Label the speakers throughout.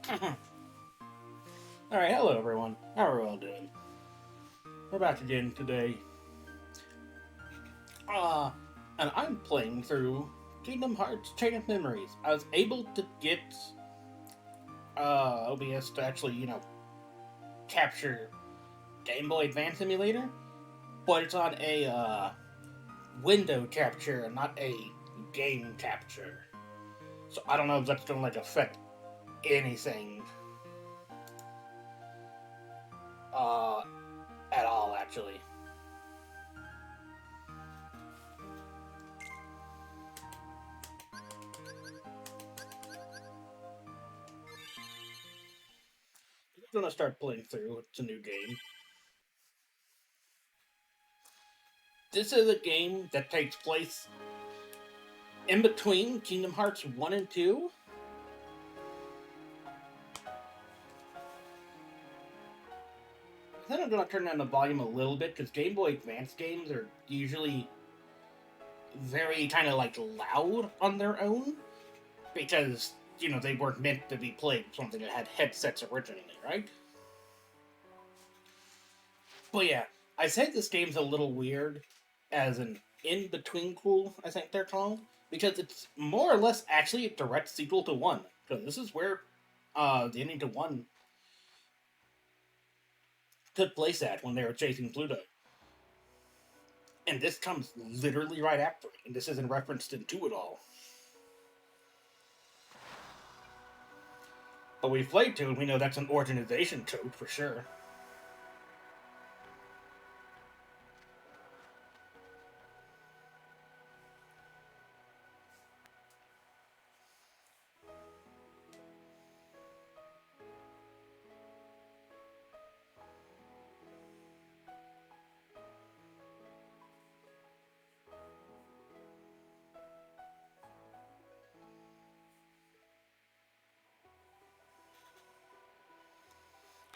Speaker 1: Alright, hello everyone. How are we all doing? We're back again today. Uh, and I'm playing through Kingdom Hearts Chain of Memories. I was able to get OBS to actually, capture Game Boy Advance emulator, but it's on a window capture and not a game capture. So I don't know if that's gonna affect anything uh at all actually. I'm gonna start playing through. It's a new game. This is a game that takes place in between Kingdom Hearts 1 and 2. I think I'm going to turn down the volume a little bit because Game Boy Advance games are usually very kind of loud on their own because, they weren't meant to be played with something that had headsets originally, right? But yeah, I say this game's a little weird as an in-between cool, I think they're called, because it's more or less actually a direct sequel to 1. Because this is where the ending to 1 took place at when they were chasing Pluto. And this comes literally right after it, and this isn't referenced in 2 at all. But we've played 2, and we know that's an organization code for sure.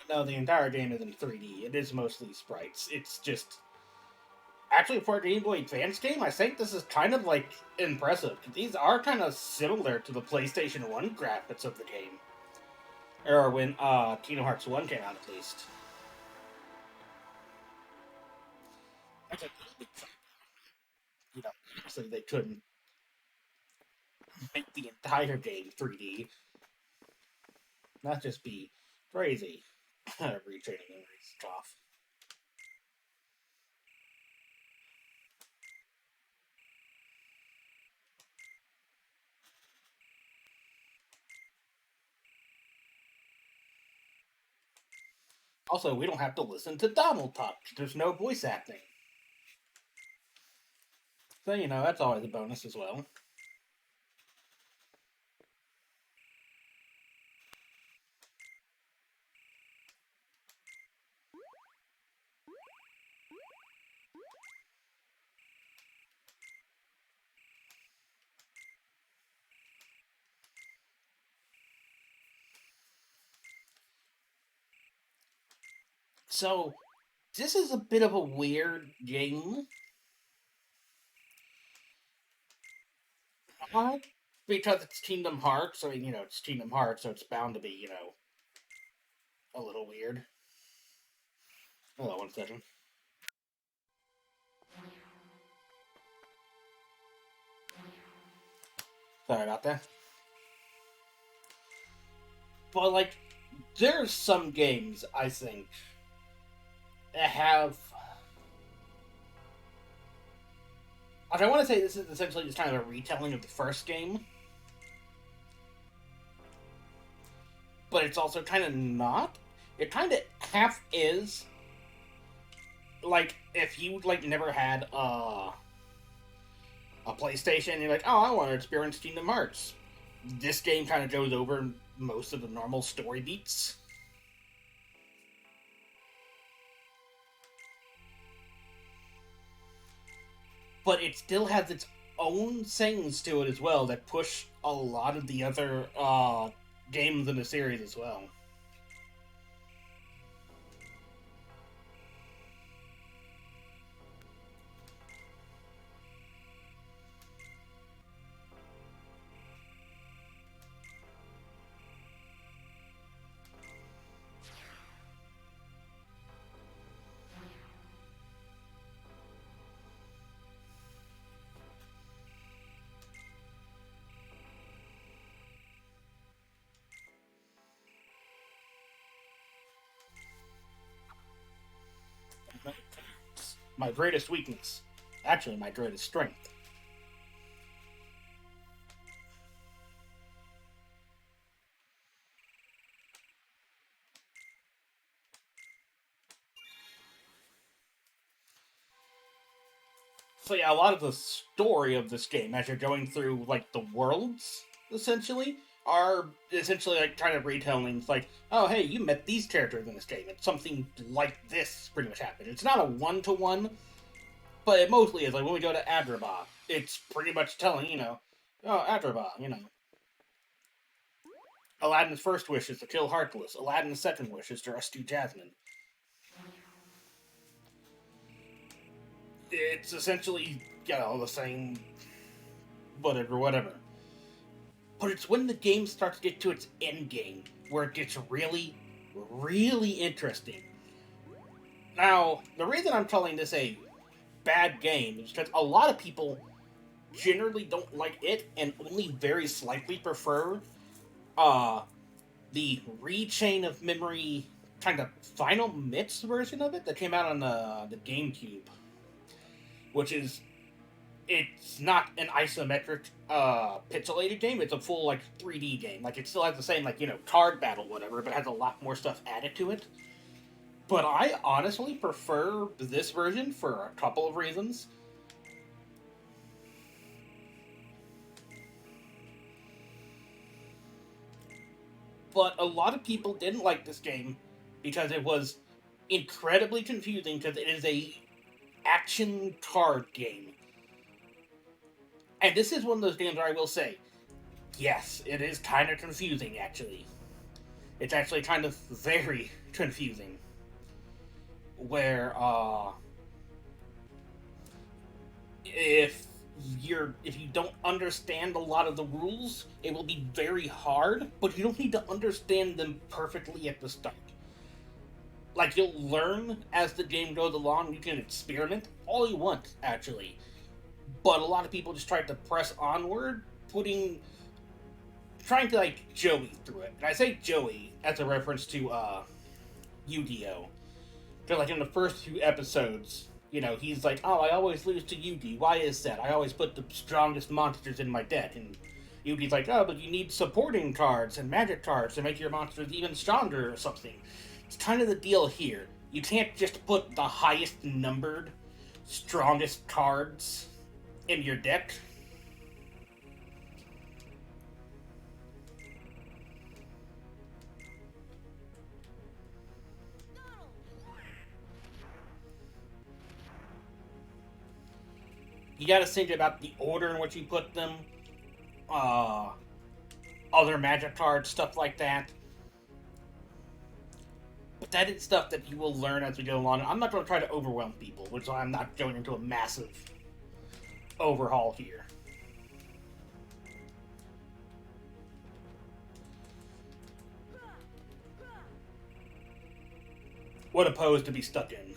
Speaker 1: No, the entire game is in 3D. It is mostly sprites. It's just actually for a Game Boy Advance game, I think this is kind of impressive. These are kind of similar to the PlayStation 1 graphics of the game. Or when Kingdom Hearts 1 came out, at least. You know, so they couldn't make the entire game 3D. Not just be crazy. Retraining memories off. Also, we don't have to listen to Donald talk. There's no voice acting. So, that's always a bonus as well. So, this is a bit of a weird game. Because it's Kingdom Hearts. I mean, it's Kingdom Hearts, so it's bound to be, a little weird. Hold on one second. Sorry about that. But, there's some games, I think, that have. I want to say this is essentially just kind of a retelling of the first game. But it's also kind of not. It kind of half is. If you, never had a PlayStation, and you're like, oh, I want to experience Kingdom Hearts. This game kind of goes over most of the normal story beats. But it still has its own things to it as well that push a lot of the other games in the series as well. my greatest weakness. Actually, my greatest strength. So yeah, a lot of the story of this game, as you're going through like the worlds, essentially, are essentially like kind of retellings. Like, oh hey, you met these characters in this game, and something like this pretty much happened. It's not a one-to-one, but it mostly is. Like when we go to Adraba, it's pretty much telling oh Adraba, Aladdin's first wish is to kill Heartless. Aladdin's second wish is to rescue Jasmine. It's essentially the same, whatever. But it's when the game starts to get to its end game where it gets really, really interesting. Now, the reason I'm calling this a bad game is because a lot of people generally don't like it and only very slightly prefer uh, the Rechain of Memory kind of final mix version of it that came out on the GameCube, which is it's not an isometric pixelated game. It's a full like 3D game. Like it still has the same card battle whatever, but has a lot more stuff added to it. But I honestly prefer this version for a couple of reasons. But a lot of people didn't like this game because it was incredibly confusing because it is a action card game. And this is one of those games where I will say, yes, it is kind of confusing, actually. It's actually kind of very confusing. Where, if you don't understand a lot of the rules, it will be very hard, but you don't need to understand them perfectly at the start. Like, you'll learn as the game goes along, you can experiment all you want, actually. But a lot of people just try to press onward, trying to, like, Joey through it. And I say Joey as a reference to, Yu-Gi-Oh! Because, like, in the first few episodes, he's like, oh, I always lose to Yugi. Why is that? I always put the strongest monsters in my deck. And Yugi's like, oh, but you need supporting cards and magic cards to make your monsters even stronger or something. It's kind of the deal here. You can't just put the highest numbered, strongest cards in your deck. You gotta think about the order in which you put them, other magic cards, stuff like that. But that is stuff that you will learn as we go along. I'm not going to try to overwhelm people, which is why I'm not going into a massive overhaul here. What a pose to be stuck in.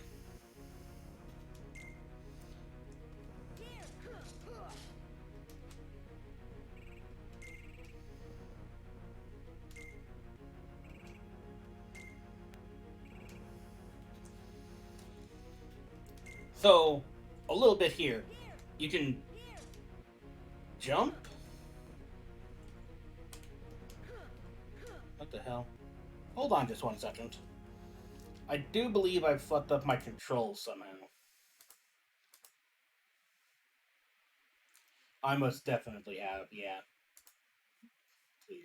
Speaker 1: So, a little bit here. You can jump? What the hell? Hold on just 1 second. I do believe I've fucked up my controls somehow. I most definitely have, yeah. Clear.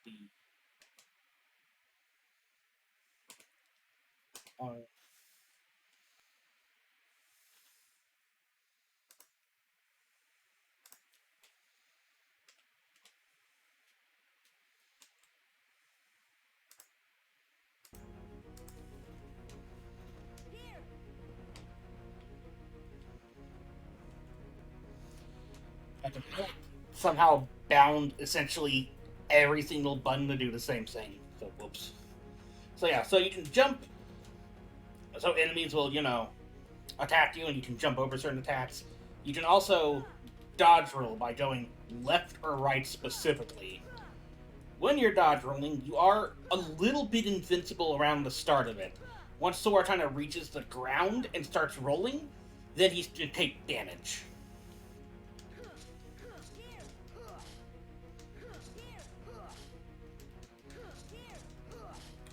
Speaker 1: The I can somehow bound essentially every single button to do the same thing. So, whoops. So yeah, so you can jump. So enemies will, attack you and you can jump over certain attacks. You can also dodge roll by going left or right specifically. When you're dodge rolling, you are a little bit invincible around the start of it. Once Sora kind of reaches the ground and starts rolling, then he's to take damage.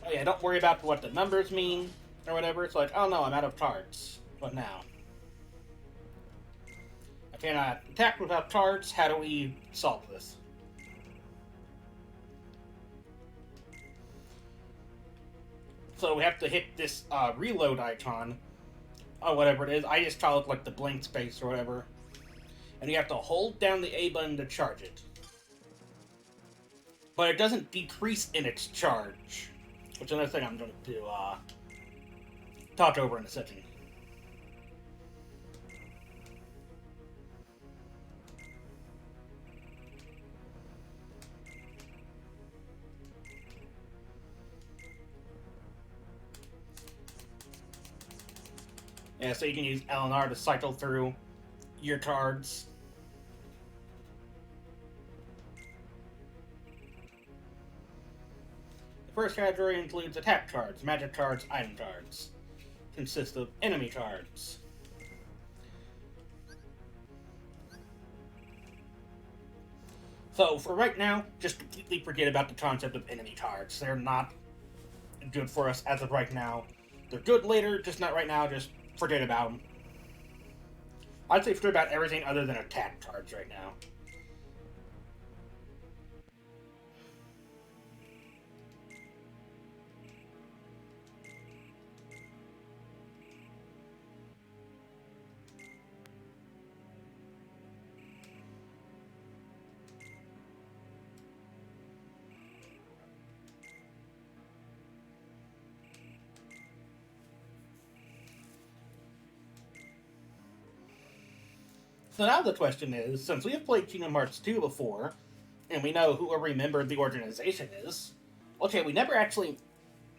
Speaker 1: Oh yeah, don't worry about what the numbers mean or whatever. It's like, oh no, I'm out of cards. What now? I cannot attack without cards. How do we solve this? So we have to hit this reload icon, or whatever it is. I just call it like the blank space or whatever. And you have to hold down the A button to charge it. But it doesn't decrease in its charge, which is another thing I'm going to talk over in a second. Yeah, so you can use LNR to cycle through your cards. The first category includes attack cards, magic cards, item cards. Consists of enemy cards. So for right now, just completely forget about the concept of enemy cards. They're not good for us as of right now. They're good later, just not right now. Just forget about them. I'd say forget about everything other than attack cards right now. So now the question is, since we have played Kingdom Hearts 2 before, and we know who every member of the organization is, okay, we never actually,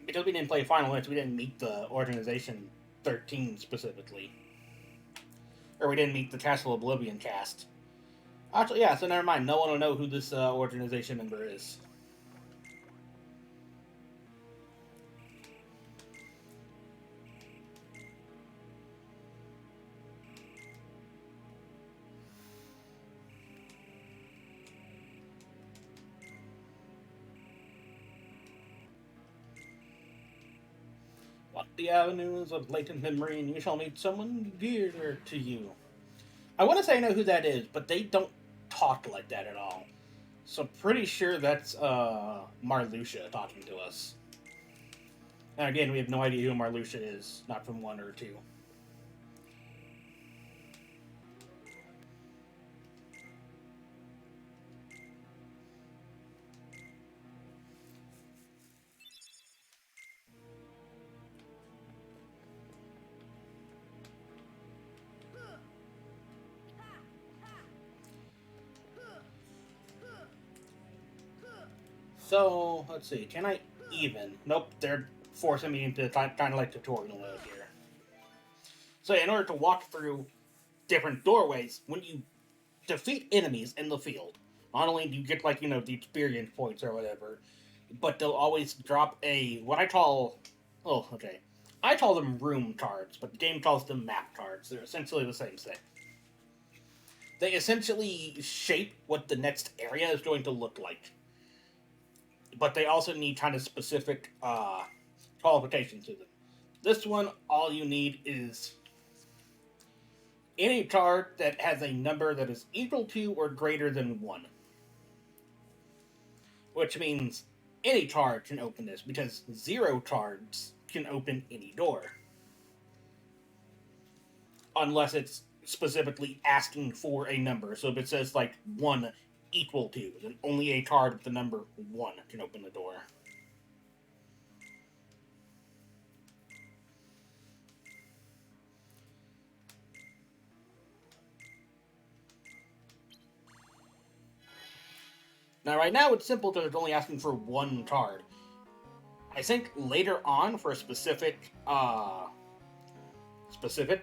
Speaker 1: because we didn't play Final Hits, we didn't meet the Organization 13 specifically. Or we didn't meet the Castle Oblivion cast. Actually, yeah, so never mind. No one will know who this organization member is. Walk the avenues of latent memory and you shall meet someone dear to you. I want to say I know who that is, but they don't talk like that at all. So pretty sure that's Marluxia talking to us. And again, we have no idea who Marluxia is, not from 1 or 2. So, let's see, can I even? Nope, they're forcing me into kind of like tutorial mode here. So in order to walk through different doorways, when you defeat enemies in the field, not only do you get like, the experience points or whatever, but they'll always drop what I call, I call them room cards, but the game calls them map cards. They're essentially the same thing. They essentially shape what the next area is going to look like. But they also need kind of specific qualifications to them. This one, all you need is any card that has a number that is equal to or greater than 1. Which means any card can open this, because 0 cards can open any door. Unless it's specifically asking for a number. So if it says like 1 equal to, then only a card with the number 1 can open the door. Now, right now, it's simple because it's only asking for 1 card. I think later on, for specific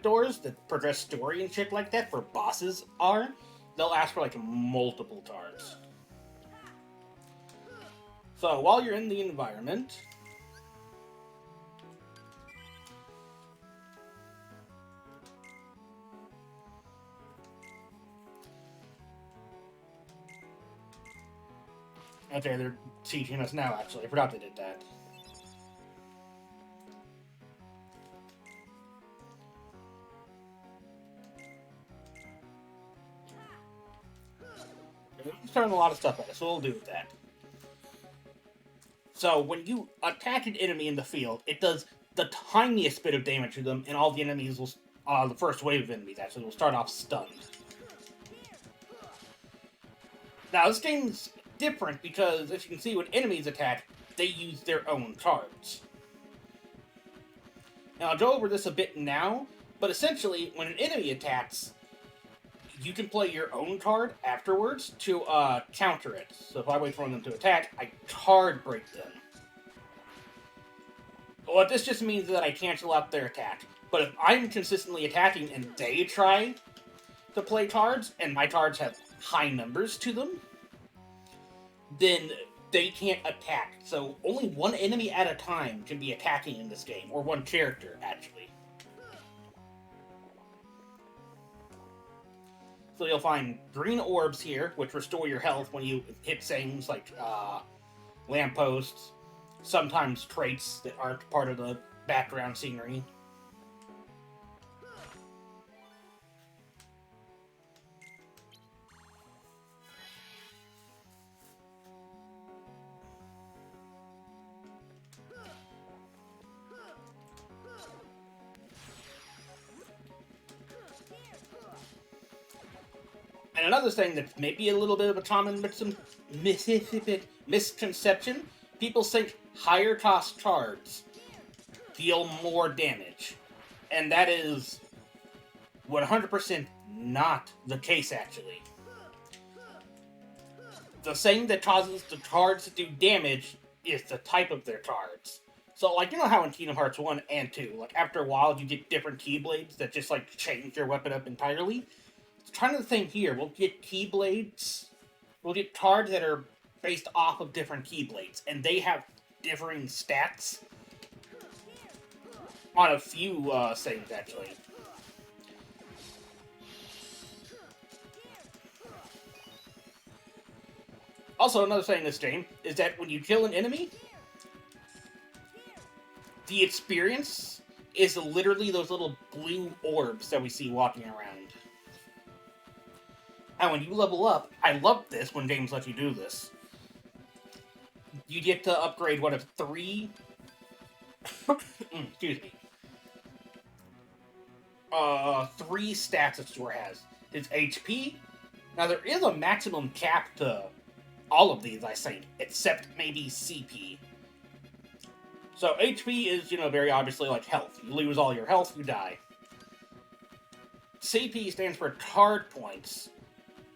Speaker 1: doors that progress story and shit like that, for bosses they'll ask for like multiple cards. So while you're in the environment, okay, they're teaching us now. Actually, I forgot they did that. They're throwing a lot of stuff at us, so we'll do that. So when you attack an enemy in the field, it does the tiniest bit of damage to them, and all the enemies will, the first wave of enemies actually, will start off stunned. Now this game's different because, as you can see, when enemies attack, they use their own cards. Now I'll go over this a bit now, but essentially, when an enemy attacks, you can play your own card afterwards to counter it. So if I wait for them to attack, I card break them. What this just means is that I cancel out their attack. But if I'm consistently attacking and they try to play cards, and my cards have high numbers to them, then they can't attack. So only one enemy at a time can be attacking in this game, or one character, actually. So you'll find green orbs here, which restore your health when you hit things like lampposts, sometimes traits that aren't part of the background scenery. And another thing that's maybe a little bit of a common misconception, people think higher cost cards deal more damage. And that is 100% not the case, actually. The thing that causes the cards to do damage is the type of their cards. So, like, you know how in Kingdom Hearts 1 and 2, like, after a while you get different Keyblades that just, like, change your weapon up entirely? It's kind of the same here. We'll get Keyblades, we'll get cards that are based off of different Keyblades, and they have differing stats on a few things, actually. Also, another thing in this game is that when you kill an enemy, the experience is literally those little blue orbs that we see walking around. And when you level up, I love this when games let you do this. You get to upgrade one of three... excuse me. Three stats that Store has. It's HP. Now, there is a maximum cap to all of these, I think, except maybe CP. So HP is, very obviously like health. You lose all your health, you die. CP stands for card points,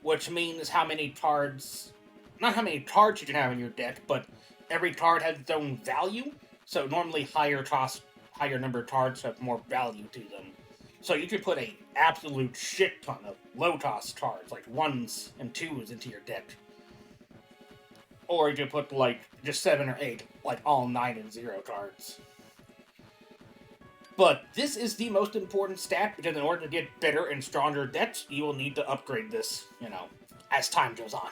Speaker 1: which means how many cards... Not how many cards you can have in your deck, but every card has its own value. So normally higher number of cards have more value to them. So you could put an absolute shit ton of low-cost cards, like 1s and 2s, into your deck. Or you could put, like, just 7 or 8, like all 9 and 0 cards. But this is the most important stat, because in order to get better and stronger decks, you will need to upgrade this, as time goes on.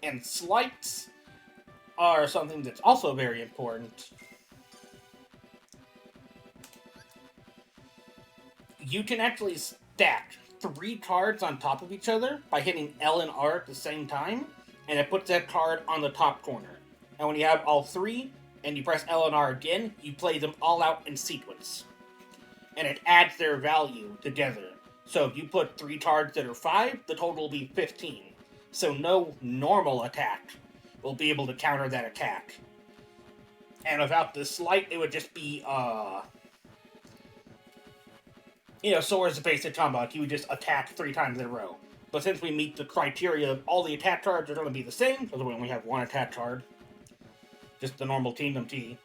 Speaker 1: And slights are something that's also very important. You can actually stack 3 cards on top of each other by hitting L and R at the same time, and it puts that card on the top corner. And when you have all 3, and you press L and R again, you play them all out in sequence. And it adds their value together. So if you put 3 cards that are 5, the total will be 15. So no normal attack will be able to counter that attack. And without this slight, it would just be, so as a basic combo, you would just attack 3 times in a row. But since we meet the criteria of all the attack cards are going to be the same, because we only have 1 attack card, just the normal Kingdom T,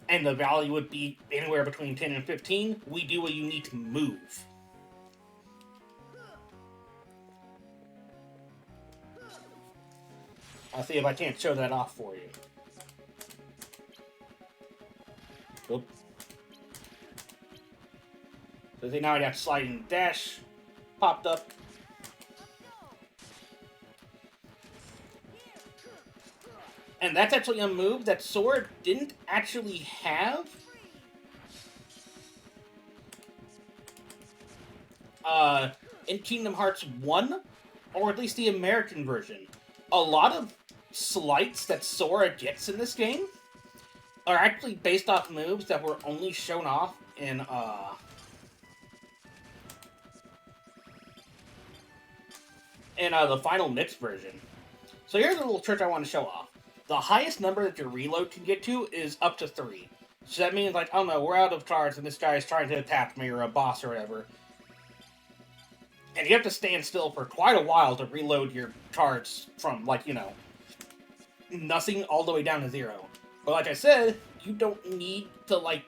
Speaker 1: and the value would be anywhere between 10 and 15, we do a unique move. I'll see if I can't show that off for you. Oop. So see, now I got sliding dash popped up. And that's actually a move that Sora didn't actually have. In Kingdom Hearts 1, or at least the American version. A lot of slights that Sora gets in this game are actually based off moves that were only shown off in, the final mix version. So here's a little trick I want to show off. The highest number that your reload can get to is up to 3. So that means, like, I don't know, we're out of cards and this guy is trying to attack me or a boss or whatever. And you have to stand still for quite a while to reload your cards from, like, you know, nothing all the way down to 0. But like I said, you don't need to, like,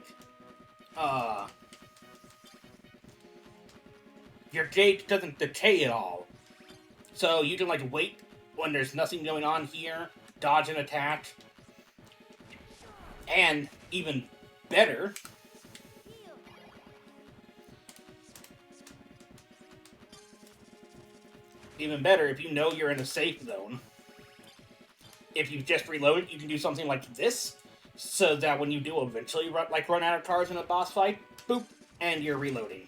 Speaker 1: your gauge doesn't decay at all. So you can, like, wait when there's nothing going on here, dodge an attack, and even better, if you know you're in a safe zone, if you just reloaded, you can do something like this, so that when you do eventually run out of cards in a boss fight, boop, and you're reloading.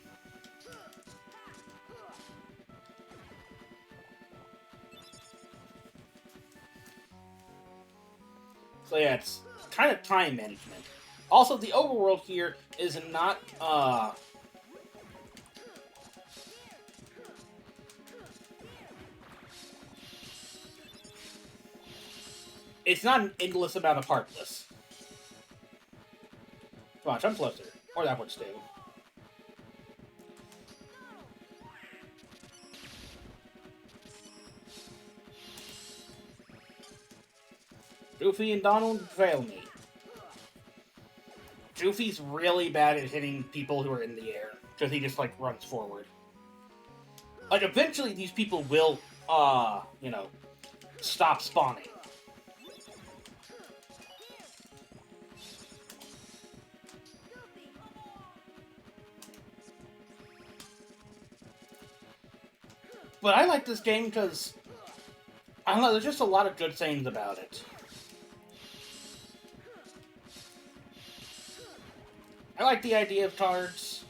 Speaker 1: So yeah, it's kind of time management. Also, the overworld here is not, it's not an endless amount of Heartless. Come on, jump closer. Or that would stay. Goofy and Donald fail me. Goofy's really bad at hitting people who are in the air, because he just, like, runs forward. Like, eventually these people will, you know, stop spawning. But I like this game because, I don't know, there's just a lot of good things about it. I like the idea of cards.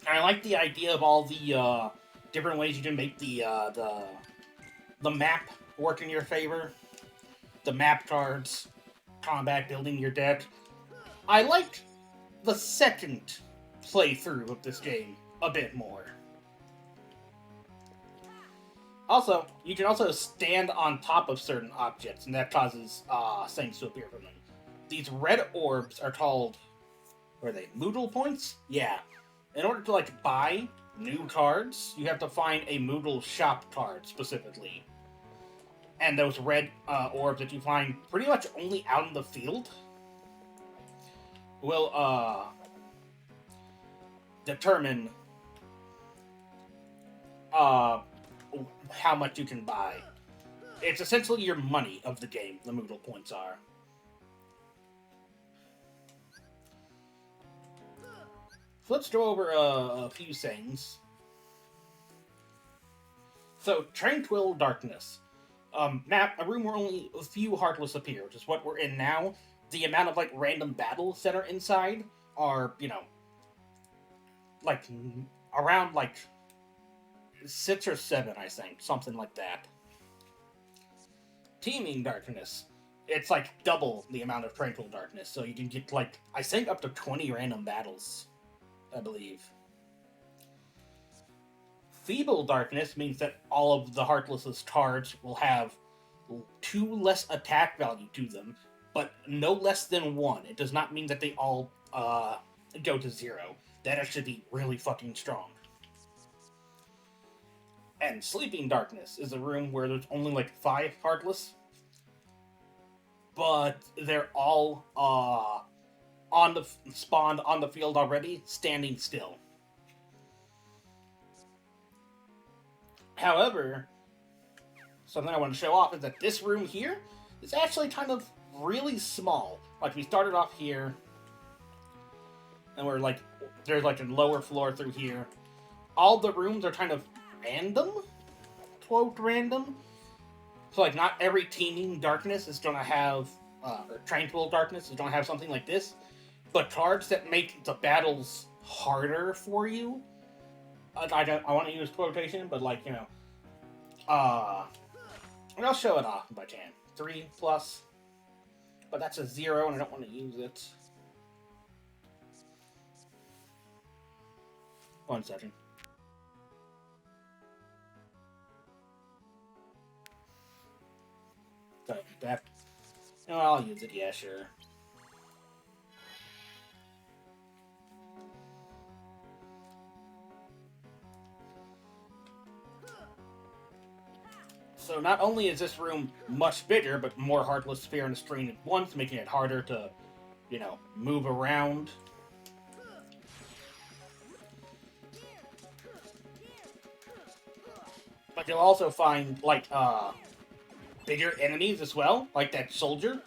Speaker 1: I like the idea of all the different ways you can make the map work in your favor. The map cards, combat, building your deck. I liked the second playthrough of this game a bit more. Also, you can also stand on top of certain objects, and that causes things to appear from them. These red orbs are called, what are they, Moodle points? Yeah. In order to, like, buy new cards, you have to find a Moodle shop card, specifically. And those red orbs that you find pretty much only out in the field will, determine how much you can buy. It's essentially your money of the game, the Moodle points are. So let's go over a few things. So, Tranquil Darkness. Map, a room where only a few Heartless appear, which is what we're in now. The amount of, like, random battles that are inside are, you know, like, around, like, 6 or 7, I think. Something like that. Teeming Darkness. It's, like, double the amount of Tranquil Darkness, so you can get, like, I think up to 20 random battles, I believe. Feeble Darkness means that all of the Heartless's cards will have 2 less attack value to them, but no less than 1. It does not mean that they all go to 0. That should be really fucking strong. And Sleeping Darkness is a room where there's only like 5 Heartless. but they're all on the spawned on the field already, standing still. However, something I want to show off is that this room here is actually kind of really small. Like, we started off here, and we're like, there's like a lower floor through here. All the rooms are kind of random, quote random. So like, not every teeming darkness is gonna have, or tranquil darkness is gonna have something like this. But cards that make the battles harder for you, I want to use quotation, but like, you know, and I'll show it off if I can. 3+, but that's a 0, and I don't want to use it. 1 second. Sorry, back. No, I'll use it. Yeah, sure. So not only is this room much bigger, but more Heartless Sphere on the screen at once, making it harder to, you know, move around. But you'll also find, like, bigger enemies as well, like that soldier.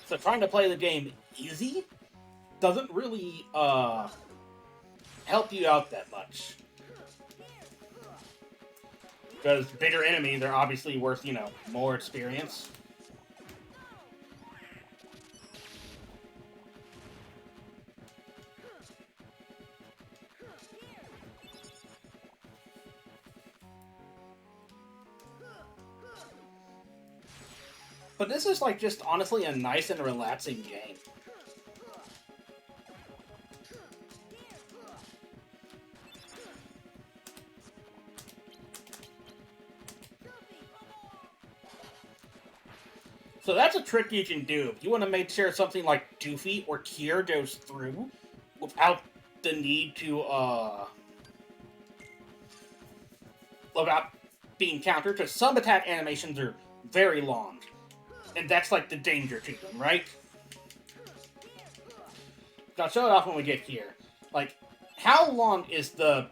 Speaker 1: So trying to play the game easy doesn't really, help you out that much. Because bigger enemies are obviously worth, you know, more experience. But this is, like, just honestly a nice and relaxing game. So that's a trick you can do. If you want to make sure something like Doofy or Kier goes through without the need to, without being countered, because some attack animations are very long. And that's like the danger to them, right? I'll show it off when we get here. Like, how long is the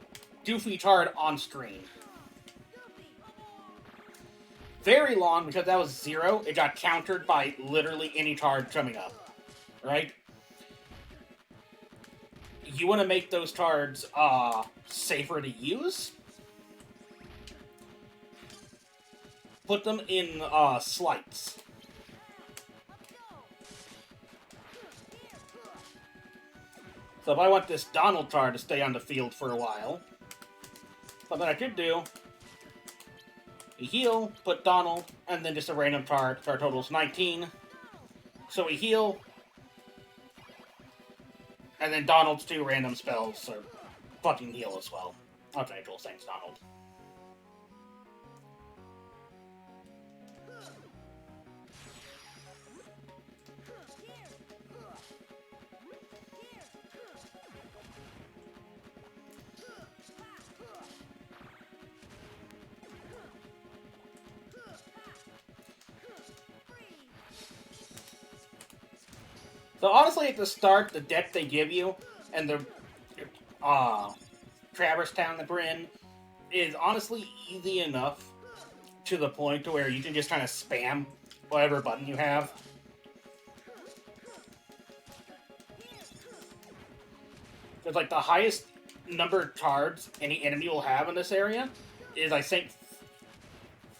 Speaker 1: Doofy card on screen? Very long, because that was 0. It got countered by literally any card coming up, right? You want to make those cards safer to use. Put them in slights. So if I want this Donald card to stay on the field for a while, something I could do, we heal, put Donald, and then just a random card. So our total's 19. So we heal, and then Donald's 2 random spells are fucking heal as well. Okay, cool, thanks, Donald. So honestly, at the start, the deck they give you, and the Traverse Town that we're in, is honestly easy enough to the point to where you can just kind of spam whatever button you have. Because like the highest number of cards any enemy will have in this area is, I think,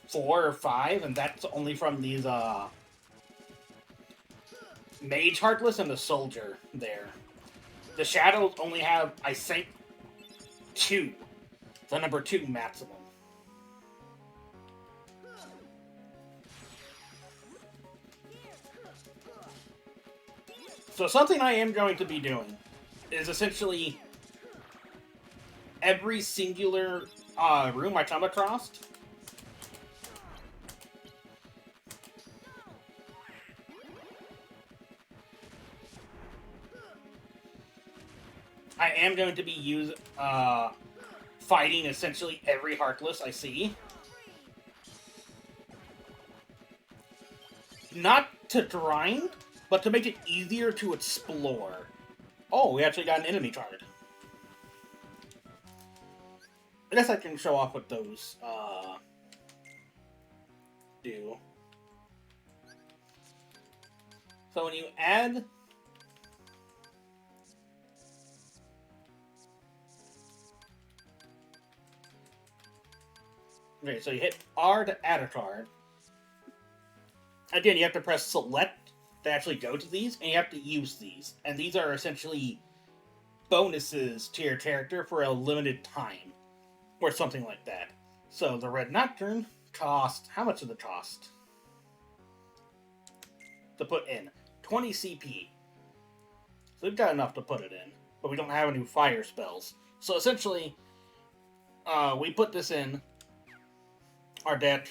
Speaker 1: 4 or 5, and that's only from these Mage Heartless and the Soldier there. The Shadows only have, I think, 2. The number 2 maximum. So something I am going to be doing is essentially every singular room I come across, I am going to be fighting essentially every Heartless I see. Not to grind, but to make it easier to explore. Oh, we actually got an enemy card. I guess I can show off what those do. So when you add... Okay, so you hit R to add a card. Again, you have to press select to actually go to these, and you have to use these. And these are essentially bonuses to your character for a limited time. Or something like that. So the Red Nocturne cost... How much did it cost? To put in 20 CP. So we've got enough to put it in. But we don't have any fire spells. So essentially, we put this in our deck.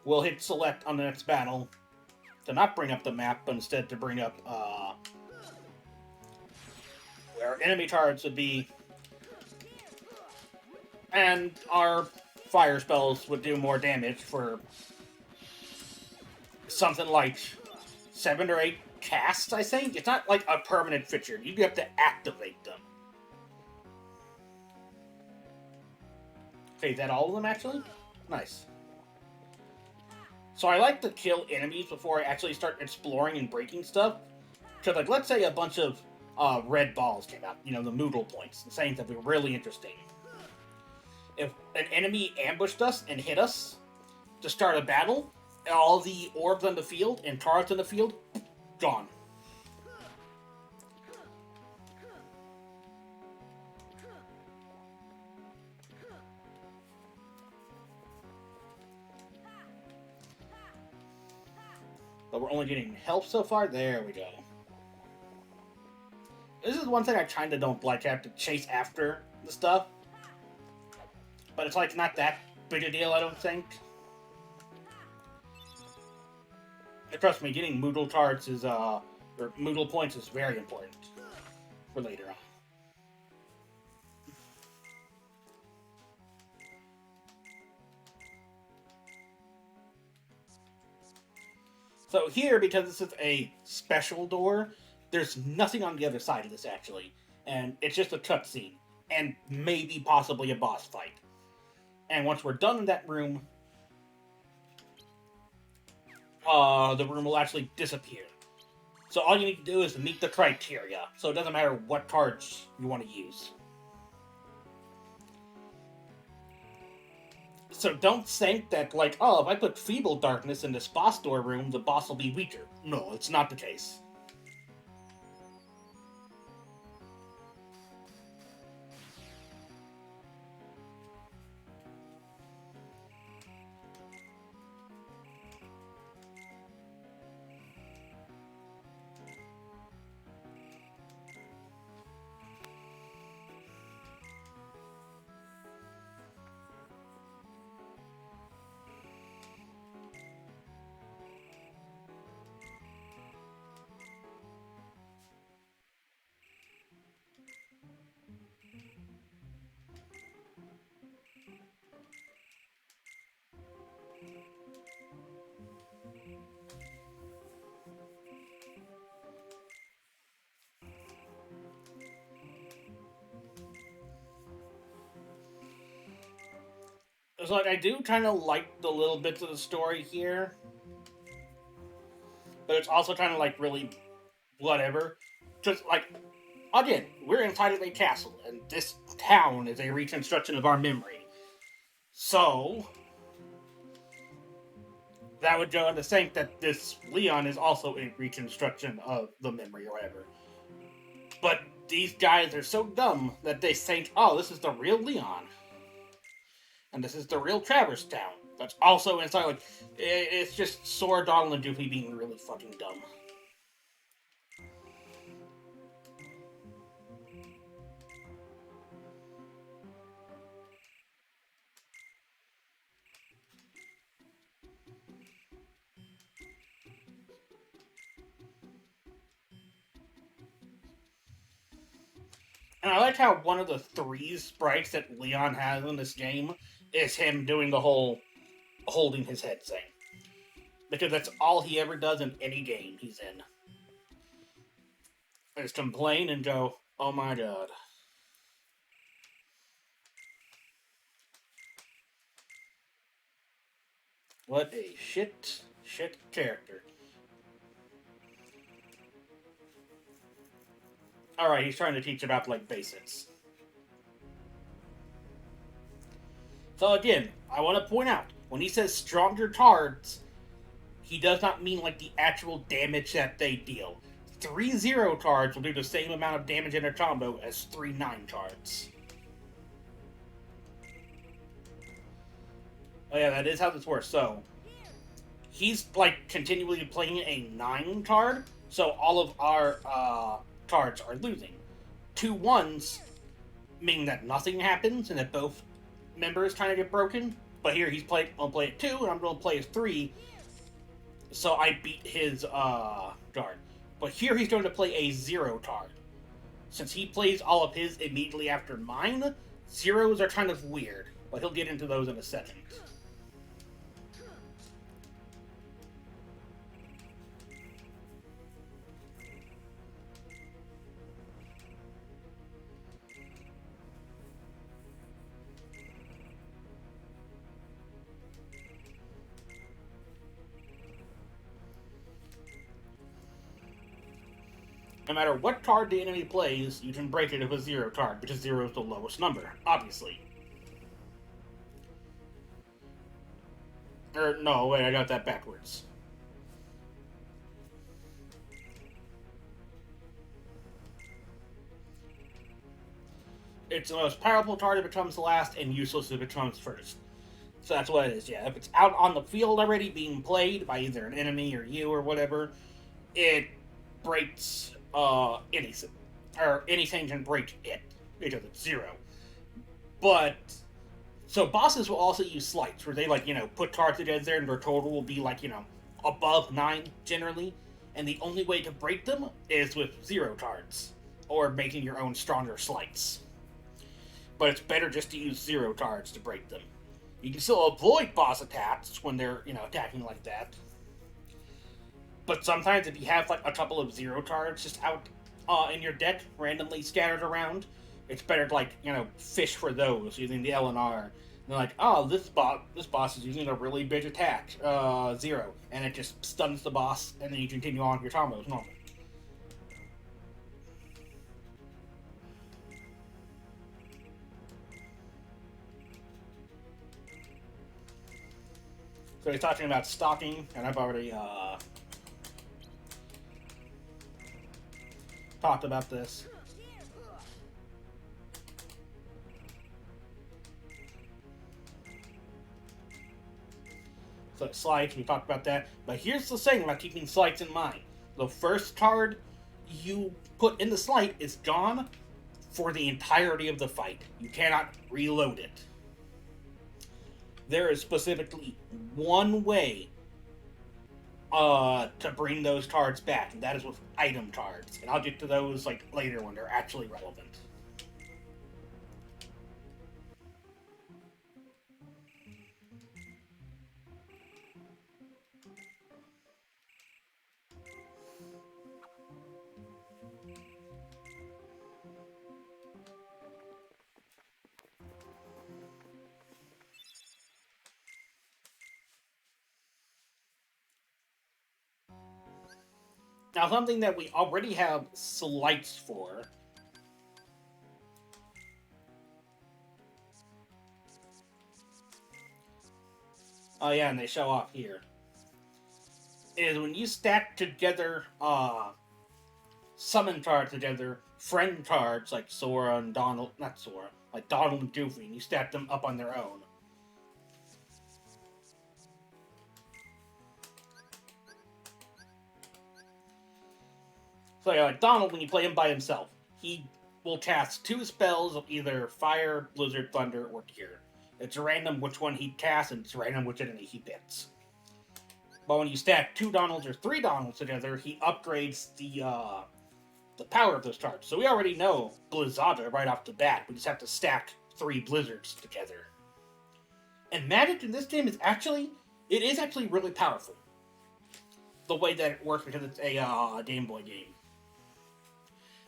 Speaker 1: We'll hit select on the next battle to not bring up the map, but instead to bring up where our enemy cards would be. And our fire spells would do more damage for something like 7 or 8 casts, I think. It's not like a permanent feature. You have to activate them. Okay, is that all of them, actually? Nice. So I like to kill enemies before I actually start exploring and breaking stuff. Because, like, let's say a bunch of red balls came out. You know, the Moodle points. The things that would be really interesting. If an enemy ambushed us and hit us to start a battle, all the orbs on the field and cards on the field, gone. But we're only getting help so far. There we go. This is one thing I kind of don't like. I have to chase after the stuff. But it's like not that big a deal, I don't think. And trust me, getting Moodle cards is, or Moodle points is very important for later on. So here, because this is a special door, there's nothing on the other side of this, actually. And it's just a cutscene. And maybe possibly a boss fight. And once we're done in that room, the room will actually disappear. So all you need to do is meet the criteria. So it doesn't matter what cards you want to use. So don't think that, like, oh, if I put Feeble Darkness in this boss door room, the boss will be weaker. No, it's not the case. It's like, I do kind of like the little bits of the story here. But it's also kind of, like, really whatever. Just, like, again, we're inside of a castle, and this town is a reconstruction of our memory. So, that would go to think that this Leon is also a reconstruction of the memory or whatever. But these guys are so dumb that they think, oh, this is the real Leon. And this is the real Traverse Town. That's also inside, like, it's just Sora, Donald, and Goofy being really fucking dumb. And I like how one of the 3 sprites that Leon has in this game is him doing the whole holding his head thing. Because that's all he ever does in any game he's in. Is complain and go, oh my god. What a shit character. Alright, he's trying to teach about, like, basics. So again, I want to point out, when he says stronger cards, he does not mean, like, the actual damage that they deal. 3 0 cards will do the same amount of damage in a combo as 3 9 cards. Oh yeah, that is how this works. So, he's, like, continually playing a 9 card, so all of our cards are losing. 2 1s mean that nothing happens and that both members kind of get broken. But here he's playing, I'll play it 2 and I'm going to play it 3. So I beat his card. But here he's going to play a 0 card. Since he plays all of his immediately after mine, 0s are kind of weird. But he'll get into those in a second. No matter what card the enemy plays, you can break it with a 0 card, because 0 is the lowest number, obviously. No, wait, I got that backwards. It's the most powerful card if it comes last, and useless if it comes first. So that's what it is, yeah. If it's out on the field already being played by either an enemy or you or whatever, it breaks anything. Or anything can break it, because it's 0. But, so bosses will also use slights, where they, like, put cards together and their total will be, like, above 9, generally. And the only way to break them is with 0 cards, or making your own stronger slights. But it's better just to use 0 cards to break them. You can still avoid boss attacks when they're, attacking like that. But sometimes if you have, like, a couple of 0 cards just out in your deck, randomly scattered around, it's better to, like, fish for those using the LNR. And they're like, oh, this boss is using a really big attack, 0. And it just stuns the boss, and then you continue on with your combos normal. So he's talking about stalking, and I've already talked about this. So slights, we talked about that. But here's the thing about keeping slights in mind. The first card you put in the slight is gone for the entirety of the fight. You cannot reload it. There is specifically one way to bring those cards back, and that is with item cards. And I'll get to those, like, later when they're actually relevant. Now, something that we already have slights for. Oh yeah, and they show off here. Is when you stack together summon cards together, friend cards like Sora and Donald, not Sora, like Donald and Goofy, and you stack them up on their own. So yeah, like Donald, when you play him by himself, he will cast 2 spells of either Fire, Blizzard, Thunder, or Cure. It's random which one he casts, and it's random which enemy he hits. But when you stack 2 Donalds or 3 Donalds together, he upgrades the the power of those charges. So we already know Blizzada right off the bat. We just have to stack 3 blizzards together. And magic in this game is actually really powerful. The way that it works, because it's a Game Boy game.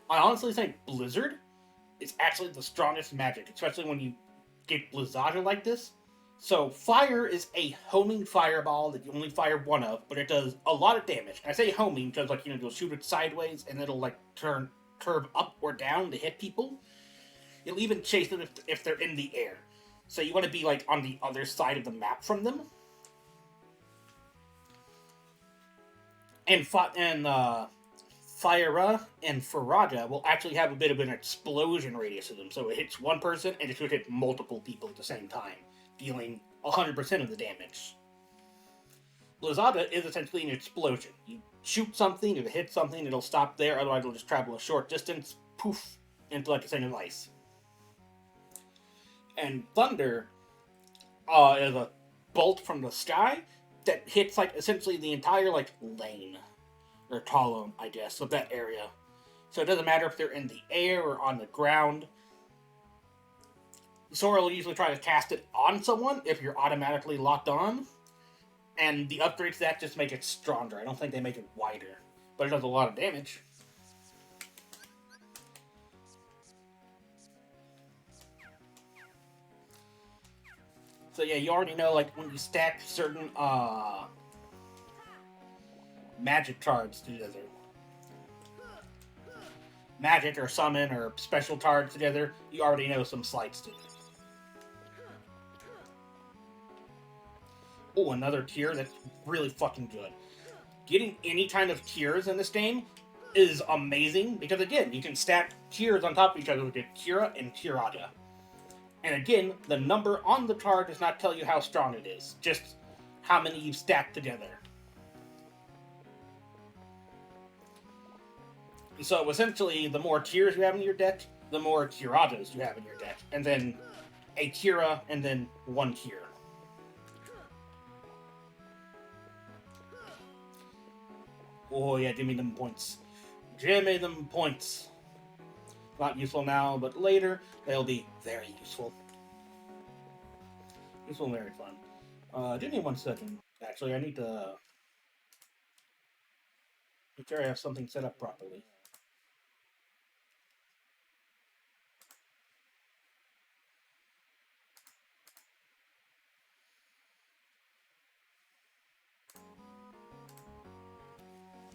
Speaker 1: I honestly think Blizzard is actually the strongest magic, especially when you get Blizzada like this. So Fire is a homing fireball that you only fire one of, but it does a lot of damage. I say homing because, like, you know, you'll shoot it sideways and it'll, like, curve up or down to hit people. You'll even chase them if they're in the air. So you want to be, like, on the other side of the map from them. And Fire and Faraja will actually have a bit of an explosion radius to them. So it hits one person and it should hit multiple people at the same time, dealing 100% of the damage. Blizzada is essentially an explosion. You shoot something, if it hits something, it'll stop there, otherwise it'll just travel a short distance, poof, into like a thing of ice. And Thunder is a bolt from the sky that hits, like, essentially the entire, like, lane, or column, I guess, of that area. So it doesn't matter if they're in the air or on the ground. Sora will usually try to cast it on someone if you're automatically locked on. And the upgrades to that just make it stronger. I don't think they make it wider. But it does a lot of damage. So yeah, you already know, like, when you stack certain magic cards together. Magic or summon or special cards together, you already know some slights to it. Oh, another tier that's really fucking good. Getting any kind of tiers in this game is amazing, because again, you can stack tiers on top of each other with Kira and Kirada. And again, the number on the card does not tell you how strong it is, just how many you've stacked together. So essentially, the more tiers you have in your deck, the more Kiradas you have in your deck. And then a Kira, and then one tier. Oh yeah, give me them points. Give me them points. Not useful now, but later, they'll be very useful. Useful and very fun. Give me 1 second. Actually, I need to make sure I have something set up properly.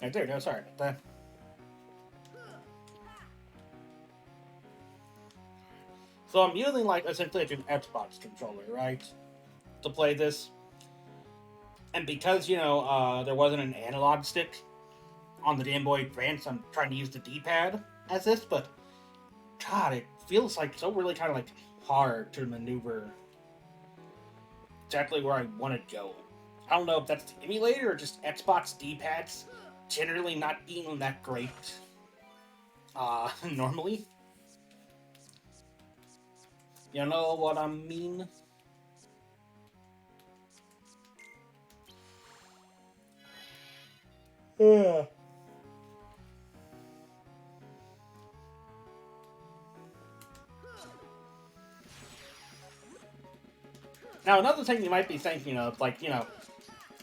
Speaker 1: Right, there we go, sorry about that. So I'm using, like, essentially an Xbox controller, right? To play this. And because, you know, there wasn't an analog stick on the Game Boy Advance, I'm trying to use the D-pad as this, but God, it feels like so really kind of like hard to maneuver exactly where I want to go. I don't know if that's the emulator or just Xbox D-pads generally not being that great normally. You know what I mean? Yeah. Now, another thing you might be thinking of, like, you know,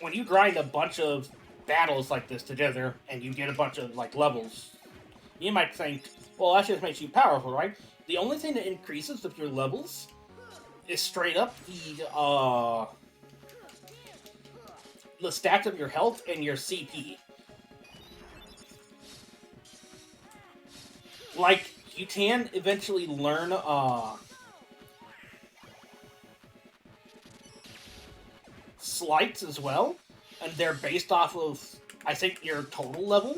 Speaker 1: when you grind a bunch of battles like this together and you get a bunch of, like, levels, you might think, well, that just makes you powerful, right? The only thing that increases with your levels is straight up the stats of your health and your CP. Like, you can eventually learn sleights as well, and they're based off of, I think, your total level.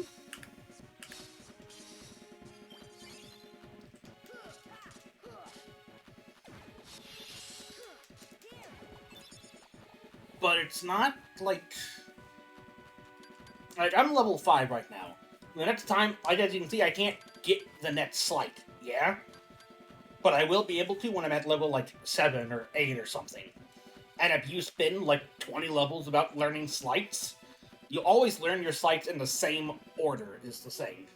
Speaker 1: But it's not, like, I'm level 5 right now. The next time, like, as you can see, I can't get the next sleight, yeah? But I will be able to when I'm at level, like, 7 or 8 or something. And if you spend, like, 20 levels about learning sleights, you always learn your sleights in the same order, is the saying.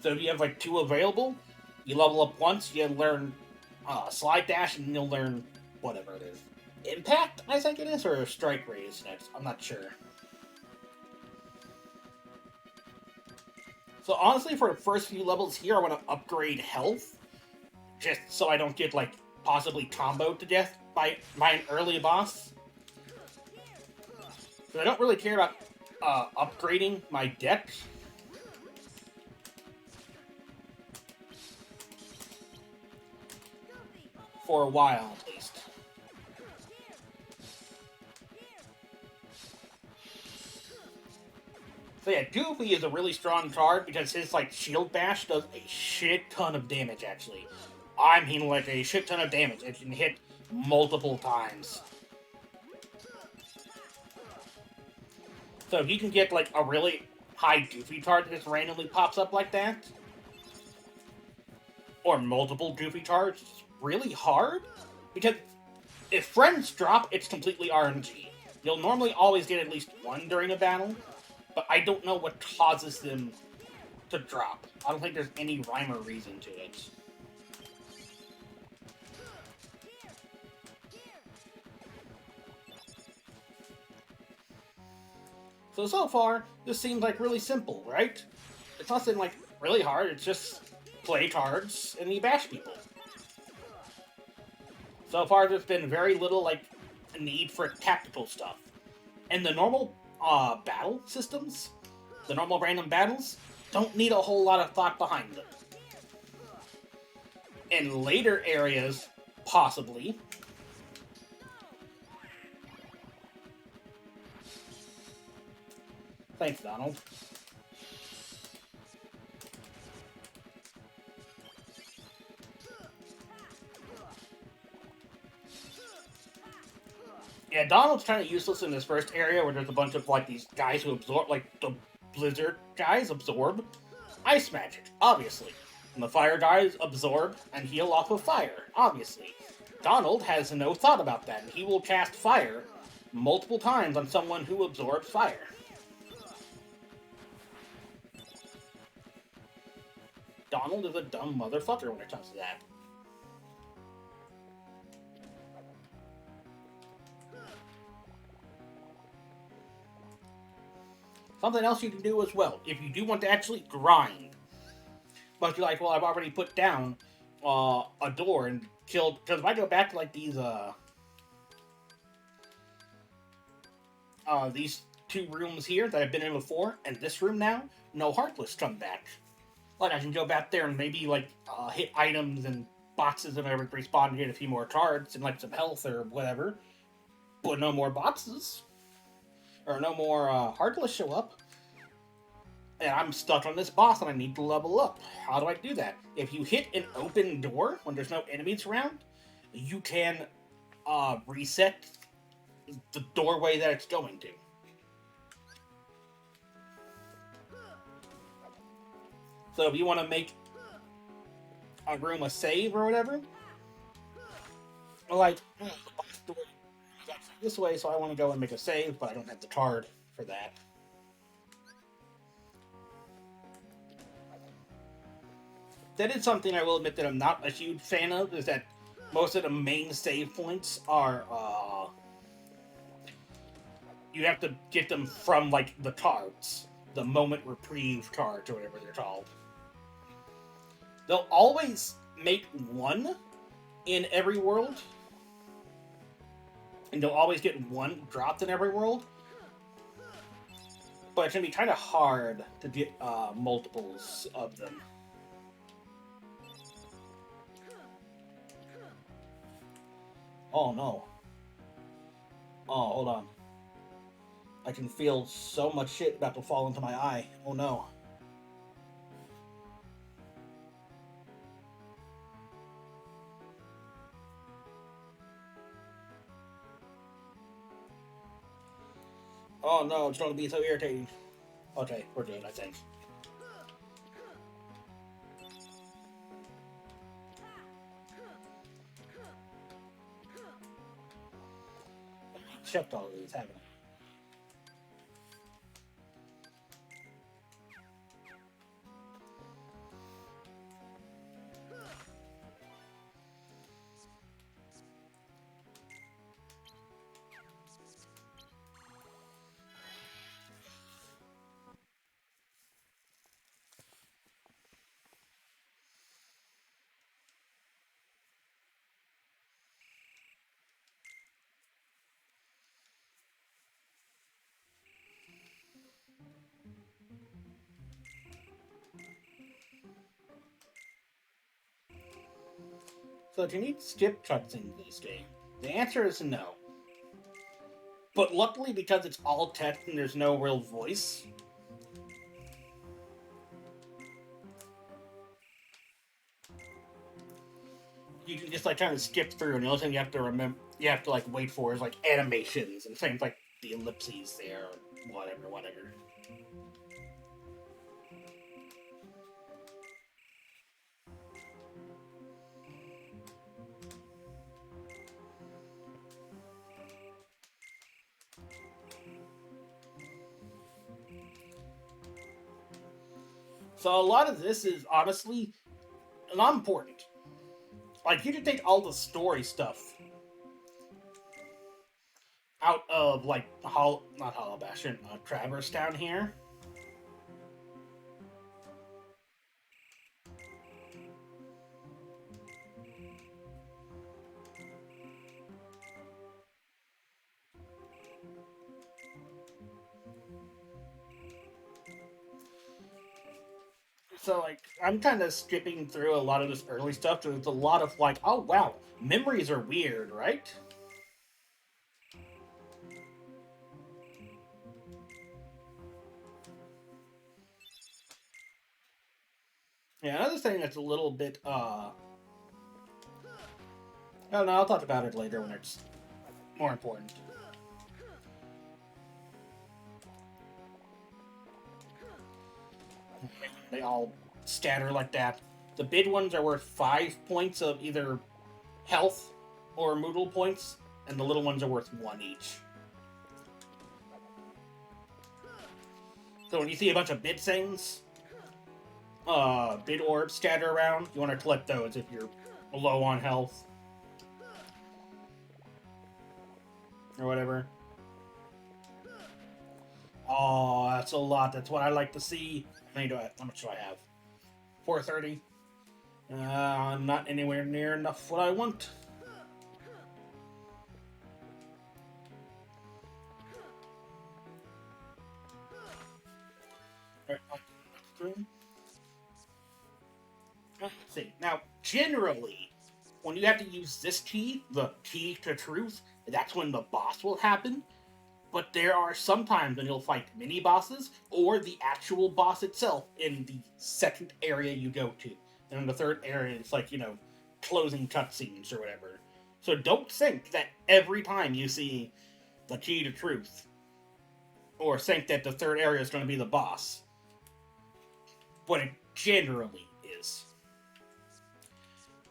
Speaker 1: So if you have like 2 available, you level up once, you learn slide dash, and you'll learn whatever it is. Impact, I think it is, or strike raise next. I'm not sure. So honestly, for the first few levels here, I want to upgrade health, just so I don't get like possibly comboed to death by an early boss. So I don't really care about upgrading my deck. For a while, at least. So yeah, Goofy is a really strong card because his like shield bash does a shit ton of damage. Actually, I mean like a shit ton of damage. It can hit multiple times. So if you can get like a really high Goofy card that just randomly pops up like that, or multiple Goofy cards, it's really hard because if friends drop, it's completely RNG. You'll normally always get at least one during a battle, but I don't know what causes them to drop. I don't think there's any rhyme or reason to it. So far, this seems like really simple, right? It's nothing like really hard, it's just play cards and you bash people. So far, there's been very little like need for tactical stuff. And the normal battle systems, the normal random battles, don't need a whole lot of thought behind them. In later areas, possibly. Thanks, Donald. Yeah, Donald's kind of useless in this first area where there's a bunch of like these guys who absorb, like the blizzard guys absorb ice magic, obviously. And the fire guys absorb and heal off of fire, obviously. Donald has no thought about that, and he will cast fire multiple times on someone who absorbs fire. Donald is a dumb motherfucker when it comes to that. Something else you can do as well, if you do want to actually grind. But you're like, well, I've already put down a door and killed. Because if I go back to like these 2 rooms here that I've been in before, and this room now, no Heartless come back. Like I can go back there and maybe like hit items and boxes and whatever, respawn and get a few more cards and like some health or whatever. But no more boxes. Or no more Heartless show up. And I'm stuck on this boss and I need to level up. How do I do that? If you hit an open door when there's no enemies around, you can reset the doorway that it's going to. So if you want to make a room a save or whatever, like, this way, so I want to go and make a save, but I don't have the card for that. That is something I will admit that I'm not a huge fan of, is that most of the main save points are, you have to get them from, like, the cards. The moment reprieve cards, or whatever they're called. They'll always make one in every world. And you'll always get one dropped in every world. But it's going to be kind of hard to get multiples of them. Oh no. Oh, hold on. I can feel so much shit about to fall into my eye. Oh no. Oh no, it's going to be so irritating. Okay, we're good, I think. Checked all of these, haven't I? So do you need skip cutscenes in this game? The answer is no. But luckily, because it's all text and there's no real voice, you can just like kind of skip through, and the only thing you have to like wait for is like animations and things like the ellipses there, or whatever. So a lot of this is honestly not important. Like, you can take all the story stuff out of, like, not Hollow Bastion, Traverse down here. So, like, I'm kind of skipping through a lot of this early stuff. There's a lot of, like, oh, wow, memories are weird, right? Yeah, another thing that's a little bit, oh, no, I'll talk about it later when it's more important. They all scatter like that. The big ones are worth 5 points of either health or moodle points, and the little ones are worth 1 each. So when you see a bunch of bid things, bid orbs scatter around, you want to collect those if you're low on health. Or whatever. Oh, that's a lot. That's what I like to see. How much do I have? 430. I'm not anywhere near enough what I want. Alright, let's see. Now, generally, when you have to use this key, the key to truth, that's when the boss will happen. But there are some times when you'll fight mini bosses or the actual boss itself in the second area you go to. And in the third area, it's like, closing cutscenes or whatever. So don't think that every time you see the key to truth, or think that the third area is going to be the boss. But it generally is.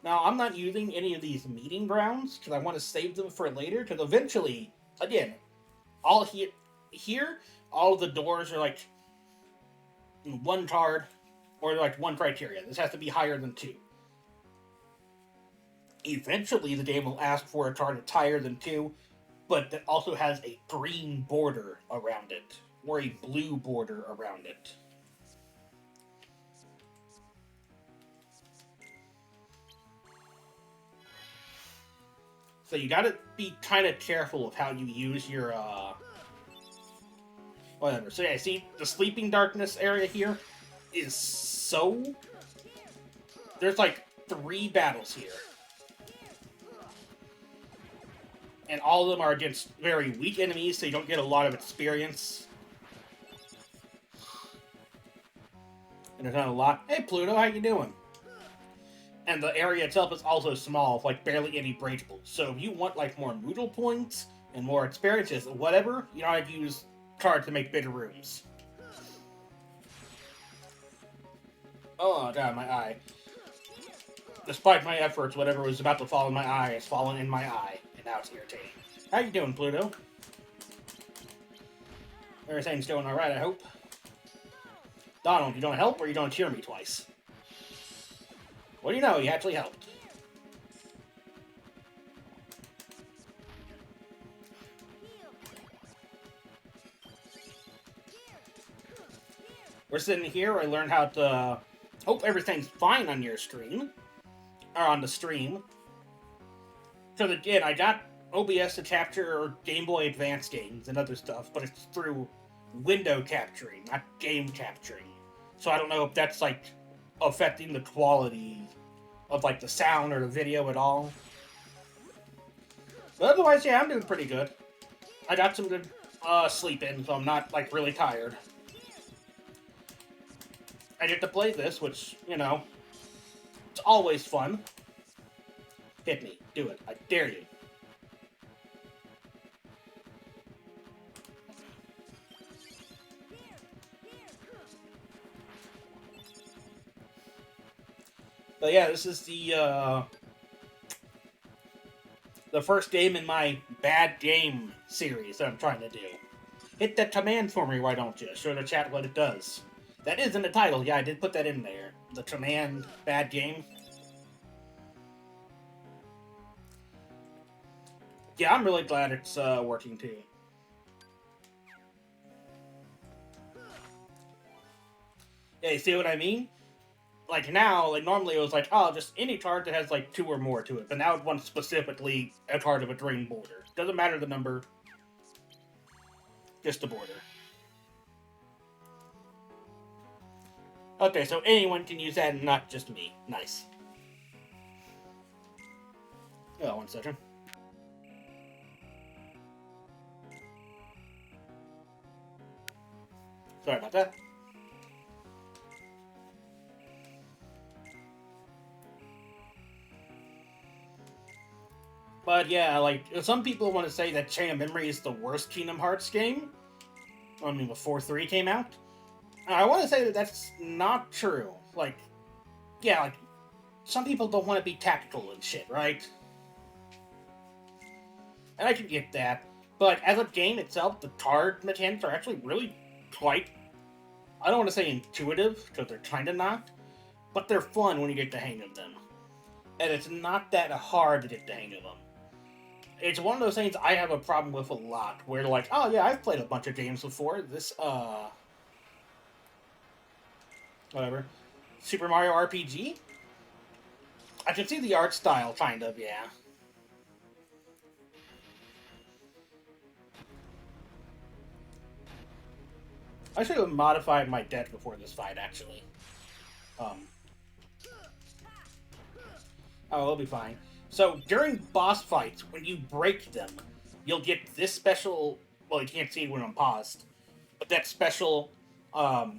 Speaker 1: Now, I'm not using any of these meeting grounds because I want to save them for later, because eventually, again, all here, all of the doors are like 1 card or like 1 criteria. This has to be higher than 2. Eventually, the game will ask for a card that's higher than 2, but that also has a green border around it or a blue border around it. So you gotta be kind of careful of how you use your, whatever. So yeah, see, the Sleeping Darkness area here is so... There's like 3 battles here. And all of them are against very weak enemies, so you don't get a lot of experience. And there's not a lot. Hey, Pluto, how you doing? And the area itself is also small, with like barely any breakables. So if you want like more Moodle points and more experiences, whatever, you know how to use cards to make bigger rooms. Oh god, my eye. Despite my efforts, whatever was about to fall in my eye has fallen in my eye, and now it's irritating. How you doing, Pluto? Everything's going alright, I hope. Donald, you don't help, or you don't cheer me twice? What do you know? You actually helped. We're sitting here. I learned how to... Hope everything's fine on your stream. Or on the stream. Because again, I got OBS to capture Game Boy Advance games and other stuff, but it's through window capturing, not game capturing. So I don't know if that's, like, affecting the quality of like the sound or the video at all. But otherwise, yeah, I'm doing pretty good. I got some good sleep in, so I'm not like really tired. I get to play this, which, you know, it's always fun. Hit me. Do it. I dare you. But yeah, this is the first game in my bad game series that I'm trying to do. Hit that command for me, why don't you? Show the chat what it does. That is in the title. Yeah, I did put that in there. The command bad game. Yeah, I'm really glad it's working too. Yeah, you see what I mean? Like now, like normally it was like, oh, just any card that has like 2 or more to it. But now it wants specifically a card of a drain border. Doesn't matter the number. Just the border. Okay, so anyone can use that and not just me. Nice. Oh, 1 second. Sorry about that. But yeah, like, some people want to say that Chain of Memory is the worst Kingdom Hearts game. I mean, before 3 came out. I want to say that that's not true. Like, yeah, like, some people don't want to be tactical and shit, right? And I can get that. But as a game itself, the card mechanics are actually really quite, I don't want to say intuitive, because they're kind of not, but they're fun when you get the hang of them. And it's not that hard to get the hang of them. It's one of those things I have a problem with a lot, where like, oh yeah, I've played a bunch of games before. This, whatever. Super Mario RPG? I can see the art style, kind of, yeah. I should have modified my deck before this fight, actually. Oh, it'll be fine. So, during boss fights, when you break them, you'll get this special... Well, you can't see it when I'm paused. But that special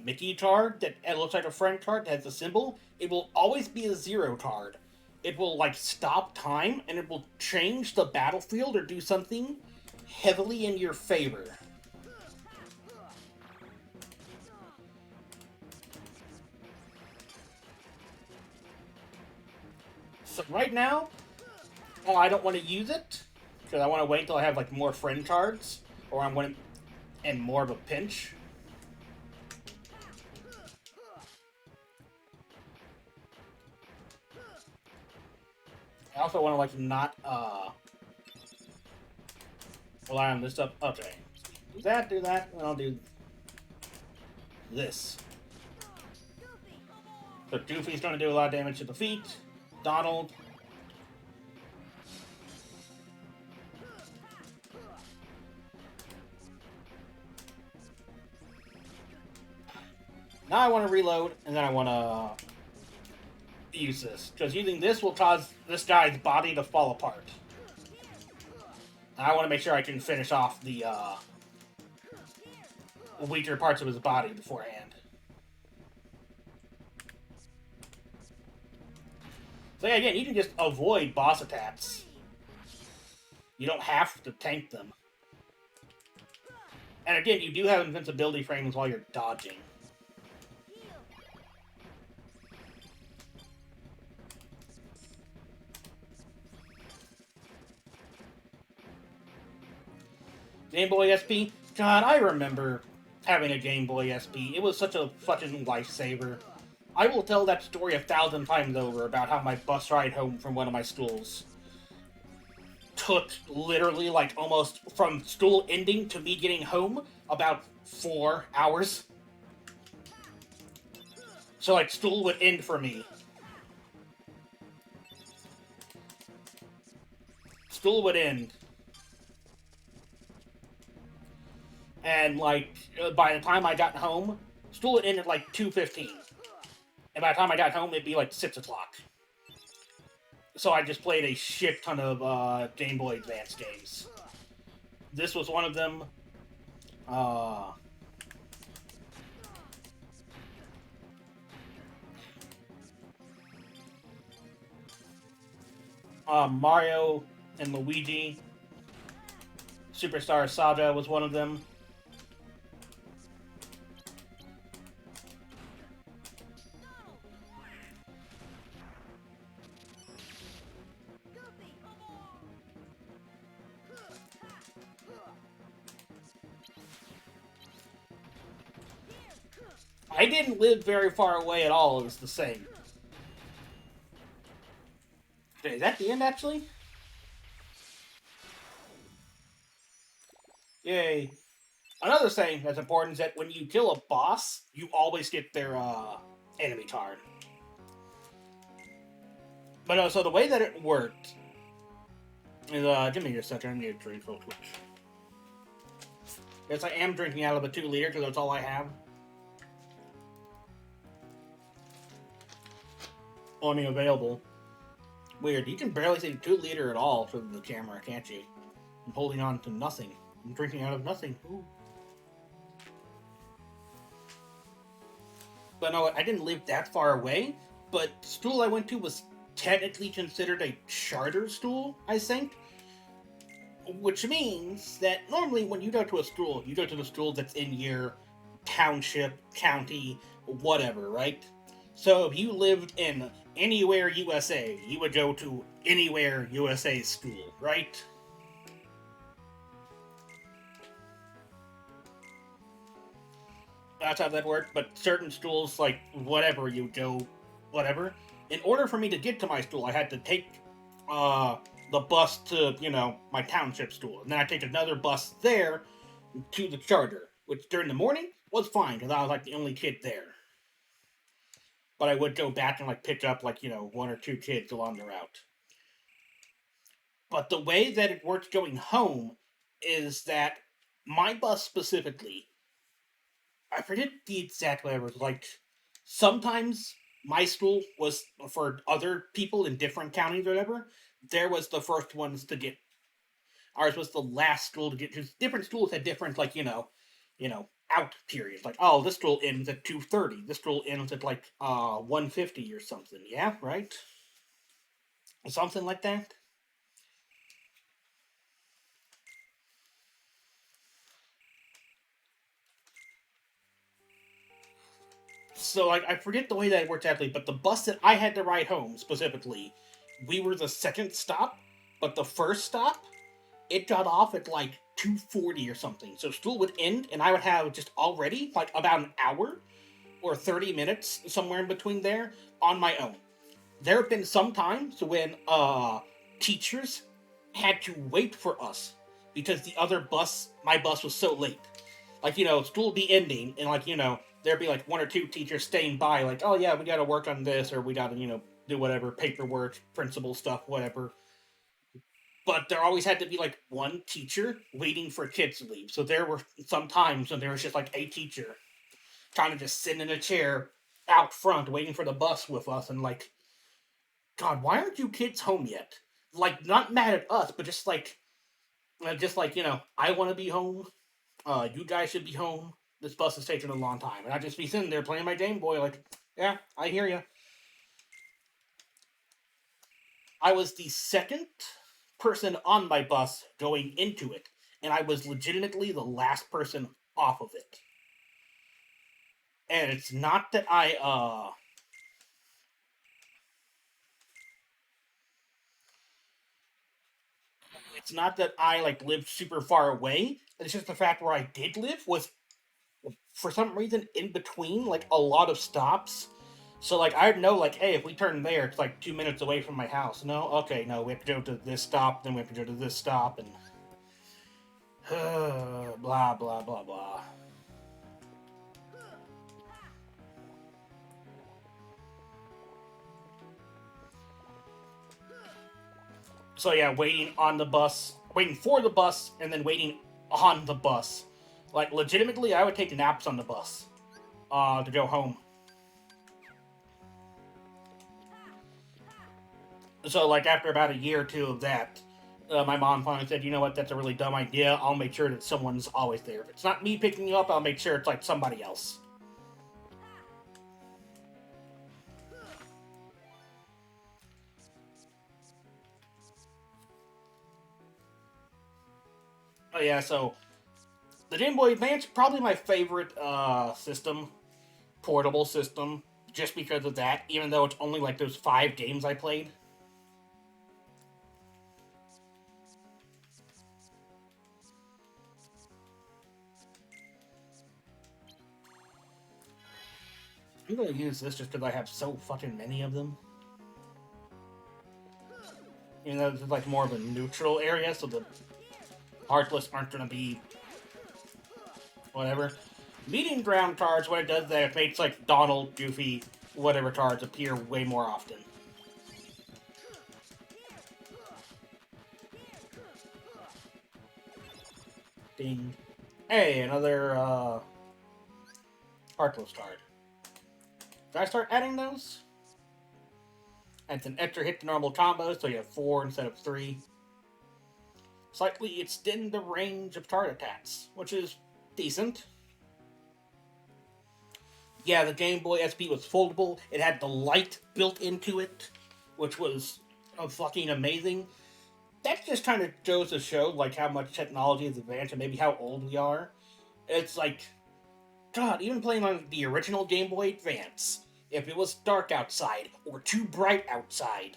Speaker 1: Mickey card that it looks like a friend card that has a symbol, it will always be a 0 card. It will, like, stop time, and it will change the battlefield or do something heavily in your favor. So right now, I don't want to use it, because I want to wait until I have, like, more friend cards, or I'm going to... in more of a pinch. I also want to, like, not, rely on this stuff. Okay. Do that, and I'll do this. So Goofy's going to do a lot of damage to the feet. Donald. Now I want to reload, and then I want to use this. Because using this will cause this guy's body to fall apart. And I want to make sure I can finish off the weaker parts of his body beforehand. So yeah, again, you can just avoid boss attacks. You don't have to tank them. And again, you do have invincibility frames while you're dodging. Game Boy SP? God, I remember having a Game Boy SP. It was such a fucking lifesaver. I will tell that story 1,000 times over about how my bus ride home from one of my schools took literally, like, almost from school ending to me getting home about 4 hours. So, like, school would end for me. School would end. And, like, by the time I got home, school would end at, like, 2:15. And by the time I got home, it'd be, like, 6 o'clock. So I just played a shit ton of Game Boy Advance games. This was one of them. Uh, Mario and Luigi. Superstar Saga was one of them. I didn't live very far away at all. It was the same. Okay, is that the end, actually? Yay. Another thing that's important is that when you kill a boss, you always get their enemy card. But so the way that it worked is, give me a second, I need a drink real quick. Yes, I am drinking out of a 2-liter because that's all I have. Only available. Weird, you can barely see 2-liter at all through the camera, can't you? I'm holding on to nothing. I'm drinking out of nothing. Ooh. But no, I didn't live that far away. But the school I went to was technically considered a charter school, I think. Which means that normally when you go to a school, you go to the school that's in your township, county, whatever, right? So if you lived in Anywhere USA, you would go to Anywhere USA school, right? That's how that worked. But certain schools, like whatever you go, whatever. In order for me to get to my school, I had to take the bus to my township school, and then I take another bus there to the charter, which during the morning was fine because I was like the only kid there. But I would go back and like pick up like one or two kids along the route. But the way that it works going home is that my bus specifically, I forget the exact way it was like. Sometimes my school was for other people in different counties or whatever. There was the first ones to get. Ours was the last school to get. Because different schools had different like out periods. Like oh, this school ends at 2:30. This school ends at like 1:50 or something. Yeah, right. Something like that. So like I forget the way that it worked exactly, but the bus that I had to ride home specifically, we were the second stop, but the first stop, it got off at like 2:40 or something. So school would end, and I would have just already like about an hour or 30 minutes somewhere in between there on my own. There have been some times when teachers had to wait for us because the other bus, my bus, was so late. Like school would be ending, and like there'd be like one or two teachers staying by, like oh yeah, we got to work on this, or we got to do whatever paperwork, principal stuff, whatever. But there always had to be like one teacher waiting for kids to leave. So there were some times when there was just like a teacher kind of just sitting in a chair out front waiting for the bus with us, and like, God, why aren't you kids home yet? Like, not mad at us, but just like I want to be home. You guys should be home. This bus is taking a long time, and I'd just be sitting there playing my Game Boy, like, yeah, I hear you. I was the second person on my bus going into it, and I was legitimately the last person off of it. And it's not that I like lived super far away. It's just the fact where I did live was for some reason in between like a lot of stops. So like I'd know like, hey, if we turn there, it's like 2 minutes away from my house. No, okay, no, we have to go to this stop, then we have to go to this stop, and blah blah blah blah. So yeah, waiting on the bus, waiting for the bus, and then waiting on the bus. Like legitimately, I would take naps on the bus to go home. So, like, after about a year or two of that, my mom finally said, you know what, that's a really dumb idea. I'll make sure that someone's always there. If it's not me picking you up, I'll make sure it's, like, somebody else. Oh, yeah, so the Game Boy Advance, probably my favorite system, portable system, just because of that, even though it's only, like, those 5 games I played. I'm gonna use this just because I have so fucking many of them. Even though this is like more of a neutral area, so the Heartless aren't gonna be whatever. Meeting ground cards, what it does is that it makes like Donald, Goofy, whatever cards appear way more often. Ding. Hey, another Heartless card. Did I start adding those? And it's an extra hit to normal combos, so you have 4 instead of 3. Slightly extend the range of card attacks, which is decent. Yeah, the Game Boy SP was foldable. It had the light built into it, which was fucking amazing. That just kind of goes to show like how much technology has advanced and maybe how old we are. It's like, God, even playing on the original Game Boy Advance, if it was dark outside or too bright outside,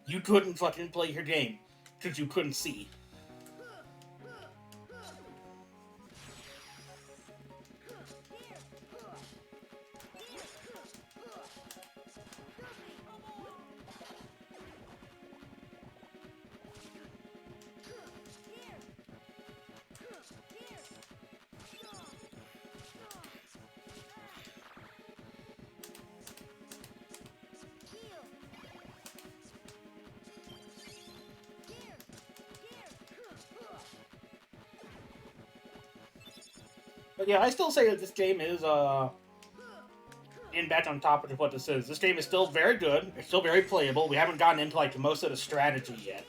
Speaker 1: you couldn't fucking play your game because you couldn't see. But yeah, I still say that this game is in back on top of what this is. This game is still very good. It's still very playable. We haven't gotten into like most of the strategy yet,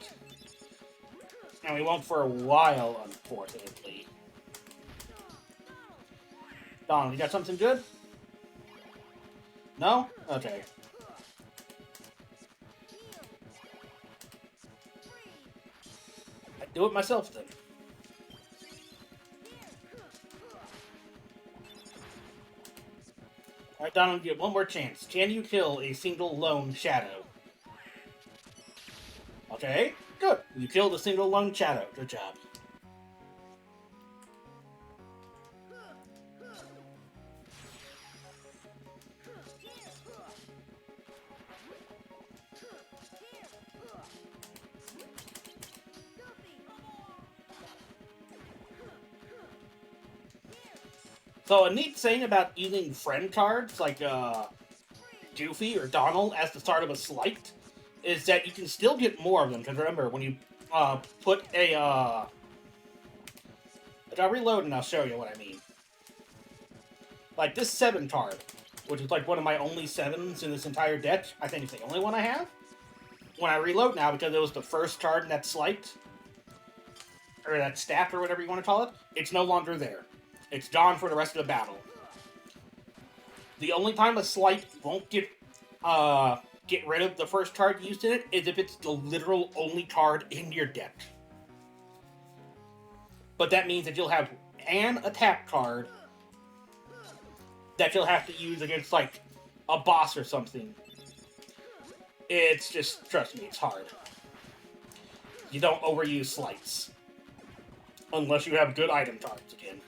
Speaker 1: and we won't for a while, unfortunately. Donald, you got something good? No? Okay. I'd do it myself then. Alright, Donald, you have one more chance. Can you kill a single lone shadow? Okay, good. You killed a single lone shadow. Good job. So a neat thing about using friend cards like Goofy or Donald as the start of a slight is that you can still get more of them. Because remember, when you put a like I'll reload and I'll show you what I mean. Like this 7 card, which is like one of my only 7s in this entire deck. I think it's the only one I have. When I reload now, because it was the first card in that slight, or that staff, or whatever you want to call it, it's no longer there. It's gone for the rest of the battle. The only time a slight won't get rid of the first card used in it is if it's the literal only card in your deck. But that means that you'll have an attack card that you'll have to use against like a boss or something. It's just, trust me, it's hard. You don't overuse slights. Unless you have good item cards again.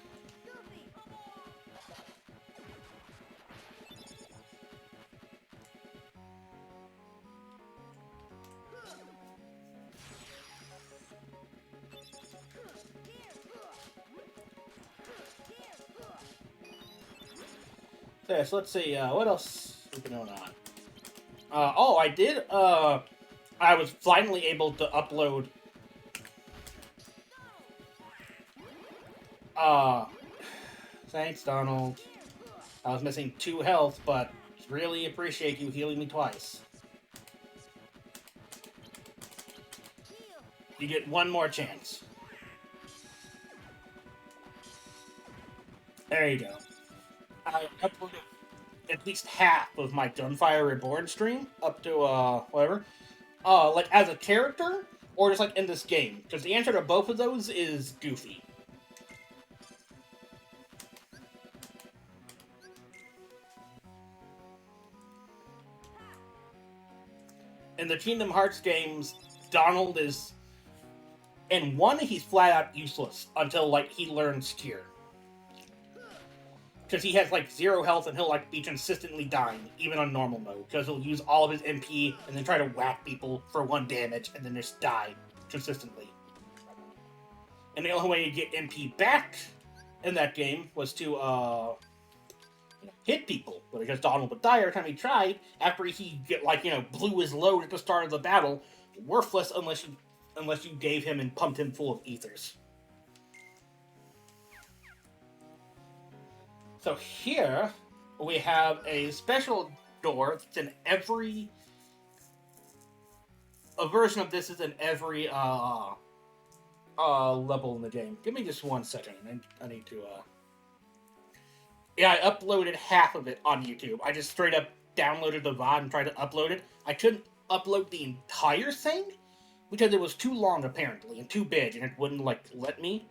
Speaker 1: Okay, so let's see, what else is going on? Oh, I did, I was finally able to upload, thanks, Donald. I was missing 2 health, but really appreciate you healing me twice. You get one more chance. There you go. I uploaded at least half of my Gunfire Reborn stream up to whatever. Like as a character or just like in this game? Because the answer to both of those is Goofy. In the Kingdom Hearts games, Donald is in one he's flat out useless until like he learns Cure. Because he has like zero health and he'll like be consistently dying, even on normal mode. Because he'll use all of his MP and then try to whack people for 1 damage and then just die consistently. And the only way to get MP back in that game was to hit people. But because Donald would die every time he tried, after he blew his load at the start of the battle, worthless unless you gave him and pumped him full of ethers. So here we have a special door that's in every. A version of this is in every level in the game. Give me just 1 second. I need to. Yeah, I uploaded half of it on YouTube. I just straight up downloaded the VOD and tried to upload it. I couldn't upload the entire thing because it was too long apparently and too big, and it wouldn't let me.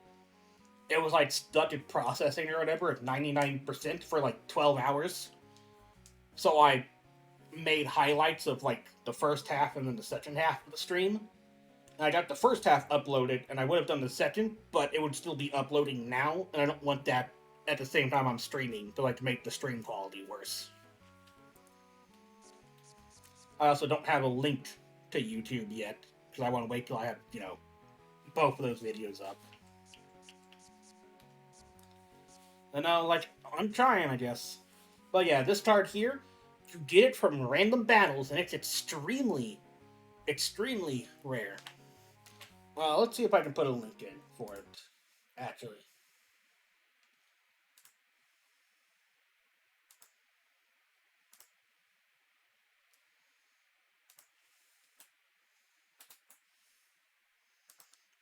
Speaker 1: It was stuck in processing or whatever at 99% for 12 hours. So I made highlights of the first half and then the second half of the stream. And I got the first half uploaded, and I would have done the second, but it would still be uploading now, and I don't want that at the same time I'm streaming to make the stream quality worse. I also don't have a link to YouTube yet, because I want to wait till I have, both of those videos up. And I'm trying, I guess. But yeah, this card here, you get it from random battles, and it's extremely, extremely rare. Let's see if I can put a link in for it, actually.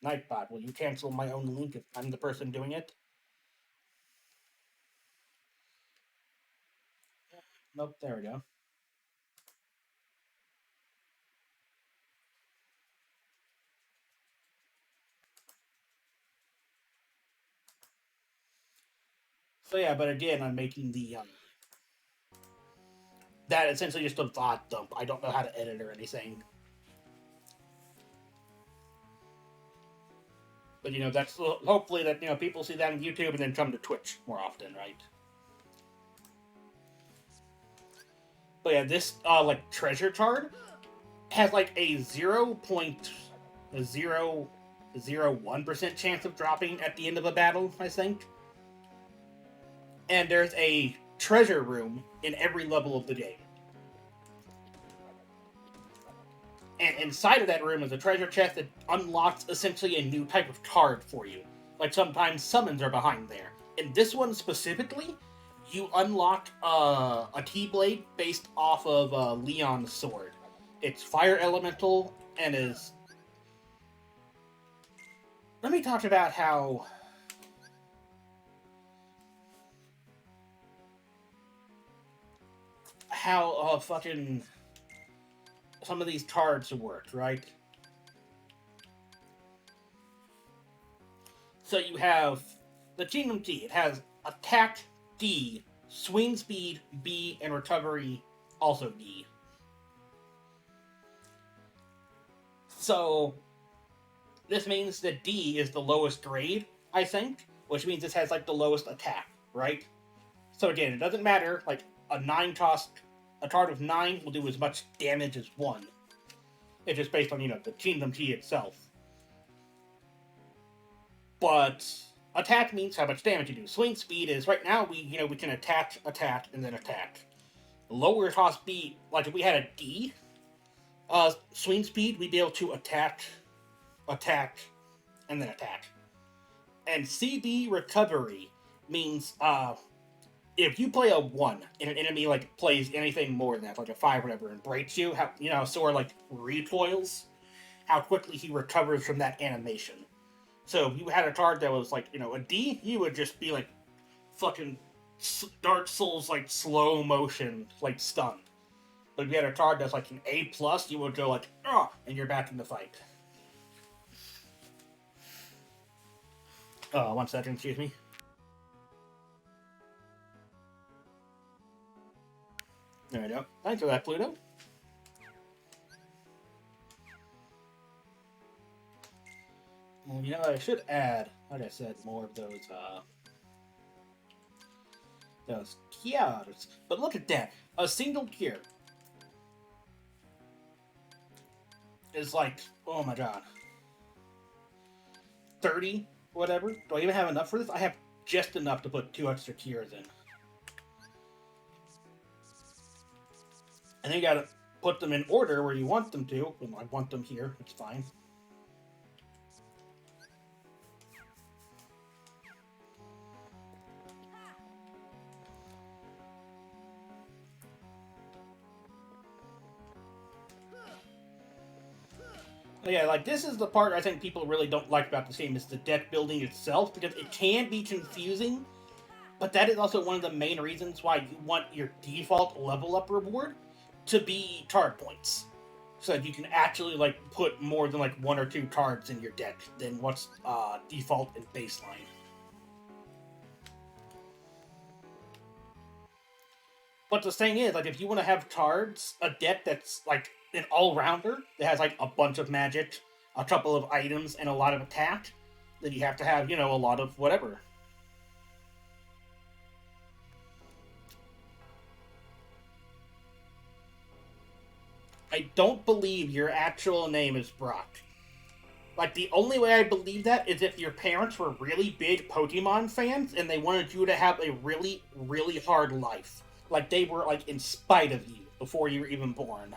Speaker 1: Nightbot, will you cancel my own link if I'm the person doing it? Nope, there we go. So yeah, but again, I'm making the that essentially just a VOD dump. I don't know how to edit or anything. But that's hopefully that people see that on YouTube and then come to Twitch more often, right? But yeah, this treasure card has a 0.001% chance of dropping at the end of a battle, I think. And there's a treasure room in every level of the game. And inside of that room is a treasure chest that unlocks essentially a new type of card for you. Sometimes summons are behind there. In this one specifically, you unlock a Keyblade based off of Leon's sword. It's fire elemental and is. Let me talk about how fucking some of these cards work, right? So you have the Kingdom Key. It has attack D, swing speed B, and recovery also D. So this means that D is the lowest grade, I think, which means this has the lowest attack, right? So again, it doesn't matter. A 9 cost, a card of 9 will do as much damage as 1. It's just based on the Kingdom Key itself. But attack means how much damage you do. Swing speed is right now we can attack, and then attack. Lower cost B, if we had a D, swing speed, we'd be able to attack, and then attack. And CB recovery means if you play a 1 and an enemy plays anything more than that, a 5 or whatever, and breaks you, how Sora recoils. how quickly he recovers from that animation. So if you had a card that was like, a D, you would just be like fucking Dark Souls like slow motion, like stun. But if you had a card that's like an A plus, you would go like, and you're back in the fight. 1 second, excuse me. There we go. Thanks for that, Pluto. I should add, like I said, more of those tiaras. But look at that. A single tier is like, oh my god, 30, whatever. Do I even have enough for this? I have just enough to put 2 extra tiers in. And then you gotta put them in order where you want them to. Well, I want them here, it's fine. Yeah, like, this is the part I think people really don't like about this game, is the deck building itself, because it can be confusing, but that is also one of the main reasons why you want your default level up reward to be card points. So that you can actually, like, put more than, like, 1 or 2 cards in your deck than what's default and baseline. But the thing is, like, if you want to have cards, a deck that's, like, an all-rounder that has, like, a bunch of magic, a couple of items, and a lot of attack, then you have to have, a lot of whatever. I don't believe your actual name is Brock. Like, the only way I believe that is if your parents were really big Pokemon fans and they wanted you to have a really, really hard life. Like, they were, like, in spite of you before you were even born.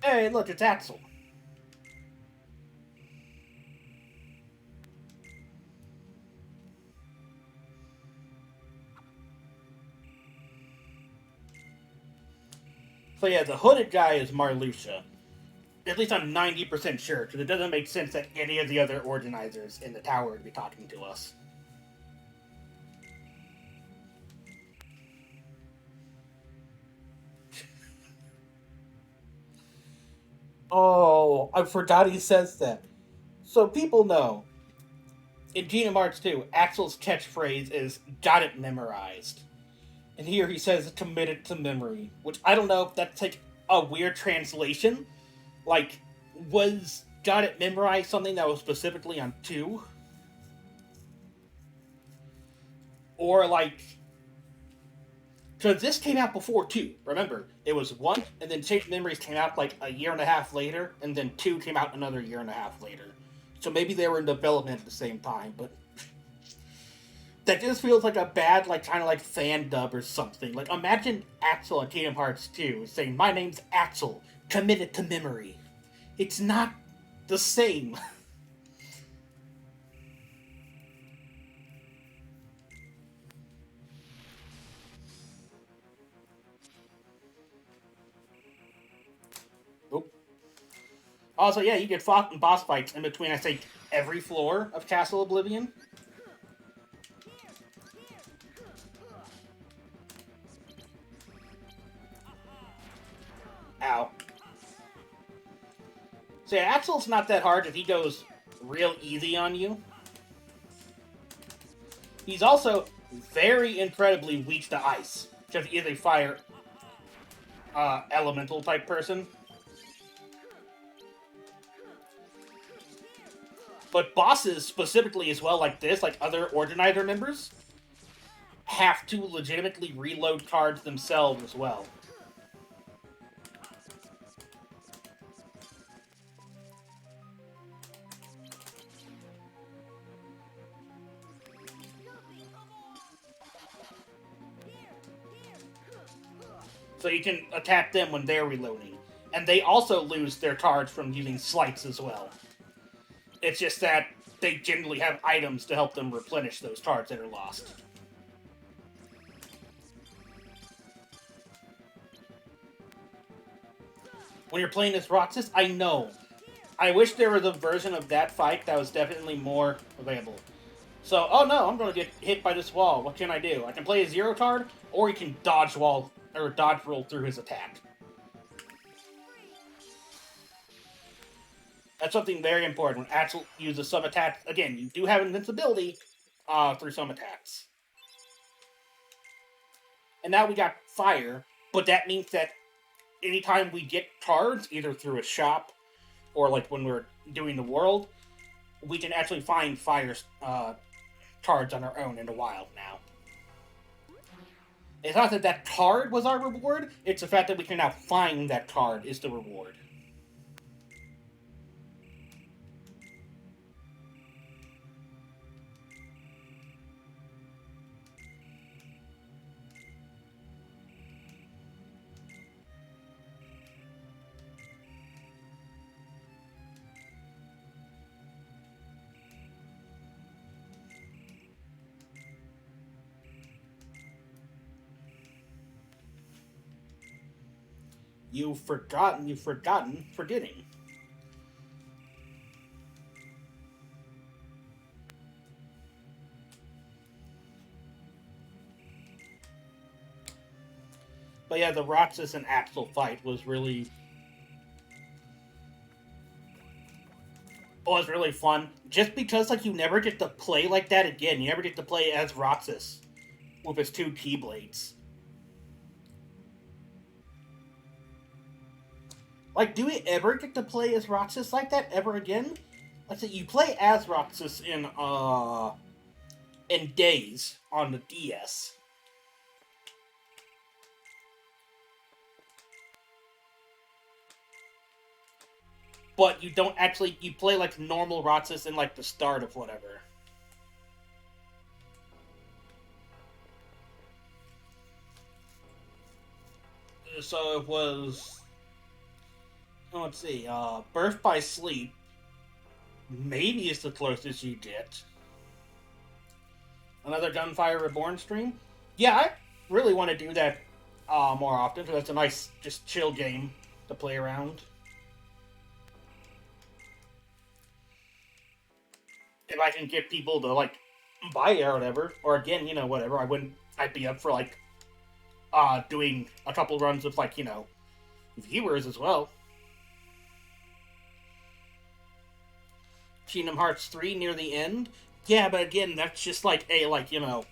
Speaker 1: Hey, look, it's Axel. So yeah, the hooded guy is Marluxia. At least I'm 90% sure, because it doesn't make sense that any of the other organizers in the tower would be talking to us. Oh, I forgot he says that. So people know, in Kingdom Hearts 2, Axel's catchphrase is, got it memorized. And here he says, committed to memory. Which, I don't know if that's like a weird translation. Like, was got it memorized something that was specifically on 2? Or like, because this came out before 2, remember? It was 1, and then Changed Memories came out like a year and a half later, and then 2 came out another year and a half later. So maybe they were in development at the same time, but that just feels like a bad, like, kind of like fan dub or something. Like, imagine Axel in Kingdom Hearts 2 saying, my name's Axel, committed to memory. It's not the same. Nope. Also, yeah, you get fought in boss fights in between, I think, every floor of Castle Oblivion. Ow. So yeah, Axel's not that hard if he goes real easy on you. He's also very incredibly weak to ice, because he is a fire elemental type person. But bosses specifically as well, like this, like other Organizer members, have to legitimately reload cards themselves as well. So you can attack them when they're reloading. And they also lose their cards from using slights as well. It's just that they generally have items to help them replenish those cards that are lost. When you're playing as Roxas, I know. I wish there was a version of that fight that was definitely more available. So, oh no, I'm going to get hit by this wall. What can I do? I can play a zero card, or he can dodge wall or dodge roll through his attack. That's something very important. When Axel uses some attacks, again, you do have invincibility through some attacks. And now we got fire, but that means that anytime we get cards, either through a shop or like when we're doing the world, we can actually find fire cards on our own in the wild now. It's not that that card was our reward, it's the fact that we can now find that card is the reward. You've forgetting. But yeah, the Roxas and Axel fight was really fun. Just because like you never get to play like that again. You never get to play as Roxas with his two Keyblades. Like, do we ever get to play as Roxas like that ever again? Let's say you play as Roxas in Days on the DS. But you don't actually, you play like normal Roxas in like the start of whatever. So it was, let's see, Birth by Sleep maybe is the closest you get. Another Gunfire Reborn stream? Yeah, I really want to do that more often, because it's a nice, just chill game to play around. If I can get people to, like, buy it or whatever, or again, you know, whatever, I'd be up for, like, doing a couple runs with, like, you know, viewers as well. Kingdom Hearts 3 near the end? Yeah, but again, that's just like a, like, you know,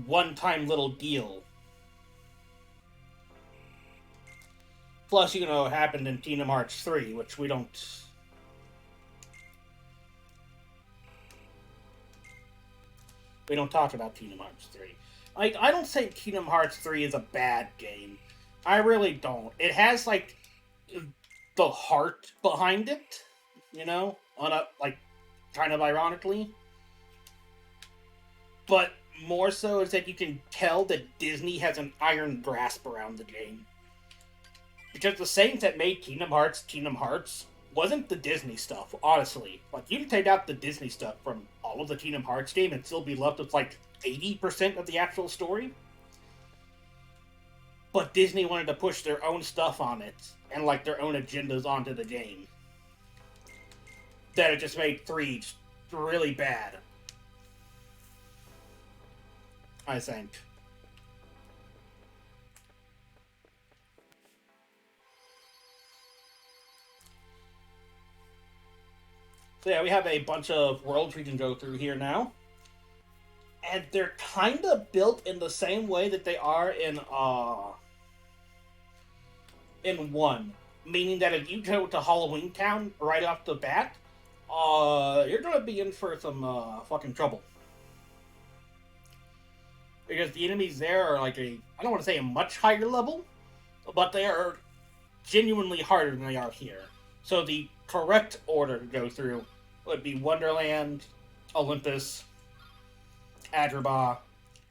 Speaker 1: one-time little deal. Plus, you know, it happened in Kingdom Hearts 3, which we don't talk about Kingdom Hearts 3. Like, I don't say Kingdom Hearts 3 is a bad game. I really don't. It has, like, the heart behind it, you know? On a, like, kind of ironically. But more so is that you can tell that Disney has an iron grasp around the game. Because the same that made Kingdom Hearts wasn't the Disney stuff, honestly. Like, you can take out the Disney stuff from all of the Kingdom Hearts game and still be left with, like, 80% of the actual story. But Disney wanted to push their own stuff on it, and, like, their own agendas onto the game. That it just made 3 really bad. I think. So yeah, we have a bunch of worlds we can go through here now. And they're kind of built in the same way that they are in 1. Meaning that if you go to Halloween Town right off the bat, you're gonna be in for some fucking trouble. Because the enemies there are like I don't want to say a much higher level, but they are genuinely harder than they are here. So the correct order to go through would be Wonderland, Olympus, Agrabah,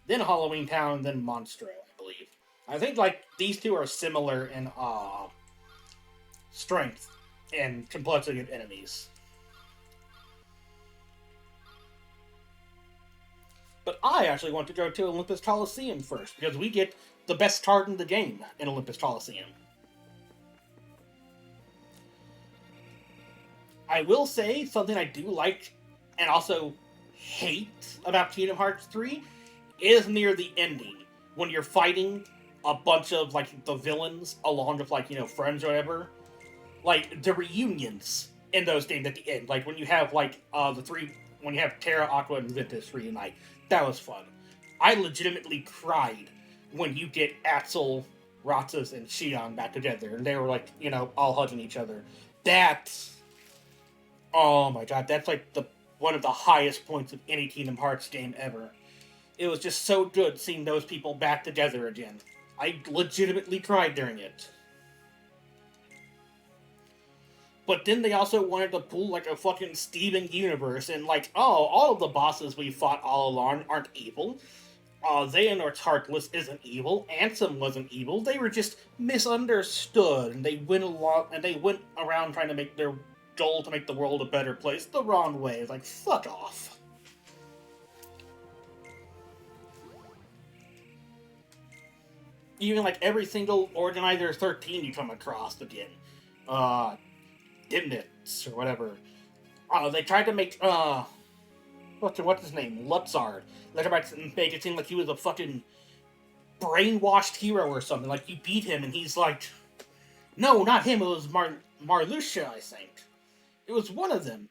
Speaker 1: then Halloween Town, then Monstro, I believe. I think like these two are similar in strength and complexity of enemies. But I actually want to go to Olympus Coliseum first, because we get the best card in the game in Olympus Coliseum. I will say something I do like and also hate about Kingdom Hearts 3 is near the ending when you're fighting a bunch of like the villains along with like friends or whatever. Like the reunions in those games at the end, like when you have like the three when you have Terra, Aqua, and Ventus reunite. That was fun. I legitimately cried when you get Axel, Roxas, and Shion back together, and they were like all hugging each other. That's Oh my god, that's like the one of the highest points of any Kingdom Hearts game ever. It was just so good seeing those people back together again. I legitimately cried during it. But then they also wanted to pull like a fucking Steven Universe and like, oh, all of the bosses we fought all along aren't evil. Xehanort's Heartless isn't evil. Ansem wasn't evil. They were just misunderstood, and they went around trying to make their goal to make the world a better place the wrong way. Like, fuck off. Even like every single Organizer 13 you come across again. Dimnits or whatever. They tried to make what's his name? Luxord. They tried to make it seem like he was a fucking brainwashed hero or something. Like you beat him and he's like, no, not him. It was Marluxia, I think. It was one of them.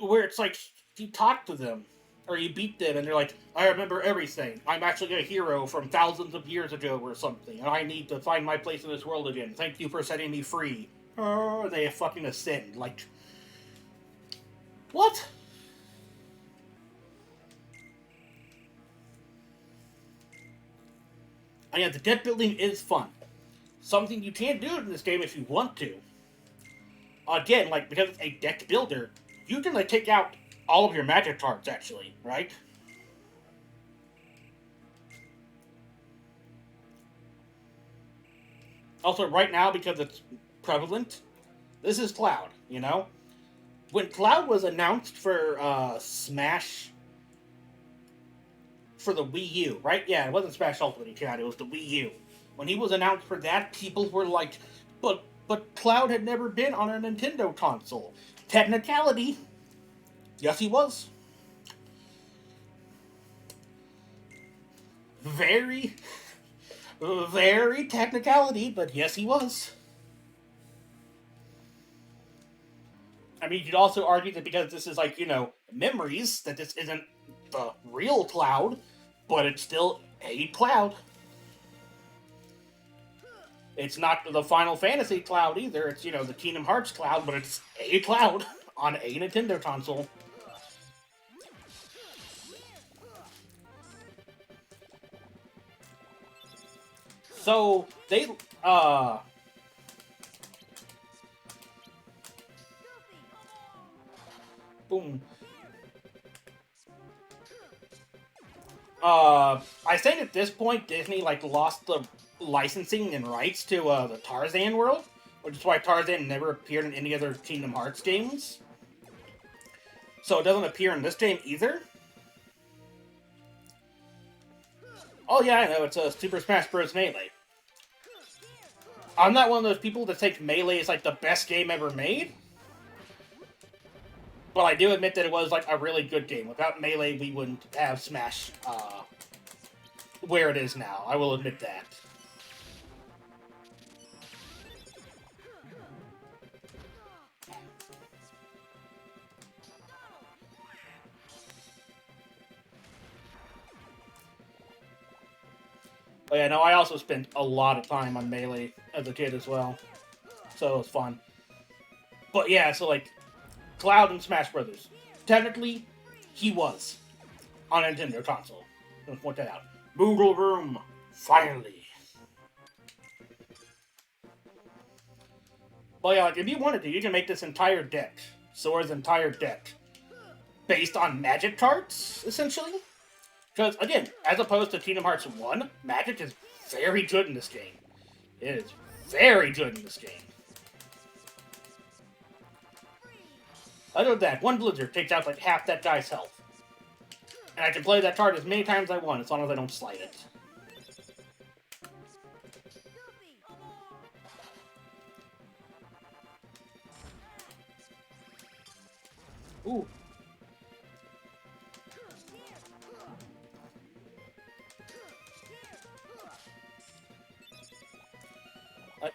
Speaker 1: Where it's like, you talk to them, or you beat them, and they're like, I remember everything. I'm actually a hero from thousands of years ago or something, and I need to find my place in this world again. Thank you for setting me free. Oh, they fucking ascend. Like, what? And yeah, the deck building is fun. Something you can't do in this game if you want to. Again, like, because it's a deck builder, you can, like, take out all of your magic cards, actually, right? Also, right now, because it's prevalent, this is Cloud, When Cloud was announced for, Smash... for the Wii U, right? Yeah, it wasn't Smash Ultimate he came out, it was the Wii U. When he was announced for that, people were like, but Cloud had never been on a Nintendo console. Technicality. Yes, he was. Very, very technicality, but yes, he was. I mean, you could also argue that because this is like, memories, that this isn't the real Cloud, but it's still a Cloud. It's not the Final Fantasy Cloud either. It's, the Kingdom Hearts Cloud, but it's a Cloud on a Nintendo console. So, they, boom. I think at this point, Disney, like, lost the licensing and rights to, the Tarzan world, which is why Tarzan never appeared in any other Kingdom Hearts games. So it doesn't appear in this game either. Oh yeah, I know, it's a Super Smash Bros. Melee. I'm not one of those people that think Melee is, like, the best game ever made. But I do admit that it was, like, a really good game. Without Melee, we wouldn't have Smash, where it is now. I will admit that. But yeah, no, I also spent a lot of time on Melee as a kid as well. So it was fun. But yeah, so like, Cloud and Smash Brothers. Technically, he was on a Nintendo console. Let's point that out. Moogle Room, finally. But yeah, like, if you wanted to, you can make this entire deck, Sora's entire deck, based on magic cards, essentially. Because, again, as opposed to Kingdom Hearts 1, magic is very good in this game. It is very good in this game. Other than that, one blizzard takes out like half that guy's health. And I can play that card as many times as I want, as long as I don't slide it. Ooh.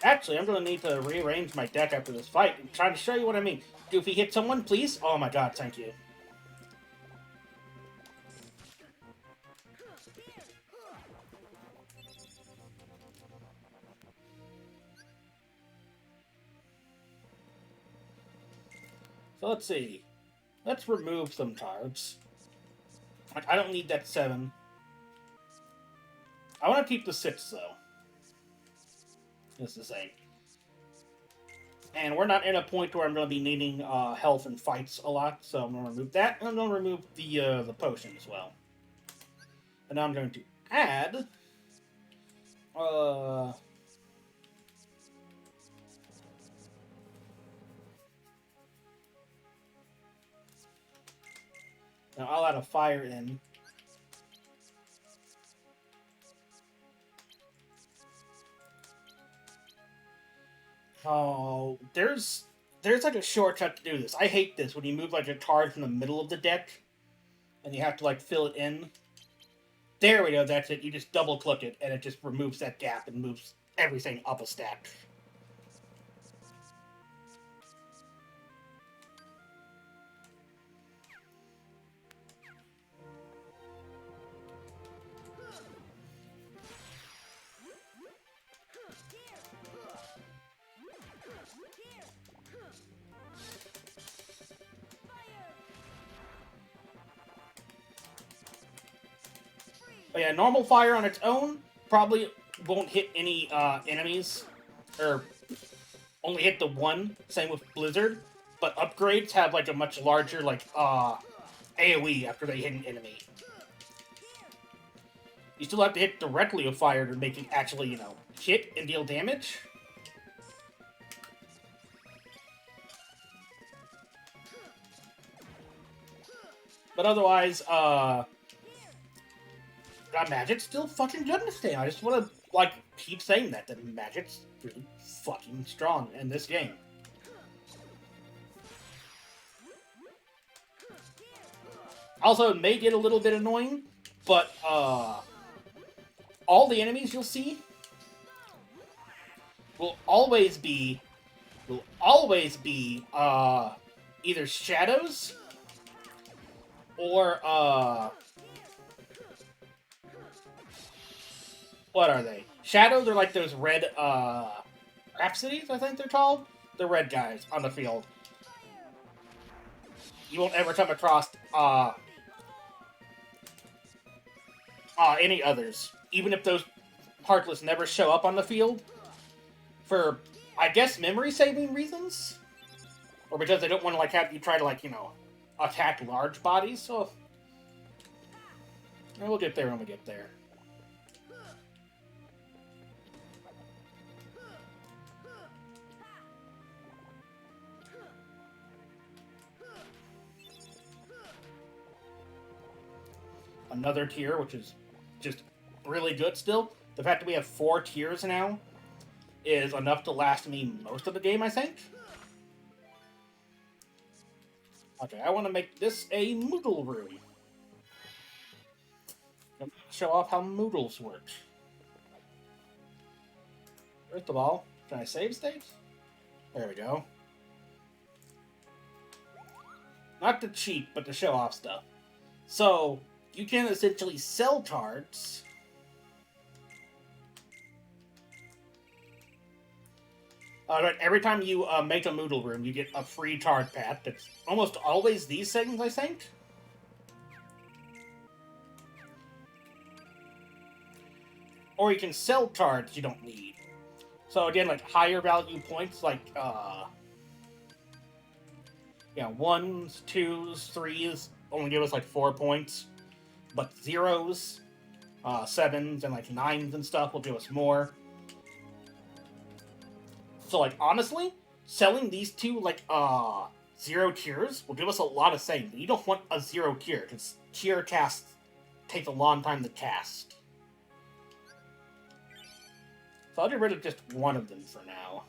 Speaker 1: Actually, I'm going to need to rearrange my deck after this fight. I'm trying to show you what I mean. Goofy, hit someone, please? Oh my god, thank you. So let's see. Let's remove some cards. Like, I don't need that 7. I want to keep the 6, though. It's the same. And we're not in a point where I'm going to be needing health and fights a lot, so I'm going to remove that, and I'm going to remove the potion as well. And now I'm going to add... Now I'll add a fire in. Oh, there's like a shortcut to do this. I hate this when you move like a card from the middle of the deck, and you have to like fill it in. There we go. That's it. You just double click it, and it just removes that gap and moves everything up a stack. But yeah, normal fire on its own probably won't hit any enemies, or only hit the one. Same with Blizzard, but upgrades have like a much larger like AOE after they hit an enemy. You still have to hit directly with fire to make it actually, you know, hit and deal damage. But otherwise, Magic's still fucking good in this game. I just want to, like, keep saying that Magic's really fucking strong in this game. Also, it may get a little bit annoying, but, all the enemies you'll see will always be, either shadows or, what are they? Shadows are like those red, Rhapsodies, I think they're called? The red guys on the field. You won't ever come across, any others. Even if those Heartless never show up on the field. For, I guess, memory-saving reasons? Or because they don't want to, like, have you try to, like, you know, attack large bodies, so... And we'll get there when we get there. Another tier, which is just really good still. The fact that we have 4 tiers now is enough to last me most of the game, I think. Okay, I want to make this a Moodle room. Show off how Moodles work. First of all, can I save state? There we go. Not to cheat, but to show off stuff. So, you can essentially sell cards. Right, every time you make a Moodle room, you get a free card pack. That's almost always these things, I think. Or you can sell cards you don't need. So again, like higher value points, like yeah, 1s, 2s, 3s only give us like 4 points. But 0s, 7s, and like 9s and stuff will give us more. So like honestly, selling these two like 0 tiers will give us a lot of savings. You don't want a 0 tier, because tier casts takes a long time to cast. So I'll get rid of just one of them for now.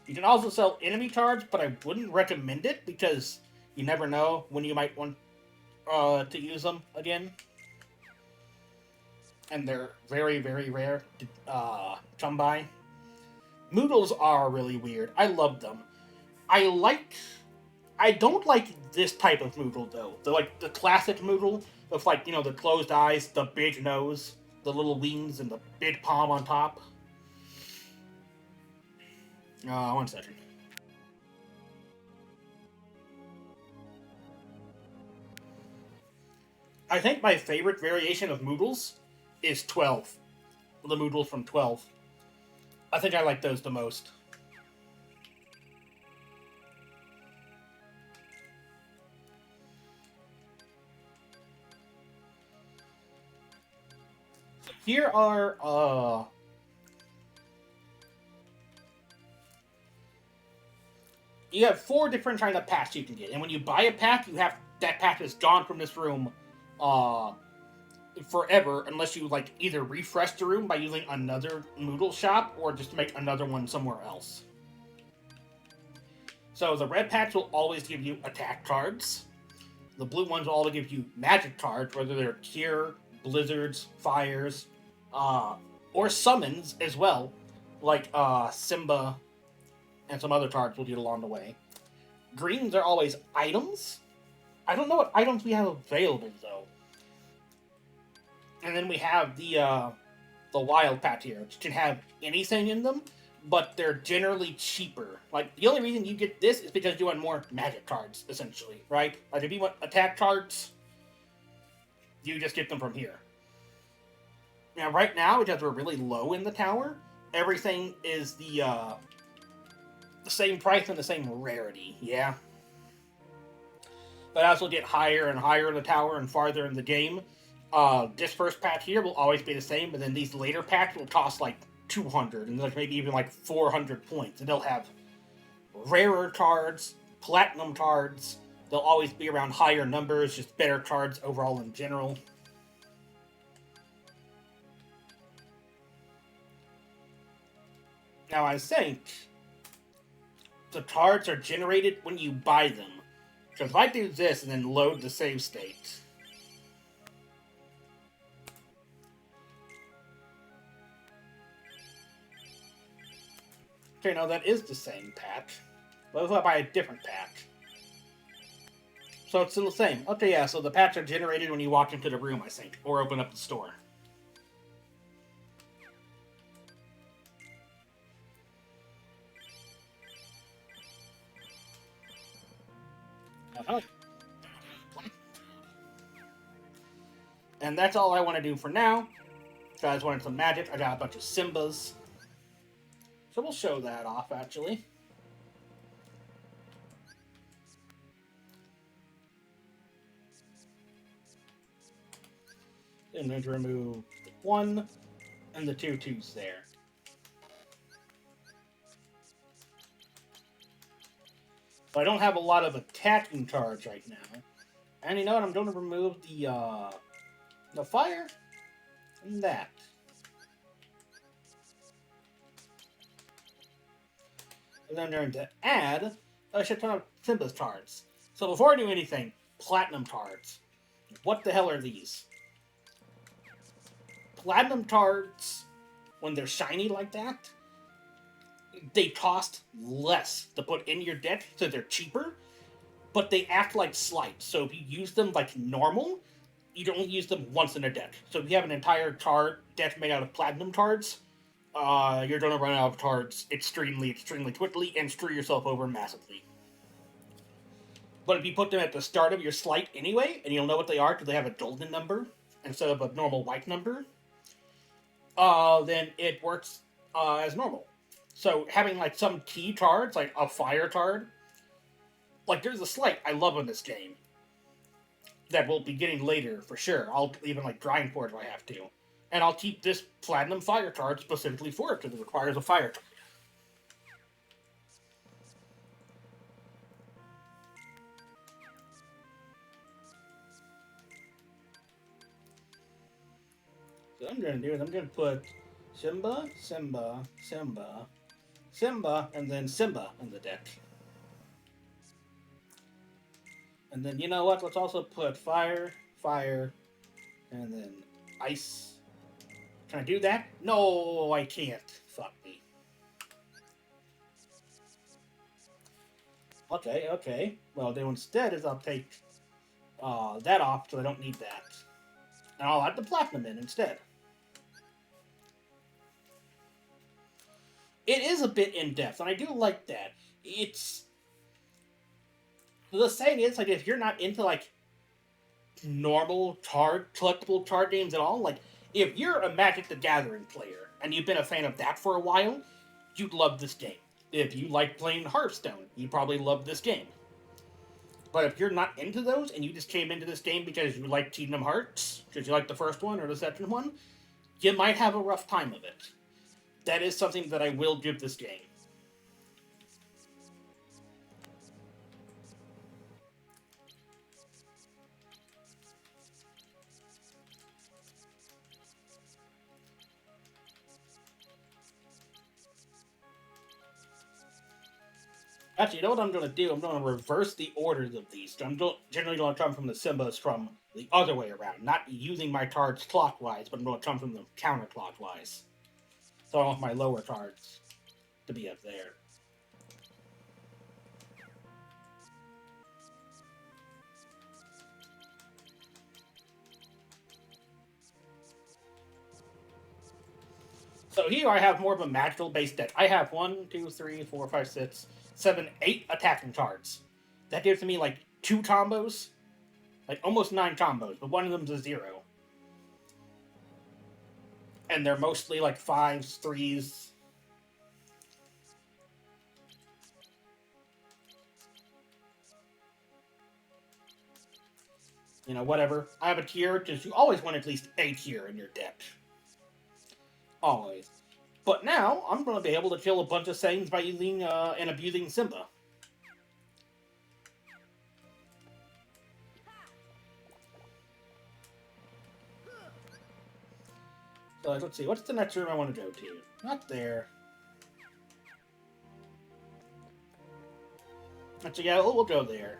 Speaker 1: You can also sell enemy cards, but I wouldn't recommend it because you never know when you might want to use them again. And they're very, very rare to come by. Moodles are really weird. I love them. I don't like this type of Moodle though. The classic Moodle with the closed eyes, the big nose, the little wings, and the big palm on top. One second. I think my favorite variation of Moodles is 12. The Moodles from 12. I think I like those the most. Here are, you have 4 different kind of packs you can get. And when you buy a pack, that pack is gone from this room, forever, unless you, either refresh the room by using another Moodle shop, or just make another one somewhere else. So the red packs will always give you attack cards. The blue ones will always give you magic cards, whether they're Cure, Blizzards, Fires, or Summons as well, like Simba and some other cards we'll get along the way. Greens are always items. I don't know what items we have available, though. And then we have the wild pack here, which can have anything in them, but they're generally cheaper. The only reason you get this is because you want more magic cards, essentially, right? If you want attack cards, you just get them from here. Now, right now, because we're really low in the tower, everything is the same price and the same rarity, yeah? But as we'll get higher and higher in the tower and farther in the game, this first pack here will always be the same, but then these later packs will cost 200 and maybe even 400 points. And they'll have rarer cards, platinum cards. They'll always be around higher numbers, just better cards overall in general. Now, I think the cards are generated when you buy them. Because if I do this and then load the save state, okay, no, that is the same pack. What if I buy a different pack? So it's still the same. Okay, yeah, so the packs are generated when you walk into the room, I think, or open up the store. Uh-huh. And that's all I want to do for now. So I just wanted some magic. I got a bunch of Simbas. So we'll show that off, actually. And then to remove the 1 and the 2 2s there. So I don't have a lot of attacking cards right now. And you know what? I'm going to remove the fire and that. And then I'm going to add a shit ton of Simba's cards. So before I do anything, platinum cards. What the hell are these? Platinum cards, when they're shiny like that, they cost less to put in your deck, so they're cheaper, but they act like slights. So if you use them like normal, you can only use them once in a deck. So if you have an entire card deck made out of platinum cards, you're going to run out of cards extremely, extremely quickly and screw yourself over massively. But if you put them at the start of your slight anyway, and you'll know what they are because they have a golden number instead of a normal white number, then it works as normal. So having some key cards, like a fire card, there's a slight I love in this game that we'll be getting later for sure. I'll even grind for it if I have to. And I'll keep this platinum fire card specifically for it because it requires a fire card. What I'm gonna do is I'm gonna put Simba, Simba, Simba, Simba, and then Simba in the deck. And then, you know what? Let's also put fire, fire, and then ice. Can I do that? No, I can't. Fuck me. Okay, okay. Well, then instead is I'll take that off, so I don't need that. And I'll add the platinum in instead. It is a bit in-depth, and I do like that. It's... The saying is, like, if you're not into, like, normal collectible card games at all, like, if you're a Magic the Gathering player, and you've been a fan of that for a while, you'd love this game. If you like playing Hearthstone, you probably love this game. But if you're not into those, and you just came into this game because you like Kingdom Hearts, because you like the first one or the second one, you might have a rough time of it. That is something that I will give this game. Actually, you know what I'm going to do? I'm going to reverse the orders of these. I'm generally going to come from the Simbas from the other way around. Not using my cards clockwise, but I'm going to come from them counterclockwise. So I want my lower cards to be up there. So here I have more of a magical based deck. I have 1, 2, 3, 4, 5, 6, 7, 8 attacking cards. That gives me like 2 combos. Like almost 9 combos, but one of them's a 0. And they're mostly like 5s, 3s. You know, whatever. I have a tier, because you always want at least a tier in your deck. Always. But now, I'm going to be able to kill a bunch of Saiyans by using and abusing Simba. So let's see, what's the next room I want to go to? Not there. Actually, yeah, we'll go there.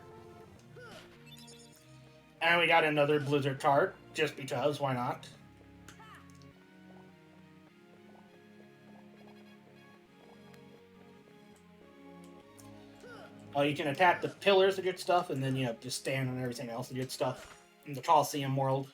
Speaker 1: And we got another Blizzard card, just because, why not? You can attack the pillars to get stuff, and then, you know, just stand on everything else to get stuff in the Coliseum world.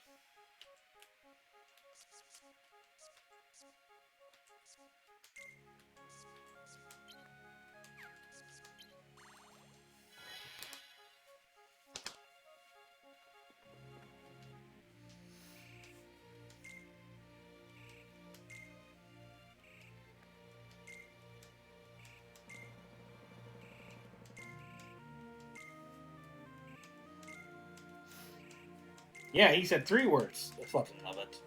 Speaker 1: Yeah, he said 3 words. I fucking love it.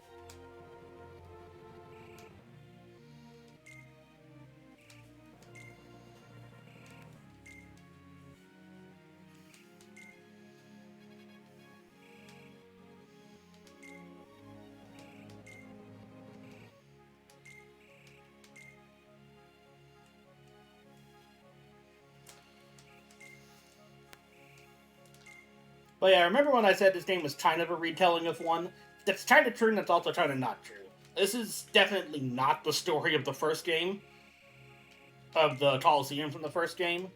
Speaker 1: But yeah, remember when I said this game was kind of a retelling of one? That's kind of true, and that's also kind of not true. This is definitely not the story of the first game, of the Coliseum from the first game.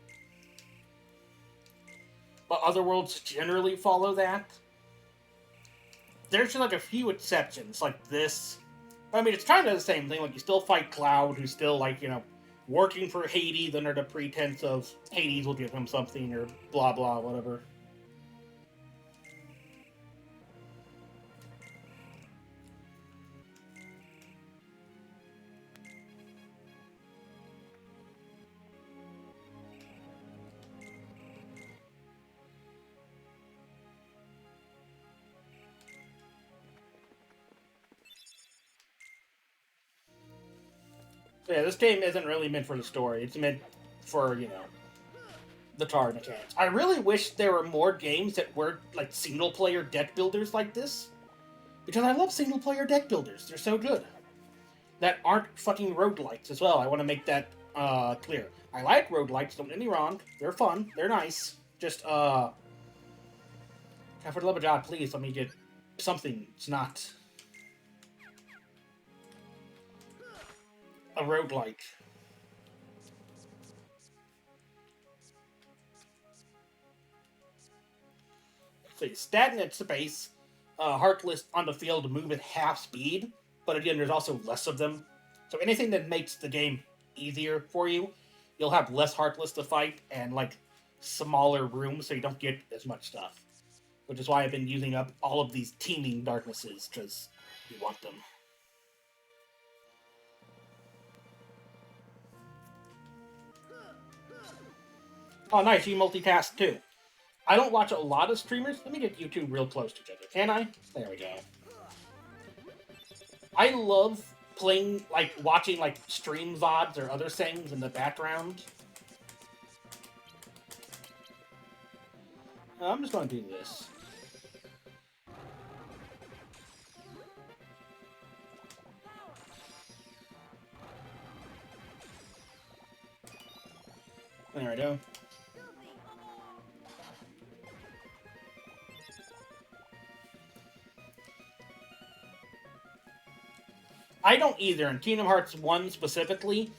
Speaker 1: But other worlds generally follow that. There's just like a few exceptions, like this. I mean, it's kind of the same thing. Like, you still fight Cloud, who's still, like, you know, working for Hades under the pretense of Hades will give him something, or blah blah, whatever. So yeah, this game isn't really meant for the story. It's meant for, you know, the card mechanics. I really wish there were more games that were, like, single-player deck builders like this. Because I love single-player deck builders. They're so good. That aren't fucking roguelites as well. I want to make that clear. I like roguelites, don't get me wrong. They're fun. They're nice. Just, for the love of God, please let me get something. It's not a roguelike. So stagnant space, Heartless on the field move at half speed, but again, there's also less of them. So anything that makes the game easier for you, you'll have less Heartless to fight and like smaller rooms, so you don't get as much stuff. Which is why I've been using up all of these teeming darknesses, because you want them. Oh, nice, you multitask too. I don't watch a lot of streamers. Let me get you two real close to each other. Can I? There we go. I love playing, like, watching, like, stream VODs or other things in the background. I'm just going to do this. There we go. I don't either. In Kingdom Hearts 1 specifically,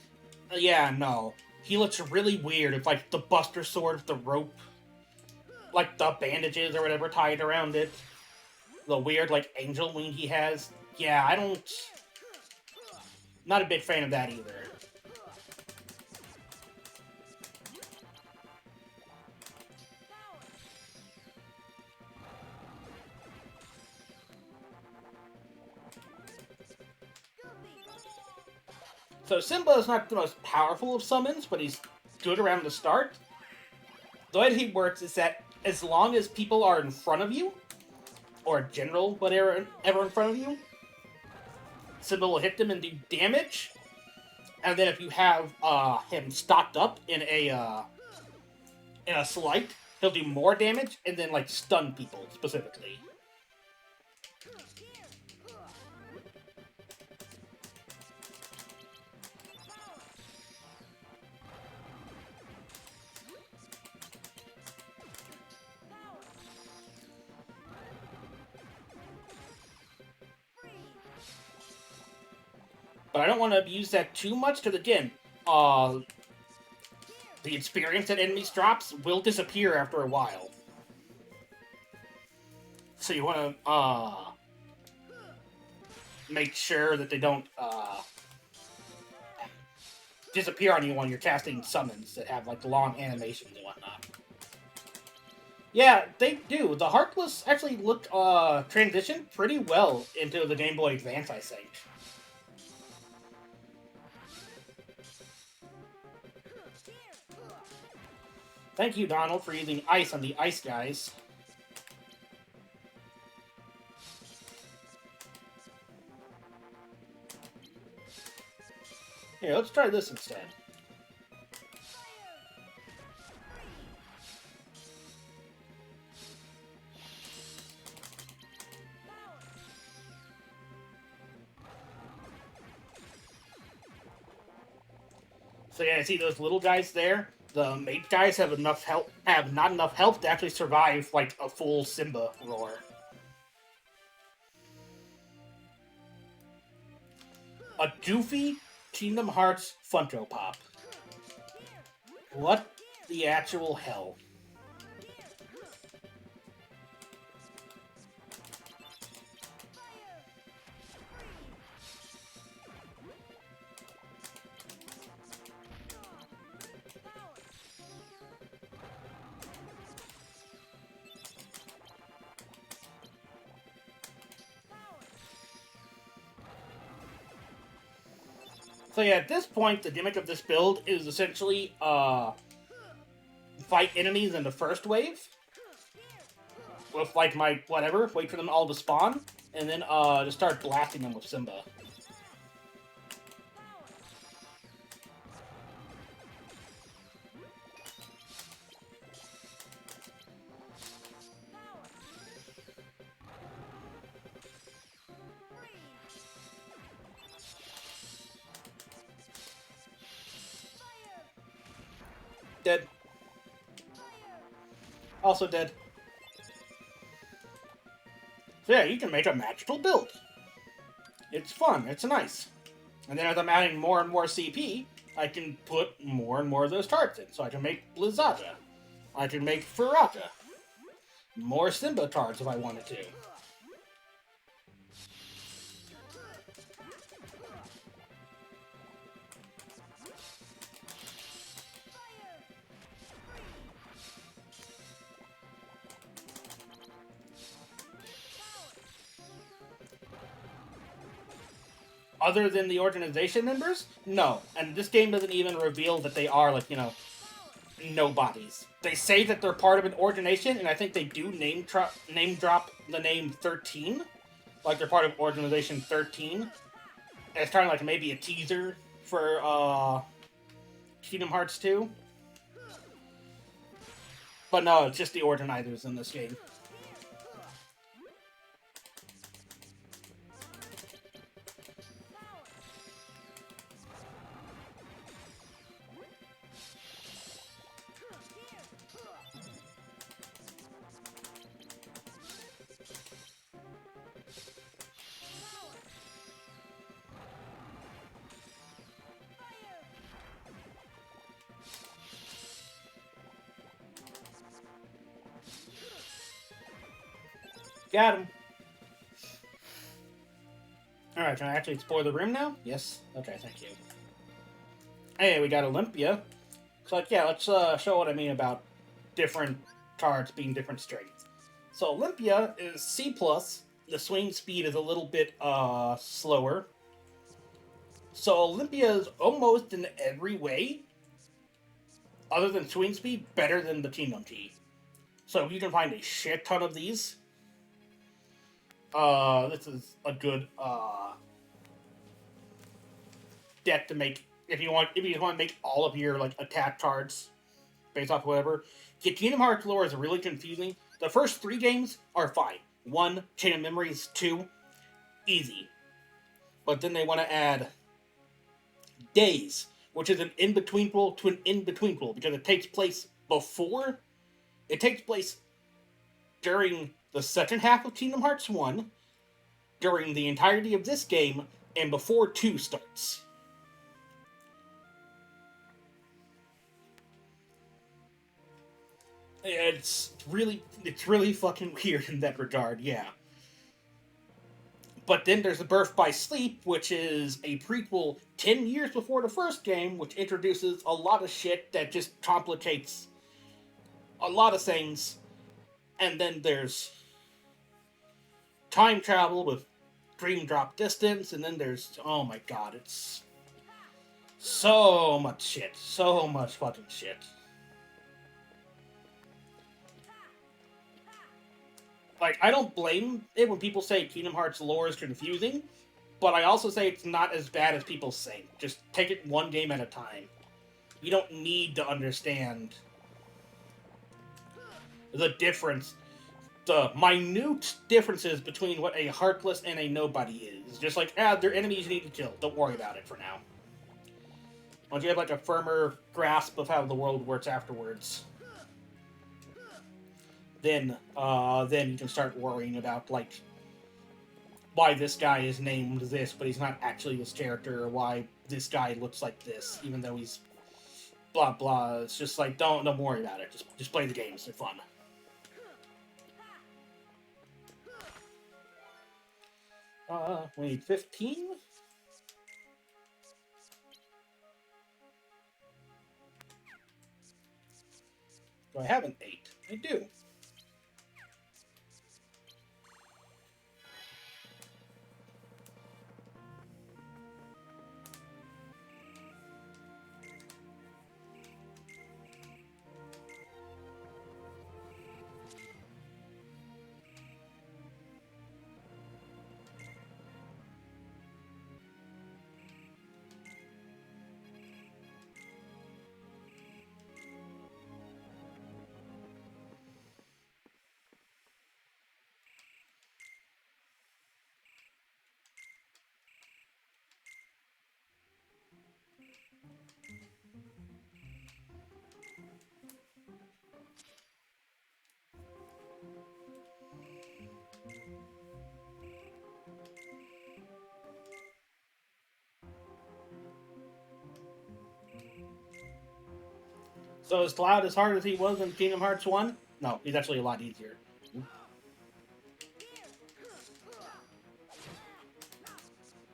Speaker 1: yeah, no. He looks really weird with, like, the Buster Sword with the rope, like, the bandages or whatever tied around it. The weird, like, angel wing he has. Yeah, I don't... Not a big fan of that either. So Simba is not the most powerful of summons, but he's good around the start. The way that he works is that as long as people are in front of you, or general whatever ever in front of you, Simba will hit them and do damage. And then if you have him stocked up in a slight, he'll do more damage and then like stun people specifically. But I don't want to abuse that too much, because again, the experience that enemies drops will disappear after a while. So you want to make sure that they don't disappear on you when you're casting summons that have like long animations and whatnot. Yeah, they do. The Heartless actually look transitioned pretty well into the Game Boy Advance, I think. Thank you, Donald, for using ice on the ice guys. Here, let's try this instead. So yeah, see those little guys there? The mage guys have not enough health to actually survive like a full Simba roar. A goofy Kingdom Hearts Funko Pop. What the actual hell? So yeah, at this point, the gimmick of this build is essentially fight enemies in the first wave with like my whatever, wait for them all to spawn, and then just start blasting them with Simba. Dead. Also dead. So yeah, you can make a magical build. It's fun. It's nice. And then as I'm adding more and more CP, I can put more and more of those tarts in. So I can make Blizzaja. I can make Firaja. More Simba tarts if I wanted to. Other than the organization members? No. And this game doesn't even reveal that they are, like, nobodies. They say that they're part of an organization, and I think they do name drop the name 13. Like, they're part of Organization 13. And it's kind of like maybe a teaser for, Kingdom Hearts 2. But no, it's just the organizers in this game. Got him. Alright, can I actually explore the room now? Yes? Okay, thank you. Hey, we got Olympia. So, like, yeah, let's show what I mean about different cards being different strengths. So, Olympia is C+. The swing speed is a little bit slower. So, Olympia is almost in every way, other than swing speed, better than the Kingdom Key. So, you can find a shit ton of these. This is a good deck to make if you want to make all of your like attack cards based off whatever. The Kingdom Hearts lore is really confusing. The first 3 games are fine. 1, Chain of Memories. 2, easy. But then they want to add Days, which is an in-between pool to an in-between pool because it takes place during the second half of Kingdom Hearts 1, during the entirety of this game, and before 2 starts. It's really fucking weird in that regard, yeah. But then there's the Birth by Sleep, which is a prequel 10 years before the first game, which introduces a lot of shit that just complicates a lot of things. And then there's time travel with Dream Drop Distance, and then there's, oh my god, it's so much shit. So much fucking shit. Like, I don't blame it when people say Kingdom Hearts lore is confusing, but I also say it's not as bad as people say. Just take it one game at a time. You don't need to understand the difference, the minute differences between what a Heartless and a Nobody is. Just like, they're enemies you need to kill. Don't worry about it for now. Once you have, like, a firmer grasp of how the world works afterwards, then you can start worrying about, like, why this guy is named this, but he's not actually this character, or why this guy looks like this, even though he's blah blah. It's just like, don't worry about it. Just play the games. They're fun. We need 15? Do I have an 8? I do. So is Cloud as hard as he was in Kingdom Hearts 1? No, he's actually a lot easier.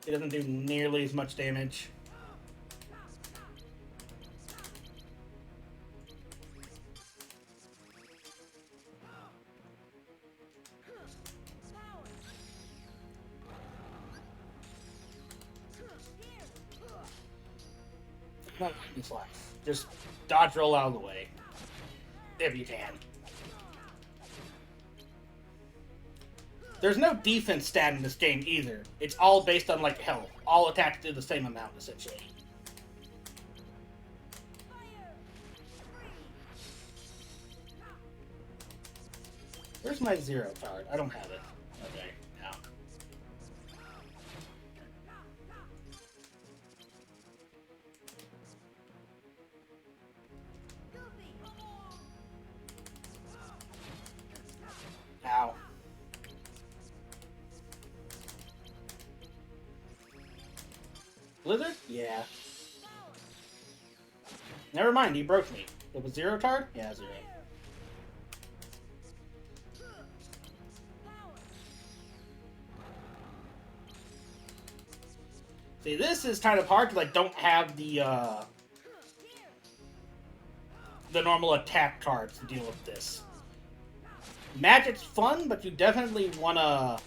Speaker 1: He doesn't do nearly as much damage. Not his life. Just dodge roll out of the way. If you can. There's no defense stat in this game either. It's all based on, like, health. All attacks do the same amount, essentially. Where's my 0 card? I don't have it. Okay, now. Ow. Blizzard? Yeah. Never mind, he broke me. It was 0 card? Yeah, 0. See, this is kind of hard because I don't have the normal attack cards to deal with this. Magic's fun, but you definitely want to...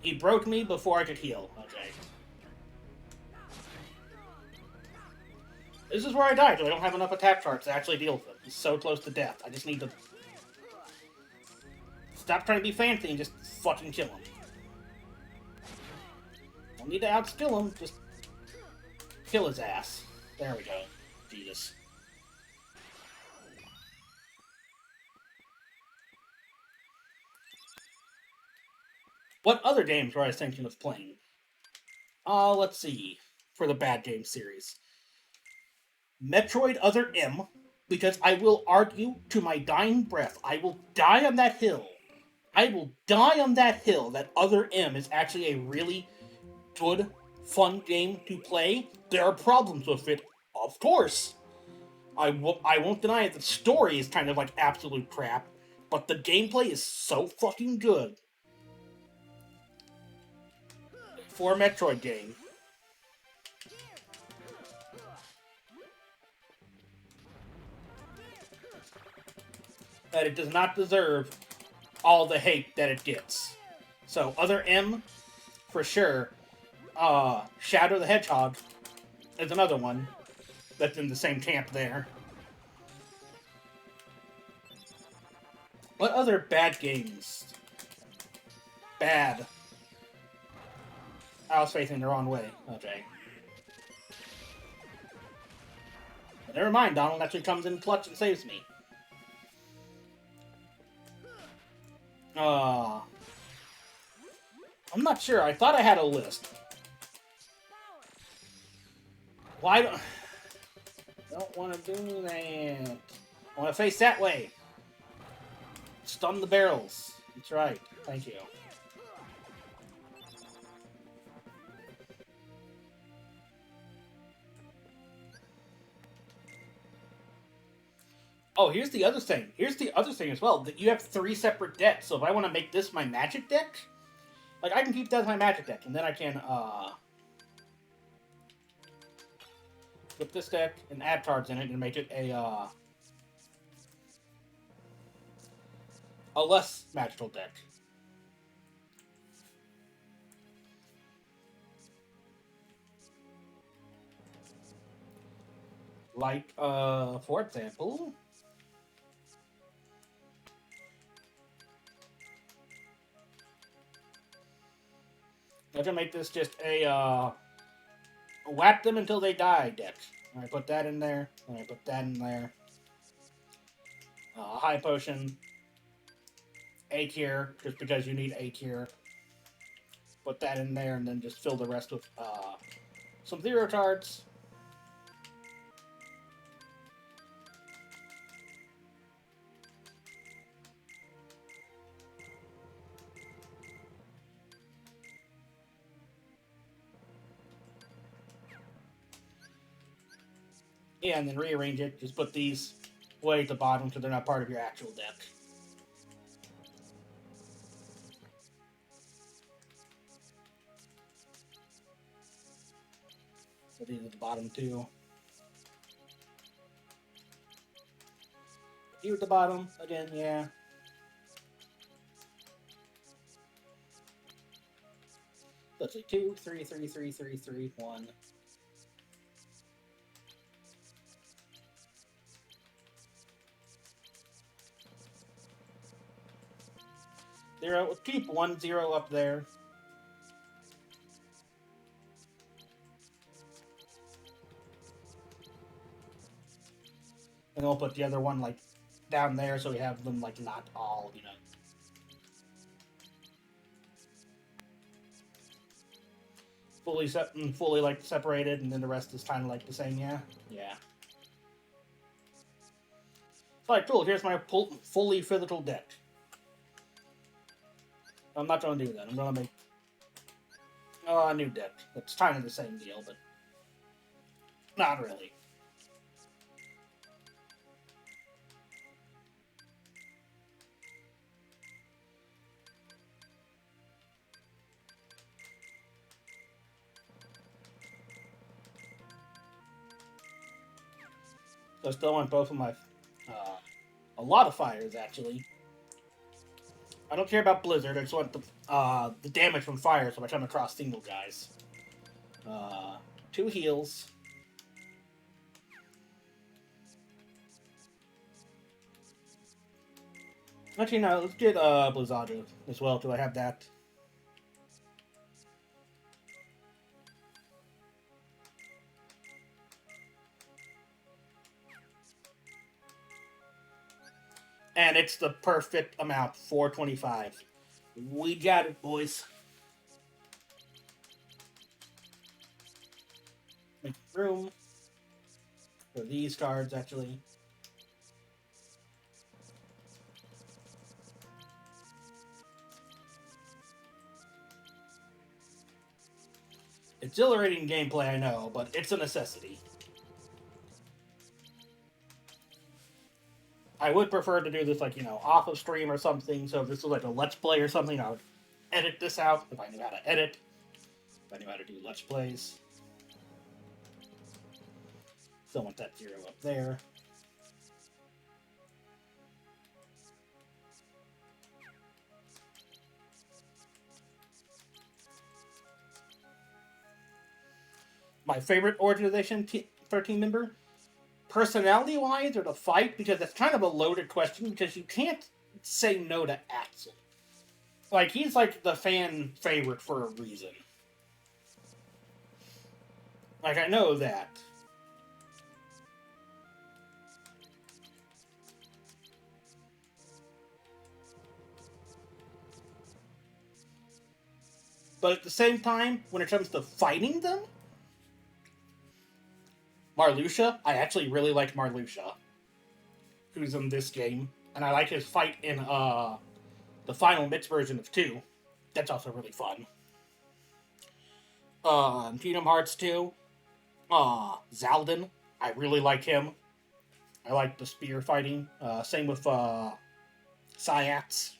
Speaker 1: He broke me before I could heal. Okay. This is where I died, so I don't have enough attack cards to actually deal with him. He's so close to death. I just need to... Stop trying to be fancy and just fucking kill him. Don't need to outskill him, just kill his ass. There we go. Jesus. What other games were I thinking of playing? Let's see. For the bad game series. Metroid Other M, because I will argue to my dying breath. I will die on that hill. I will die on that hill that Other M is actually a really good, fun game to play. There are problems with it, of course. I won't deny it. The story is kind of like absolute crap, but the gameplay is so fucking good. For a Metroid game. That it does not deserve all the hate that it gets. So, Other M, for sure. Shadow the Hedgehog is another one that's in the same camp there. What other bad games? Bad. I was facing the wrong way. Okay. But never mind, Donald actually comes in clutch and saves me. I'm not sure. I thought I had a list. Why don't want to do that. I want to face that way. Stun the barrels. That's right. Thank you. Oh, here's the other thing. Here's the other thing as well. That you have 3 separate decks. So if I want to make this my magic deck, like I can keep that as my magic deck, and then I can flip this deck and add cards in it and make it a less magical deck. Like, for example, I can make this just a whack them until they die deck. I put that in there, and I put that in there. High potion, A tier, just because you need A tier. Put that in there, and then just fill the rest with some 0 cards. Yeah, and then rearrange it. Just put these way at the bottom so they're not part of your actual deck. So these are the bottom two. You at the bottom again, yeah. Let's see, 2, 3, 3, 3, 3, 3, 1. Zero. We'll keep 1 0 up there. And we'll put the other one like down there so we have them like not all, you know. Fully like separated, and then the rest is kind of like the same, yeah? Yeah. Alright, cool. Here's my fully physical deck. I'm not going to do that. I'm going to make a new deck. It's kind of the same deal, but not really. So I still want both of my... a lot of fires, actually. I don't care about Blizzard. I just want the damage from fire so I come across single guys. 2 heals. Actually, no. Let's get Blizzard as well. Do I have that? And it's the perfect amount, 425. We got it, boys. Make room for these cards, actually. Exhilarating gameplay, I know, but it's a necessity. I would prefer to do this, like, you know, off of stream or something, so if this was like a Let's Play or something, I would edit this out if I knew how to edit. If I knew how to do Let's Plays. Still want that 0 up there. My favorite organization for a team member? Personality-wise or to fight? Because that's kind of a loaded question, because you can't say no to Axel. Like, he's like the fan favorite for a reason. Like, I know that. But at the same time, when it comes to fighting them, Marluxia, I actually really like Marluxia, who's in this game. And I like his fight in the final mix version of 2. That's also really fun. Kingdom Hearts 2, Zaldin, I really like him. I like the spear fighting. Same with Syats.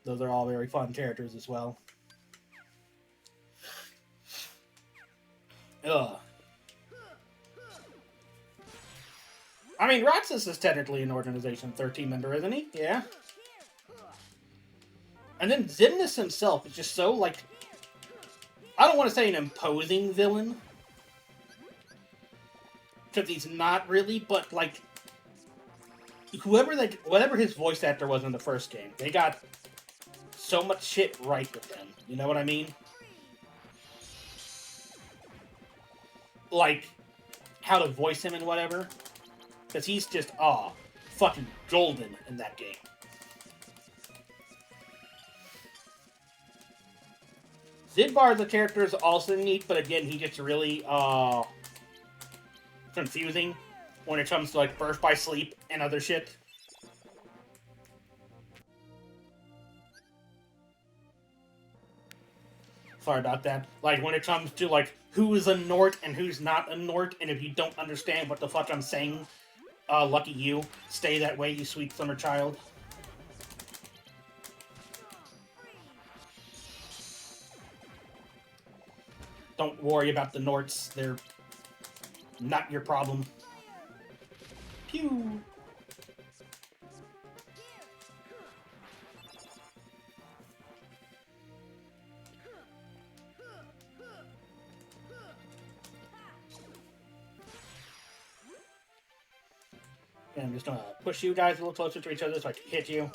Speaker 1: Those are all very fun characters as well. Ugh. I mean, Roxas is technically an Organization 13 member, isn't he? Yeah. And then Xemnas himself is just so, like... I don't want to say an imposing villain. Because he's not really, but, like... whatever his voice actor was in the first game, they got so much shit right with him. You know what I mean? Like, how to voice him and whatever. Because he's just, fucking golden in that game. Zidbar, the character, is also neat, but again, he gets really, confusing when it comes to, like, Birth by Sleep and other shit. Sorry about that. Like, when it comes to, like, who is a Nort and who's not a Nort, and if you don't understand what the fuck I'm saying, lucky you. Stay that way, you sweet summer child. Don't worry about the Norts. They're not your problem. Pew! And I'm just gonna push you guys a little closer to each other so I can hit you.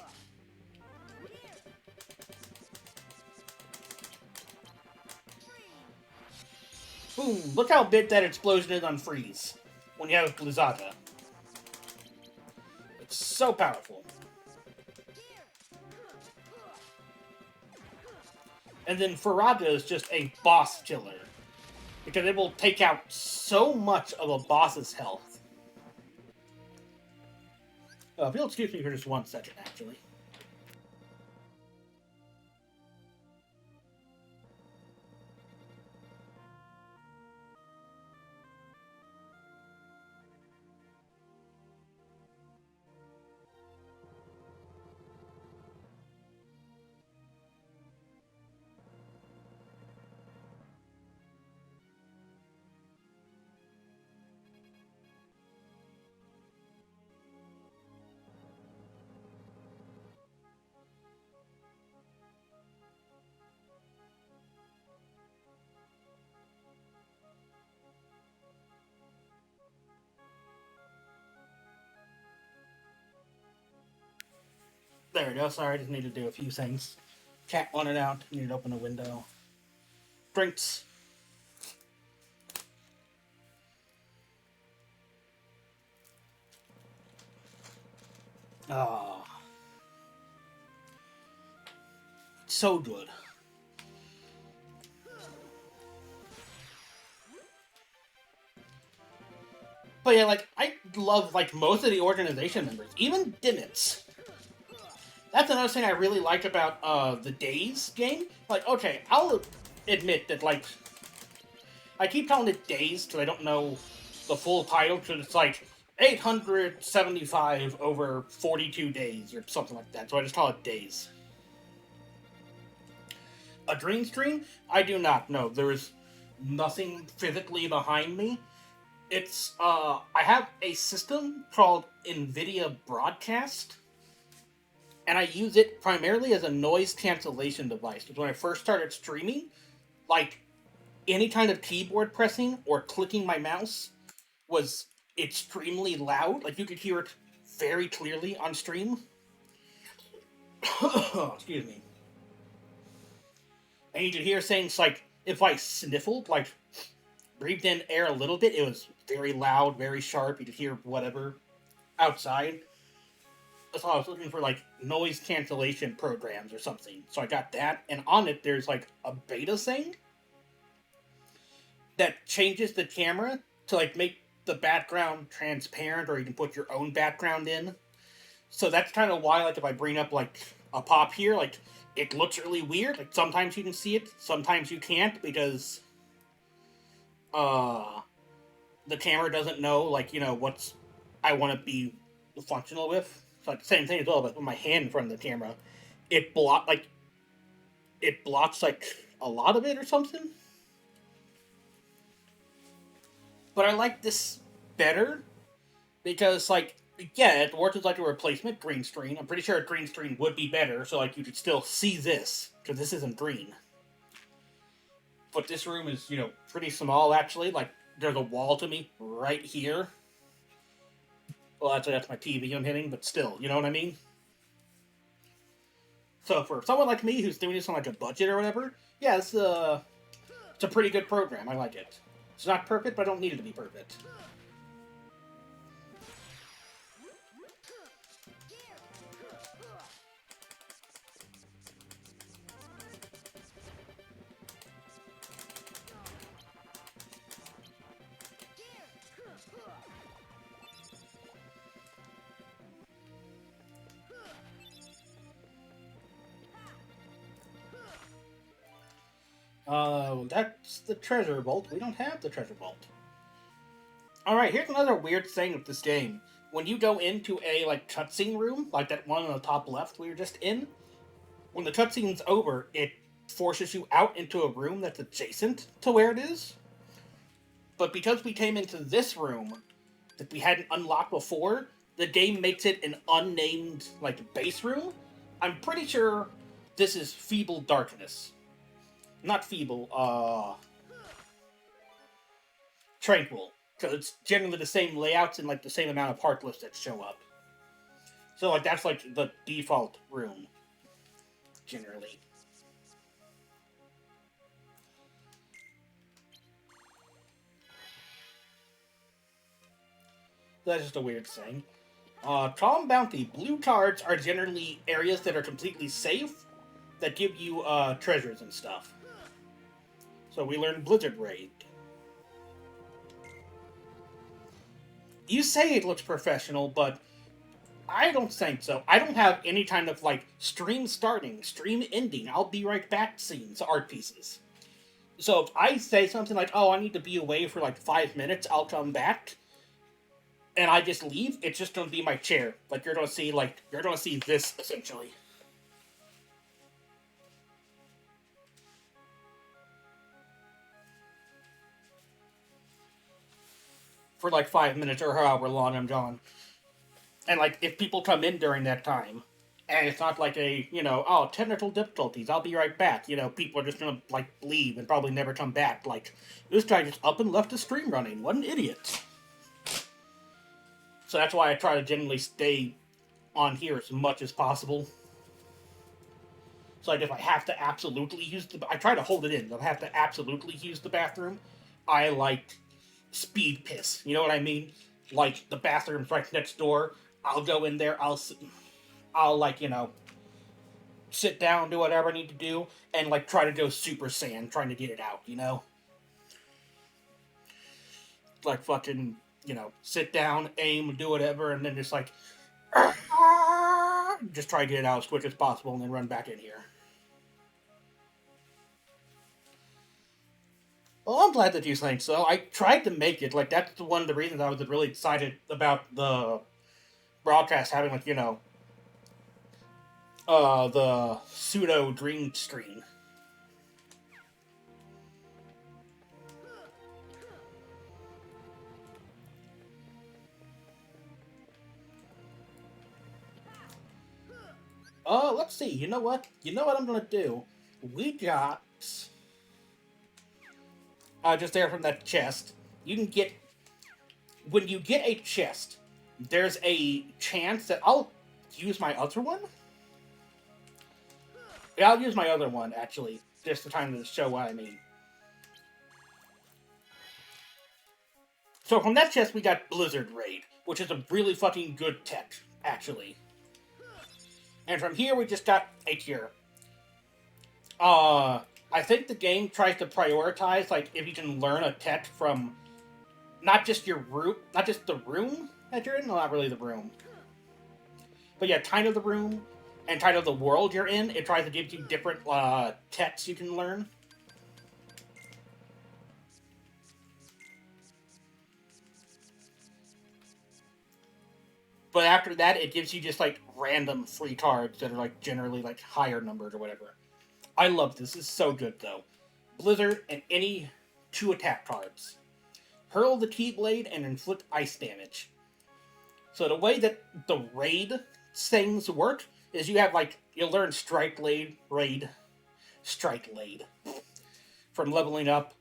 Speaker 1: Boom! Look how big that explosion is on Freeze when you have Blizzaga. It's so powerful. And then Faraga is just a boss killer, because it will take out so much of a boss's health. If you'll excuse me for just 1 second, actually. There we go. Sorry, I just need to do a few things. Cat wanted out. Need to open a window. Drinks. Ah. So good. But yeah, like, I love, like, most of the organization members. Even Dimmits. That's another thing I really like about, the Days game. Like, okay, I'll admit that, like, I keep calling it Days because I don't know the full title, because it's like 875 over 42 days or something like that, so I just call it Days. A Dream Stream? I do not know. There is nothing physically behind me. It's, I have a system called NVIDIA Broadcast, and I use it primarily as a noise cancellation device. Because when I first started streaming, like, any kind of keyboard pressing or clicking my mouse was extremely loud. Like, you could hear it very clearly on stream. Excuse me. And you could hear things like, if I sniffled, like, breathed in air a little bit, it was very loud, very sharp. You could hear whatever outside. So I was looking for, like, noise cancellation programs or something. So I got that, and on it there's, like, a beta thing that changes the camera to, like, make the background transparent, or you can put your own background in. So that's kind of why, like, if I bring up, like, a pop here, like, it looks really weird. Like, sometimes you can see it, sometimes you can't, because the camera doesn't know, like, you know, what's I want to be functional with. So, like, same thing as well, but with my hand in front of the camera, it blocks, like, a lot of it or something. But I like this better because, like, yeah, it works as, like, a replacement green screen. I'm pretty sure a green screen would be better, so, like, you could still see this, because this isn't green. But this room is, you know, pretty small, actually. Like, there's a wall to me right here. Well, actually, that's my TV I'm hitting, but still, you know what I mean? So for someone like me who's doing this on, like, a budget or whatever, yeah, it's a pretty good program. I like it. It's not perfect, but I don't need it to be perfect. That's the treasure vault. We don't have the treasure vault. Alright, here's another weird thing with this game. When you go into a, like, cutscene room, like that one on the top left we were just in, when the cutscene's over, it forces you out into a room that's adjacent to where it is. But because we came into this room that we hadn't unlocked before, the game makes it an unnamed, like, base room. I'm pretty sure this is Feeble Darkness. Not Feeble, Tranquil. Because it's generally the same layouts and, like, the same amount of heartless that show up. So, like, that's, like, the default room, generally. That's just a weird thing. CoM Bounty. Blue cards are generally areas that are completely safe that give you treasures and stuff. So we learned Blizzard Raid. You say it looks professional, but I don't think so. I don't have any kind of, like, stream starting, stream ending, I'll be right back scenes, art pieces. So if I say something like, oh, I need to be away for like 5 minutes, I'll come back, and I just leave, it's just gonna be my chair. Like, you're gonna see this, essentially. For like 5 minutes or however long I'm gone. And like, if people come in during that time, and it's not like a, oh, technical difficulties, I'll be right back. People are just gonna, like, leave and probably never come back. Like, this guy just up and left the stream running. What an idiot. So that's why I try to generally stay on here as much as possible. So, like, if I have to absolutely I try to hold it in. If I have to absolutely use the bathroom, I, like, speed piss. You know what I mean? Like, the bathroom's right next door. I'll go in there. I'll like, sit down, do whatever I need to do, and, like, try to go Super Saiyan, trying to get it out, Like, fucking, sit down, aim, do whatever, and then just, like, just try to get it out as quick as possible and then run back in here. Well, I'm glad that you think so. I tried to make it. Like, that's one of the reasons I was really excited about the broadcast having, like, the pseudo dream screen. Let's see. You know what? You know what I'm gonna do? We got just there from that chest. You can get when you get a chest. There's a chance that I'll use my other one. Yeah, I'll use my other one actually, just to time to show what I mean. So from that chest we got Blizzard Raid, which is a really fucking good tech, actually. And from here we just got a cure. I think the game tries to prioritize, like, if you can learn a tech from not just your room, not just the room that you're in, well, not really the room, but yeah, kind of the room and kind of the world you're in. It tries to give you different techs you can learn. But after that, it gives you just, like, random free cards that are, like, generally, like, higher numbered or whatever. I love this. This is so good, though. Blizzard and any 2 attack cards. Hurl the Keyblade and inflict ice damage. So the way that the raid things work is you have, like, you'll learn Strike Raid, from leveling up,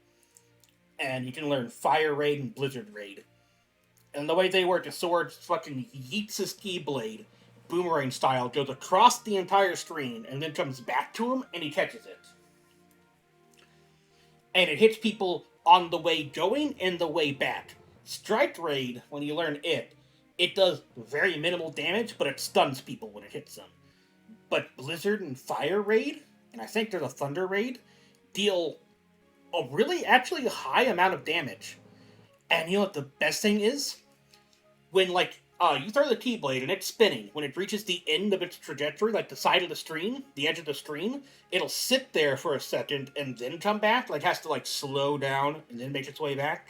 Speaker 1: and you can learn Fire Raid and Blizzard Raid. And the way they work, the sword fucking yeets his Keyblade, boomerang style, goes across the entire screen, and then comes back to him, and he catches it. And it hits people on the way going and the way back. Strike Raid, when you learn it does very minimal damage, but it stuns people when it hits them. But Blizzard and Fire Raid, and I think there's a Thunder Raid, deal a really actually high amount of damage. And you know what the best thing is? When, like, You throw the T-blade and it's spinning. When it reaches the end of its trajectory, like the side of the screen, the edge of the screen, it'll sit there for a second and then come back. Like has to like slow down and then make its way back.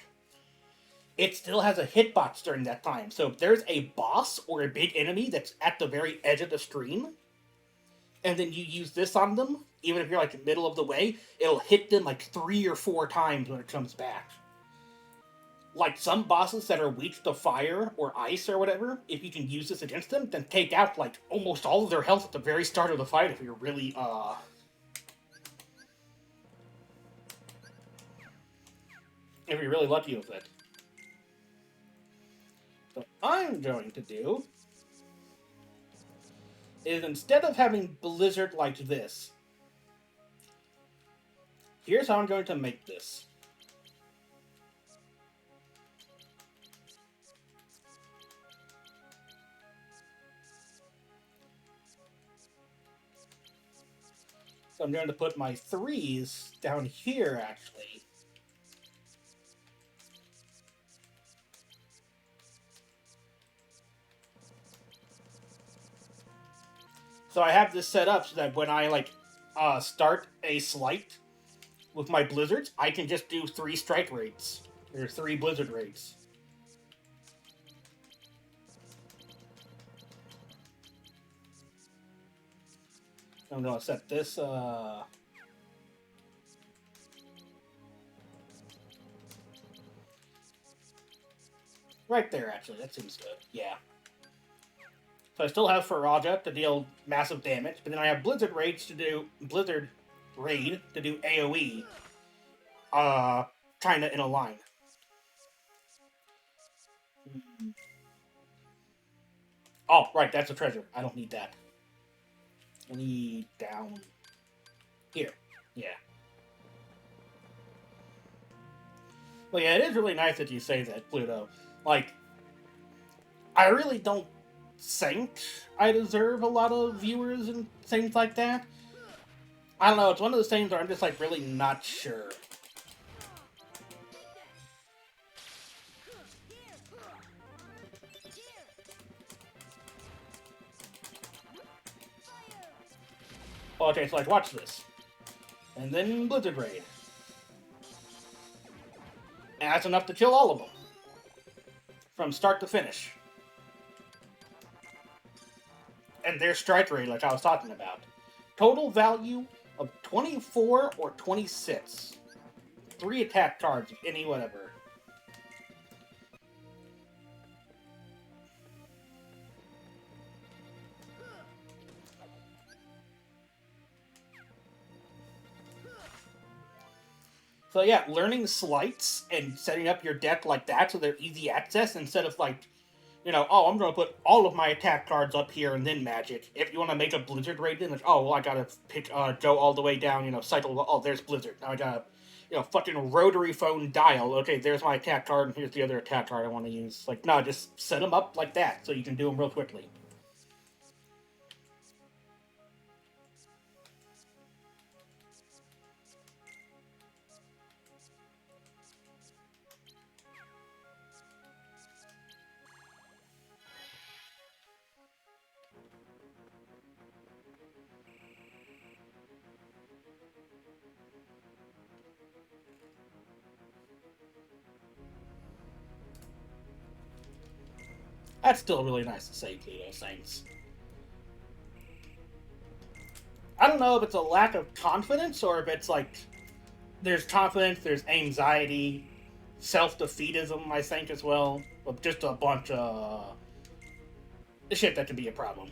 Speaker 1: It still has a hitbox during that time. So if there's a boss or a big enemy that's at the very edge of the screen, and then you use this on them, even if you're like middle of the way, it'll hit them like 3 or 4 times when it comes back. Like some bosses that are weak to fire or ice or whatever, if you can use this against them, then take out like almost all of their health at the very start of the fight if you're really lucky with it. So what I'm going to do is instead of having Blizzard like this, here's how I'm going to make this. So I'm going to put my 3s down here, actually. So I have this set up so that when I, like, start a slight with my blizzards, I can just do 3 strike rates. Or 3 blizzard rates. I'm going to set this, right there, actually. That seems good. Yeah. So I still have Faraja to deal massive damage, but then I have Blizzard Raid to do AoE, kind of in a line. Oh, right, that's a treasure. I don't need that. I need down here. Yeah. Well, yeah, it is really nice that you say that, Pluto. Like, I really don't think I deserve a lot of viewers and things like that. I don't know, it's one of those things where I'm just, like, really not sure. Okay, so, like, watch this. And then Blizzard Raid. And that's enough to kill all of them. From start to finish. And their strike rate, like I was talking about. Total value of 24 or 26. 3 attack cards, any whatever. So yeah, learning slights and setting up your deck like that so they're easy access instead of like, you know, oh, I'm going to put all of my attack cards up here and then magic. If you want to make a Blizzard raid, then like, oh, well, I got to pick, go all the way down, you know, cycle, oh, there's Blizzard. Now I got to, you know, fucking rotary phone dial. Okay, there's my attack card and here's the other attack card I want to use. Like, no, just set them up like that so you can do them real quickly. That's still really nice to say, Pluto. Thanks. I don't know if it's a lack of confidence or if it's like there's confidence, there's anxiety, self-defeatism, I think, as well. But just a bunch of shit that can be a problem.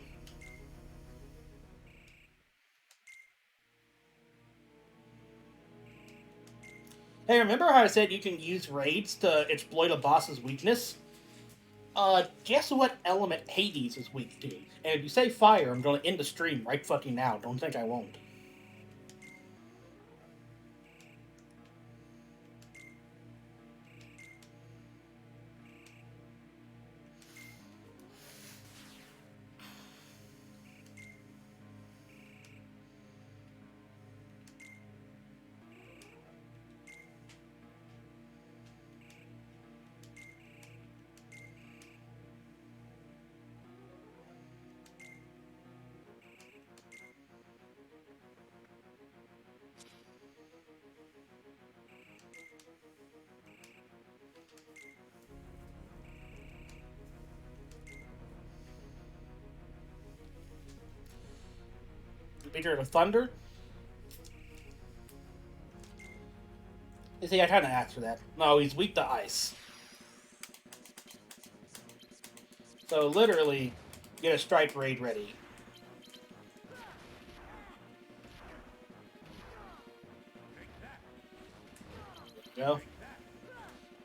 Speaker 1: Hey, remember how I said you can use raids to exploit a boss's weakness? Guess what element Hades is weak to? And if you say fire, I'm gonna end the stream right fucking now. Don't think I won't. Speaker of Thunder. You see, I kind of asked for that. No, he's weak to ice. So literally, get a strike raid ready. There we go.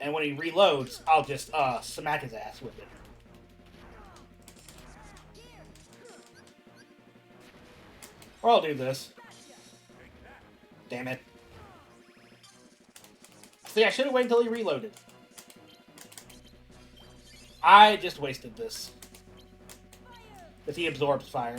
Speaker 1: And when he reloads, I'll just smack his ass with it. Or I'll do this. Damn it. See, I should have waited until he reloaded. I just wasted this. Because he absorbs fire.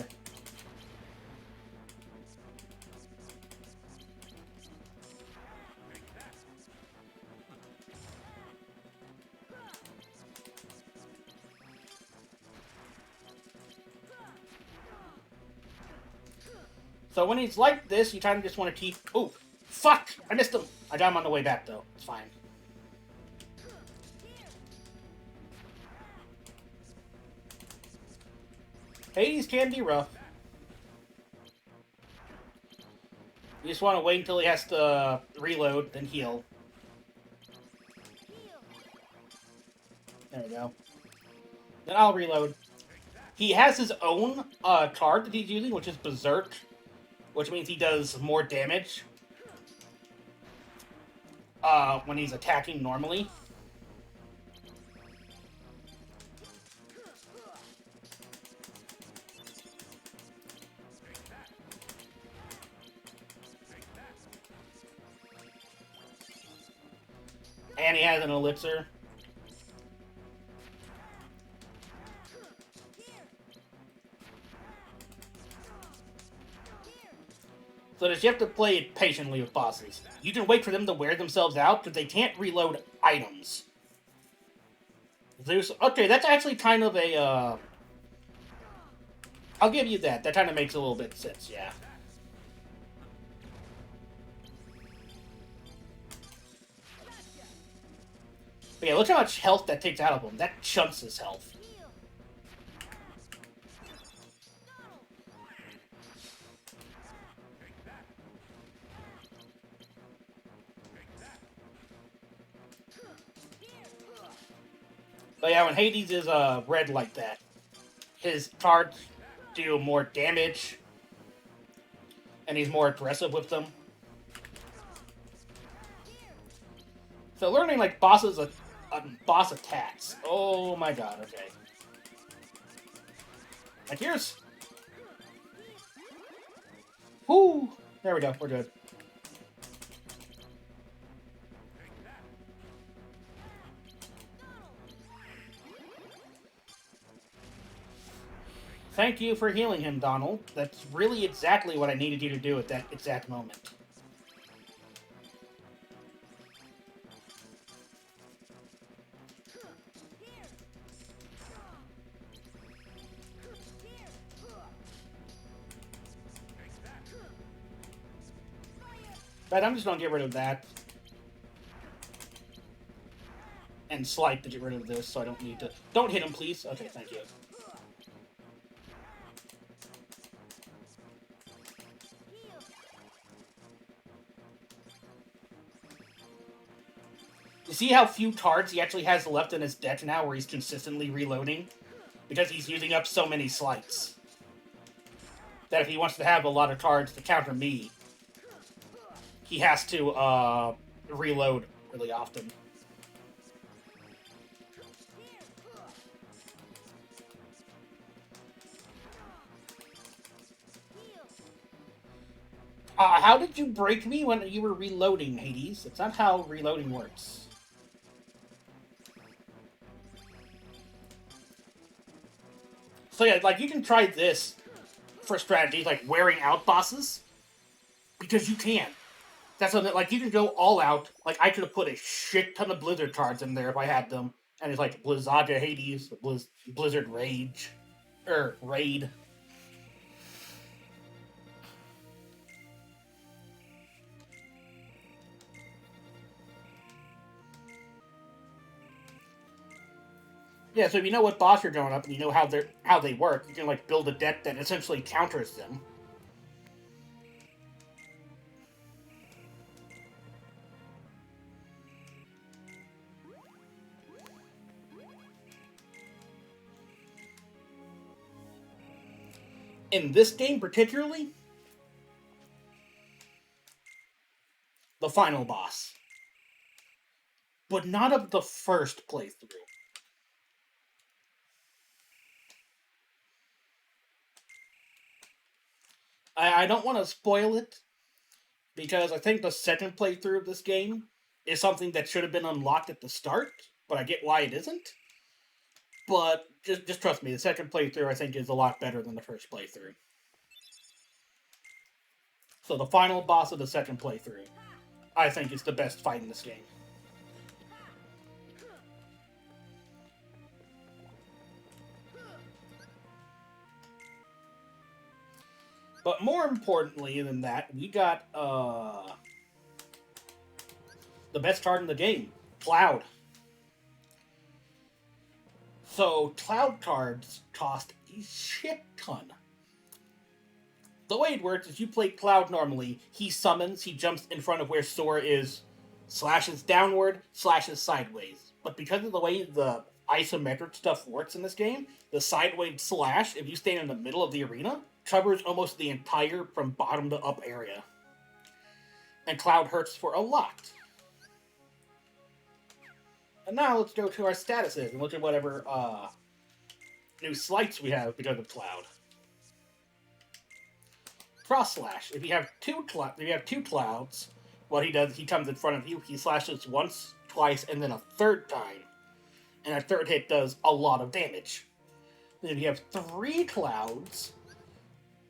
Speaker 1: So when he's like this, you kind of just want to keep... Oh, fuck! I missed him! I got him on the way back, though. It's fine. Hades can be rough. You just want to wait until he has to reload, then heal. There we go. Then I'll reload. He has his own card that he's using, which is Berserk. Which means he does more damage when he's attacking normally. And he has an elixir. So that you have to play it patiently with bosses. You can wait for them to wear themselves out, because they can't reload items. Zeus, okay, that's actually kind of a, I'll give you that. That kind of makes a little bit of sense, yeah. But yeah, look how much health that takes out of him. That chunks his health. But yeah, when Hades is red like that, his cards do more damage, and he's more aggressive with them. So learning like bosses, boss attacks. Oh my god! Okay. Like here's. Whoo! There we go. We're good. Thank you for healing him, Donald. That's really exactly what I needed you to do at that exact moment. But I'm just gonna get rid of that. And Slight to get rid of this, so I don't need to... Don't hit him, please. Okay, thank you. You see how few cards he actually has left in his deck now, where he's consistently reloading? Because he's using up so many Slights. That if he wants to have a lot of cards to counter me, he has to reload really often. How did you break me when you were reloading, Hades? That's not how reloading works. So yeah, like, you can try this for strategies, like wearing out bosses. Because you can. That's something, like, you can go all out. Like, I could have put a shit ton of Blizzard cards in there if I had them. And it's like Blizzaga Hades, Blizzard Rage. Raid. Yeah, so if you know what boss you're going up and you know how they work, you can like build a deck that essentially counters them. In this game particularly, the final boss. But not of the first playthrough. I don't want to spoil it, because I think the second playthrough of this game is something that should have been unlocked at the start, but I get why it isn't. But just trust me, the second playthrough I think is a lot better than the first playthrough. So the final boss of the second playthrough, I think, is the best fight in this game. But more importantly than that, we got the best card in the game, Cloud. So Cloud cards cost a shit ton. The way it works is you play Cloud normally, he summons, he jumps in front of where Sora is, slashes downward, slashes sideways. But because of the way the isometric stuff works in this game, the sideways slash, if you stand in the middle of the arena, covers almost the entire from bottom to up area. And Cloud hurts for a lot. And now let's go to our statuses and look at whatever new slights we have because of Cloud. Cross slash. If you have two clouds, what he does, he comes in front of you, he slashes once, twice, and then a third time. And a third hit does a lot of damage. Then if you have three clouds,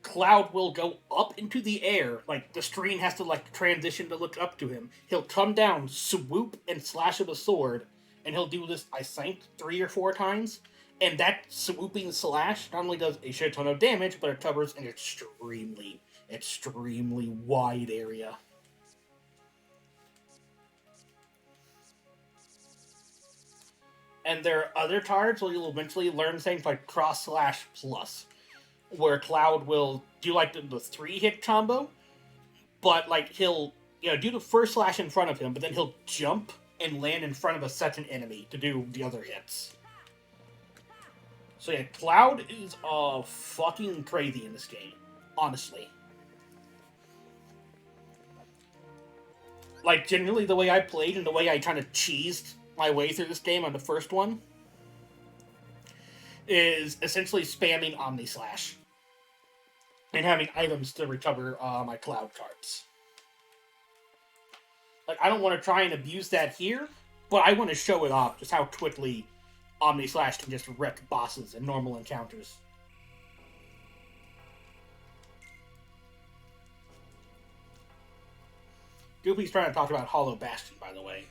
Speaker 1: Cloud will go up into the air, like the screen has to like transition to look up to him. He'll come down, swoop, and slash with a sword, and he'll do this, I think, 3 or 4 times. And that swooping slash not only does a shit ton of damage, but it covers an extremely wide area. And there are other cards where you'll eventually learn things like cross slash plus, where Cloud will do like the 3-hit combo, but like he'll do the first slash in front of him, but then he'll jump and land in front of a second enemy to do the other hits. So yeah, Cloud is fucking crazy in this game, honestly. Like, generally the way I played and the way I kind of cheesed my way through this game on the first one is essentially spamming Omni Slash and having items to recover my Cloud cards. Like, I don't want to try and abuse that here, but I want to show it off just how quickly Omni Slash can just wreck bosses and normal encounters. Goopy's trying to talk about Hollow Bastion, by the way.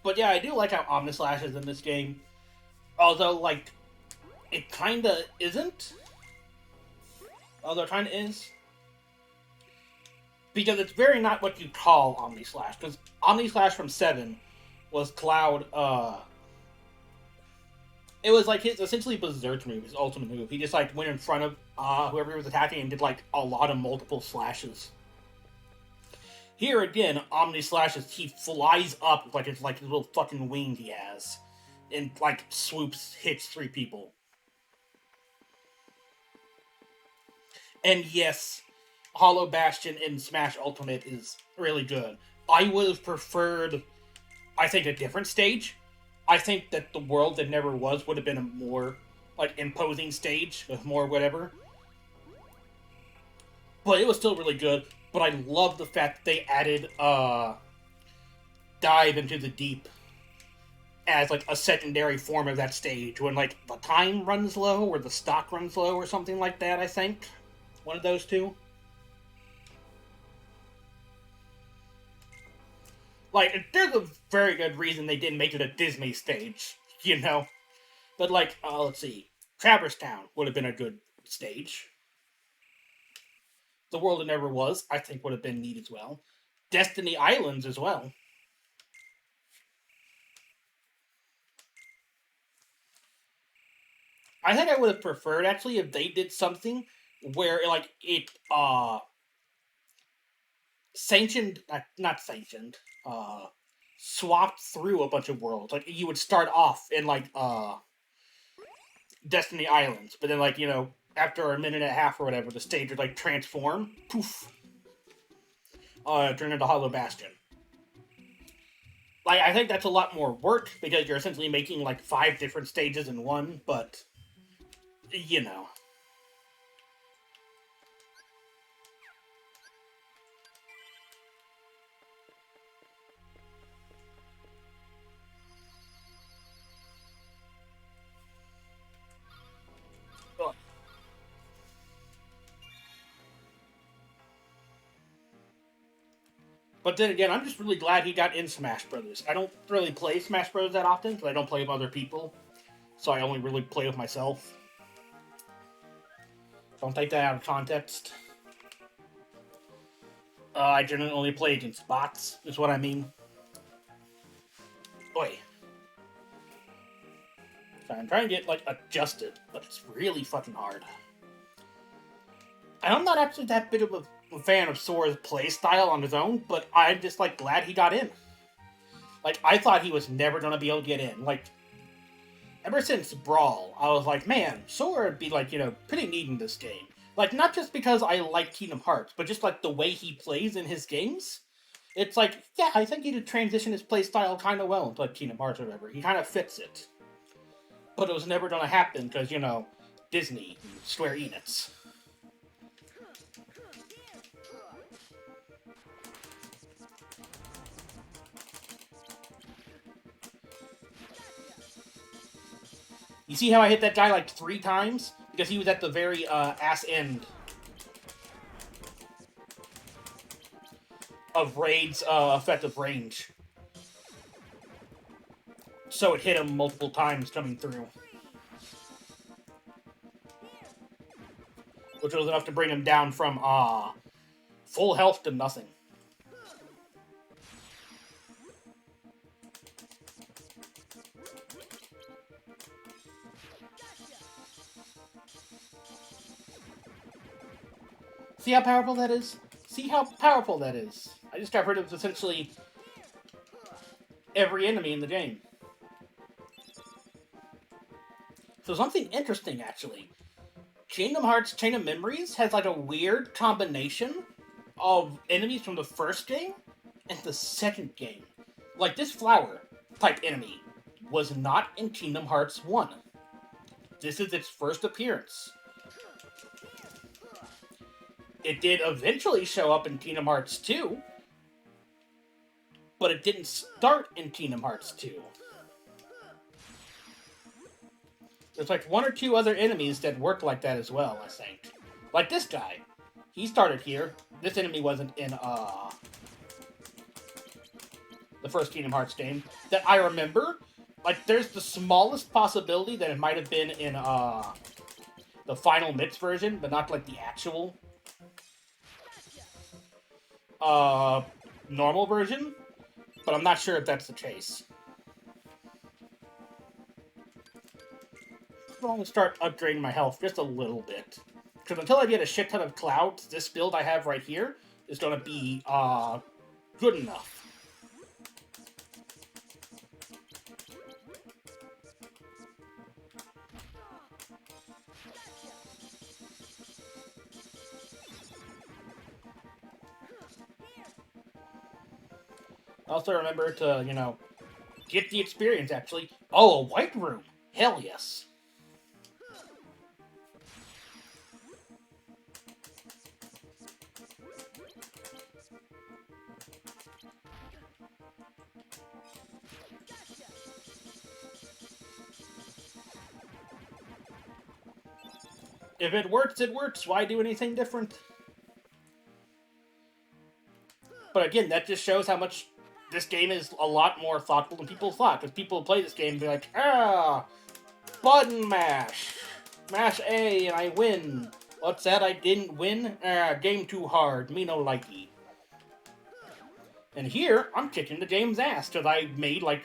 Speaker 1: But yeah, I do like how Omnislash is in this game. Although, like, it kinda isn't. Although it kinda is. Because it's very not what you call Omnislash. Because Omnislash from 7 was Cloud, it was like his essentially Berserk move, his ultimate move. He just like went in front of whoever he was attacking and did like a lot of multiple slashes. Here again, Omni slashes. He flies up like it's like his little fucking wing he has, and like swoops, hits 3 people. And yes, Hollow Bastion in Smash Ultimate is really good. I would have preferred, I think, a different stage. I think that the world that never was would have been a more like imposing stage with more whatever. But it was still really good. But I love the fact that they added Dive into the Deep as like a secondary form of that stage when like the time runs low or the stock runs low or something like that, I think. One of those two. Like, there's a very good reason they didn't make it a Disney stage, you know? But like, let's see. Traverse Town would have been a good stage. The World That Never Was, I think, would have been neat as well. Destiny Islands as well. I think I would have preferred, actually, if they did something where, like, it, sanctioned, not sanctioned, swapped through a bunch of worlds. Like, you would start off in, like, Destiny Islands, but then, like, after a minute and a half or whatever, the stage would, like, transform, poof, turn into Hollow Bastion. Like, I think that's a lot more work, because you're essentially making, like, 5 different stages in one, but, you know. But then again, I'm just really glad he got in Smash Brothers. I don't really play Smash Brothers that often, because I don't play with other people. So I only really play with myself. Don't take that out of context. I generally only play against bots, is what I mean. Oi. So I'm trying to get, like, adjusted, but it's really fucking hard. And I'm not actually that big of a fan of Sora's playstyle on his own, but I'm just, like, glad he got in. Like, I thought he was never gonna be able to get in. Like, ever since Brawl, I was like, man, Sora would be, like, pretty neat in this game. Like, not just because I like Kingdom Hearts, but just, like, the way he plays in his games. It's like, yeah, I think he did transition his playstyle kind of well into, like, Kingdom Hearts or whatever. He kind of fits it. But it was never gonna happen, because, Disney, Square Enix. You see how I hit that guy like 3 times? Because he was at the very ass end of Raid's effective range. So it hit him multiple times coming through. Which was enough to bring him down from full health to nothing. See how powerful that is? See how powerful that is? I just got rid of essentially every enemy in the game. So something interesting, actually. Kingdom Hearts Chain of Memories has like a weird combination of enemies from the first game and the second game. Like this flower type enemy was not in Kingdom Hearts 1. This is its first appearance. It did eventually show up in Kingdom Hearts 2, but it didn't start in Kingdom Hearts 2. There's like 1 or 2 other enemies that work like that as well, I think. Like this guy. He started here. This enemy wasn't in the first Kingdom Hearts game. That I remember. Like, there's the smallest possibility that it might have been in the final mix version, but not like the actual normal version. But I'm not sure if that's the case. I'm going to start upgrading my health just a little bit. Because until I get a shit ton of clouds, this build I have right here is going to be good enough. Also remember to, get the experience, actually. Oh, a white room! Hell yes. If it works, it works. Why do anything different? But again, that just shows how much this game is a lot more thoughtful than people thought. Because people play this game and be like, button mash. Mash A and I win. What's that? I didn't win? Game too hard. Me no likey. And here, I'm kicking the game's ass because I made, like,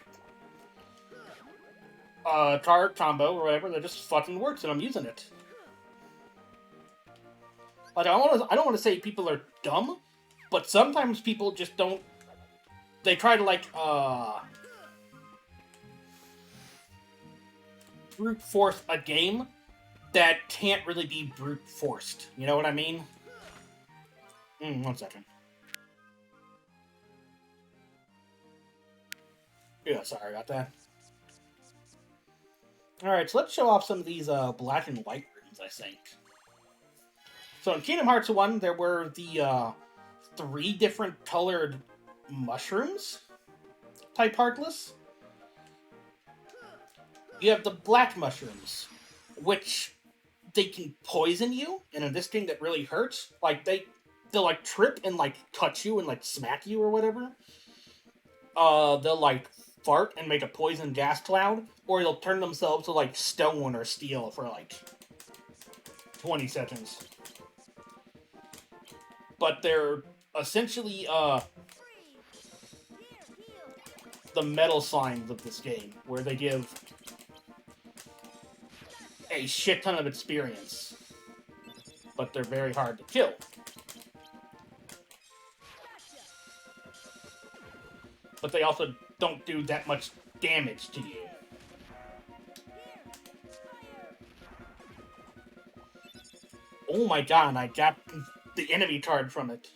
Speaker 1: a card combo or whatever that just fucking works and I'm using it. Like, I don't want to say people are dumb, but sometimes people just don't... They try to, like, brute force a game that can't really be brute forced. You know what I mean? 1 second. Yeah, sorry about that. Alright, so let's show off some of these black and white rooms, I think. So in Kingdom Hearts 1, there were the 3 different colored mushrooms type Heartless. You have the black mushrooms, which they can poison you, and in this game that really hurts. Like, they'll like trip and like touch you and like smack you or whatever. They'll like fart and make a poison gas cloud, or they'll turn themselves to like stone or steel for like 20 seconds. But they're essentially the metal signs of this game, where they give a shit ton of experience, but they're very hard to kill. But they also don't do that much damage to you. Oh my god, I got the enemy card from it.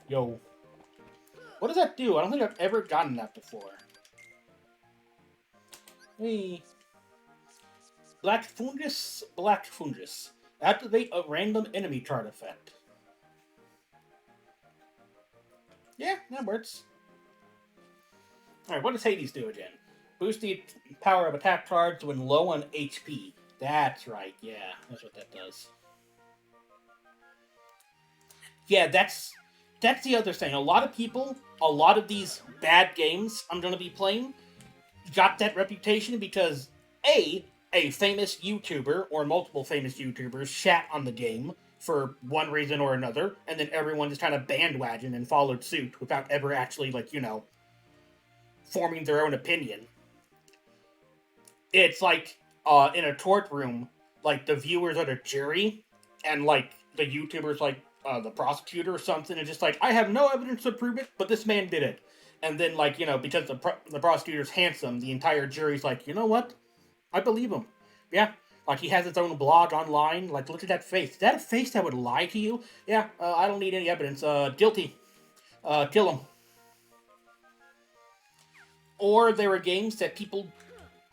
Speaker 1: Yo. What does that do? I don't think I've ever gotten that before. Hey. Black fungus. Activate a random enemy card effect. Yeah, that works. Alright, what does Hades do again? Boost the power of attack cards when low on HP. That's right, yeah, that's what that does. Yeah, that's the other thing. A lot of people, a lot of these bad games I'm going to be playing, got that reputation because a famous YouTuber, or multiple famous YouTubers, shat on the game for one reason or another, and then everyone just kind of bandwagoned and followed suit without ever actually, like, you know, forming their own opinion. It's like, in a courtroom, like, the viewers are the jury, and, like, the YouTuber's, like, the prosecutor or something, and just like, I have no evidence to prove it, but this man did it. And then, like, you know, because the prosecutor's handsome, the entire jury's like, you know what? I believe him. Yeah, like, he has his own blog online. Like, look at that face. Is that a face that would lie to you? Yeah, I don't need any evidence. Guilty. Kill him. Or there are games that people,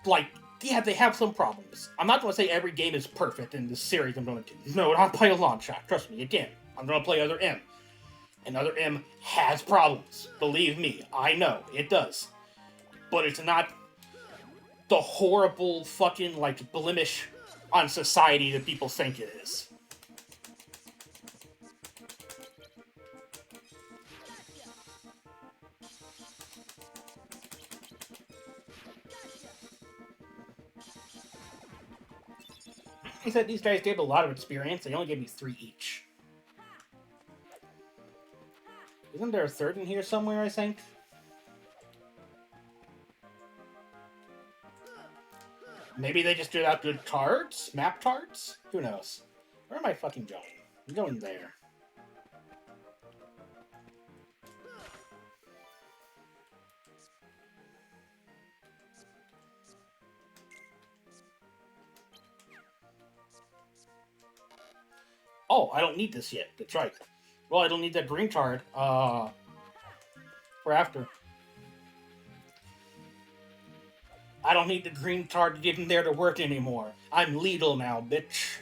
Speaker 1: like, yeah, they have some problems. I'm not going to say every game is perfect in this series I'm going to do. No, I'll play a long shot. Trust me, again. I'm going to play Other M. And Other M has problems. Believe me, I know. It does. But it's not the horrible fucking, like, blemish on society that people think it is. He said these guys gave a lot of experience. They only gave me 3 each. Isn't there a third in here somewhere, I think? Maybe they just did out good cards? Map cards? Who knows? Where am I fucking going? I'm going there. Oh, I don't need this yet. That's right. Well, I don't need that green card. For after. I don't need the green card to get in there to work anymore. I'm legal now, bitch.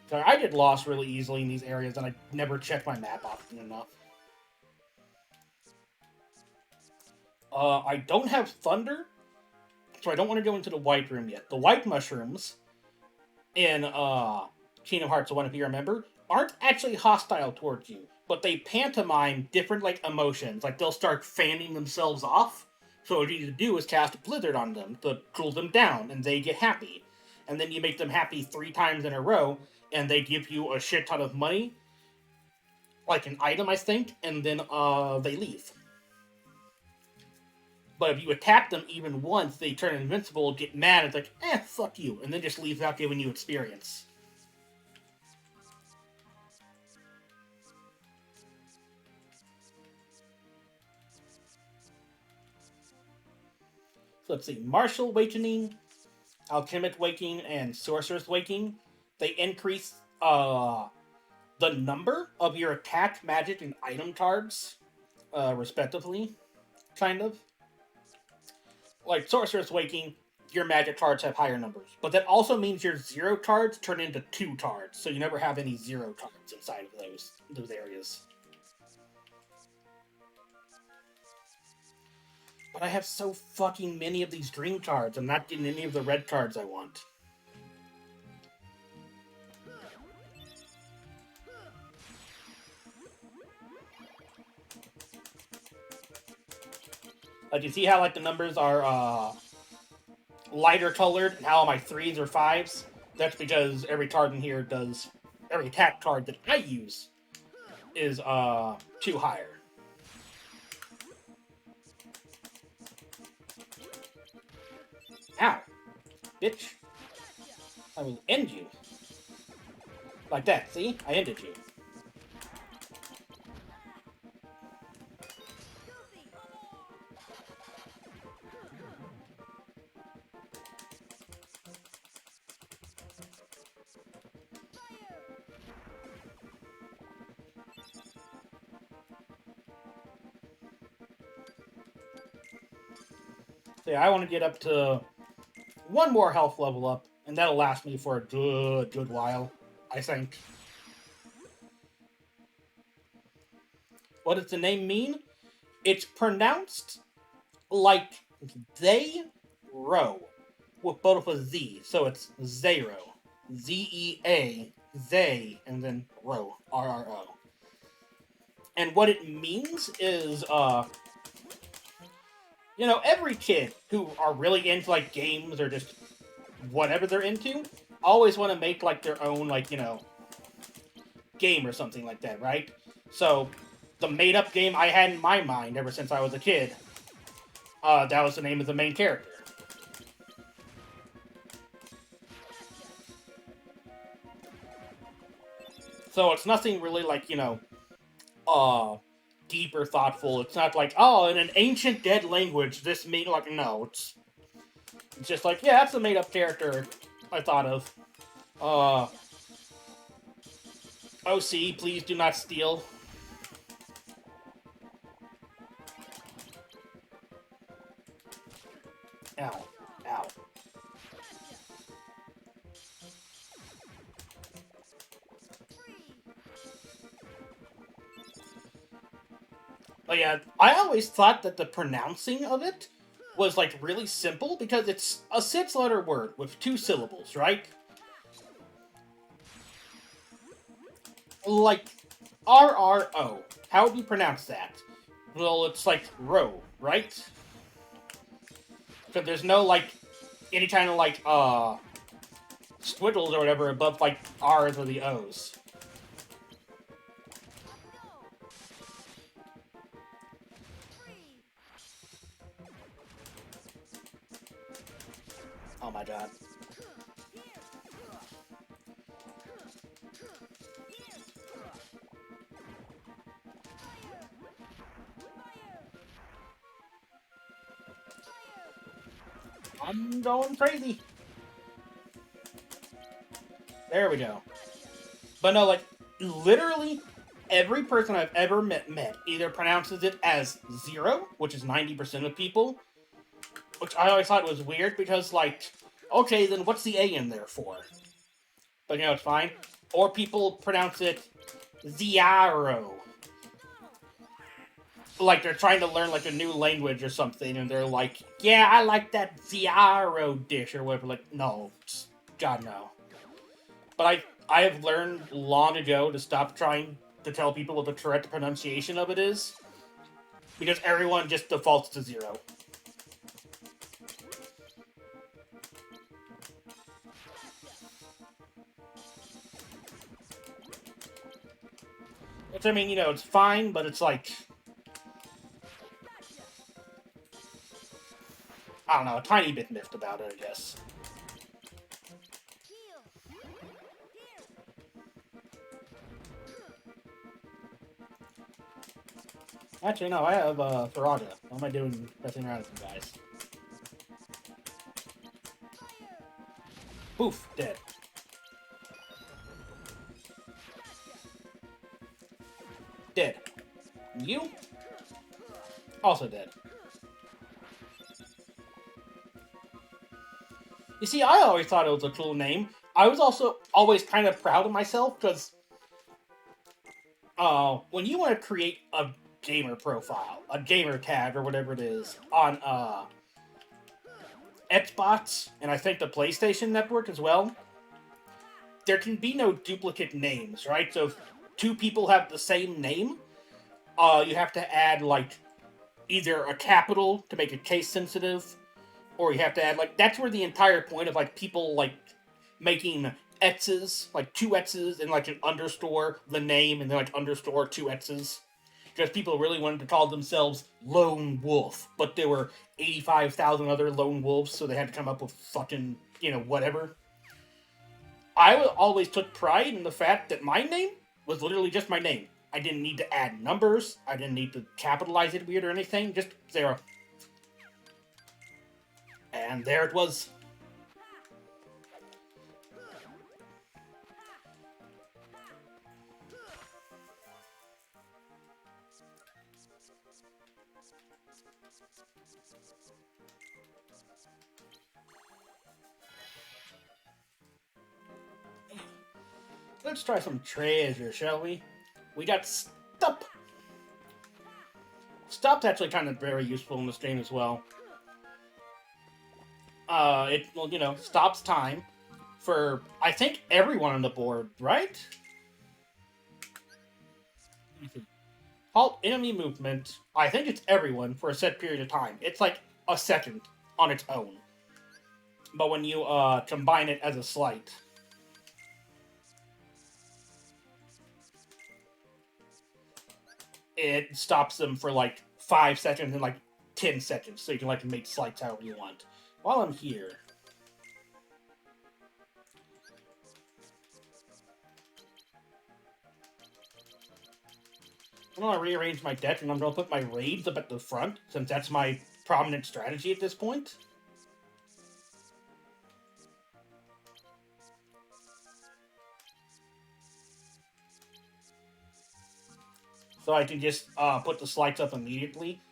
Speaker 1: So I get lost really easily in these areas, and I never check my map often enough. I don't have thunder, so I don't want to go into the white room yet. The white mushrooms in Kingdom Hearts 1, if you remember, aren't actually hostile towards you, but they pantomime different, like, emotions. Like, they'll start fanning themselves off, So what you need to do is cast a Blizzard on them to cool them down, and they get happy. And then you make them happy 3 times in a row, and they give you a shit ton of money, like an item, I think, and then they leave. But if you attack them even once, they turn invincible, get mad, it's like, fuck you, and then just leave without giving you experience. So let's see, Martial Awakening, Alchemic Awakening, and Sorcerer's Awakening, they increase the number of your attack, magic, and item cards, respectively, kind of. Like Sorcerer's Awakening, your magic cards have higher numbers. But that also means your 0 cards turn into 2 cards, so you never have any 0 cards inside of those areas. But I have so fucking many of these green cards, I'm not getting any of the red cards I want. Like, you see how, like, the numbers are, lighter colored, and how my 3s or 5s? That's because every card in here does... Every attack card that I use is, 2 higher. Ow. Bitch. I will end you. Like that, see? I ended you. So yeah, I want to get up to 1 more health level up, and that'll last me for a good while, I think. What does the name mean? It's pronounced like they row, with both of a Z, so it's Zero. Z-E-A, they, and then row, R-R-O. And what it means is, you know, every kid who are really into, like, games or just whatever they're into, always want to make, like, their own, like, you know, game or something like that, right? So, the made-up game I had in my mind ever since I was a kid, that was the name of the main character. So it's nothing really like, you know, deep or thoughtful. It's not like, oh, in an ancient dead language, this mean like, no. It's just like, yeah, that's a made-up character I thought of. OC, please do not steal. Ow. Ow. But yeah, I always thought that the pronouncing of it was, like, really simple, because it's a 6-letter word with 2 syllables, right? Like, R-R-O. How would you pronounce that? Well, it's like row, right? So there's no, like, any kind of, like, squiggles or whatever above, like, R's or the O's. Oh my god. I'm going crazy. There we go. But no, like, literally every person I've ever met either pronounces it as 0, which is 90% of people, which I always thought was weird, because, like, okay, then what's the A in there for? But, you know, it's fine. Or people pronounce it Ziaro. Like, they're trying to learn, like, a new language or something, and they're like, yeah, I like that Ziaro dish, or whatever. Like, no. God, no. But I have learned long ago to stop trying to tell people what the correct pronunciation of it is, because everyone just defaults to 0. Which, I mean, it's fine, but it's like, I don't know, a tiny bit miffed about it, I guess. Actually, no, I have Faraja. What am I doing messing around with you guys? Poof, dead. Dead. And you? Also dead. You see, I always thought it was a cool name. I was also always kind of proud of myself, because when you want to create a gamer profile, a gamer tag, or whatever it is, on Xbox, and I think the PlayStation Network as well, there can be no duplicate names, right? So if two people have the same name, you have to add, like, either a capital to make it case sensitive, or you have to add, like, that's where the entire point of, like, people, like, making X's, like, two X's, and, like, an underscore, the name, and then, like, underscore, two X's. Because people really wanted to call themselves Lone Wolf, but there were 85,000 other Lone Wolves, so they had to come up with fucking, whatever. I always took pride in the fact that my name was literally just my name. I didn't need to add numbers. I didn't need to capitalize it weird or anything. Just 0. And there it was. Let's try some treasure, shall we? We got Stop. Stop's actually kind of very useful in this game as well. It, stops time for, I think, everyone on the board, right? Halt enemy movement. I think it's everyone for a set period of time. It's like a second on its own. But when you combine it as a slight, it stops them for like 5 seconds and like 10 seconds. So you can like make slights however you want. While I'm here, I'm going to rearrange my deck, and I'm going to put my raids up at the front, since that's my prominent strategy at this point. So I can just put the slights up immediately.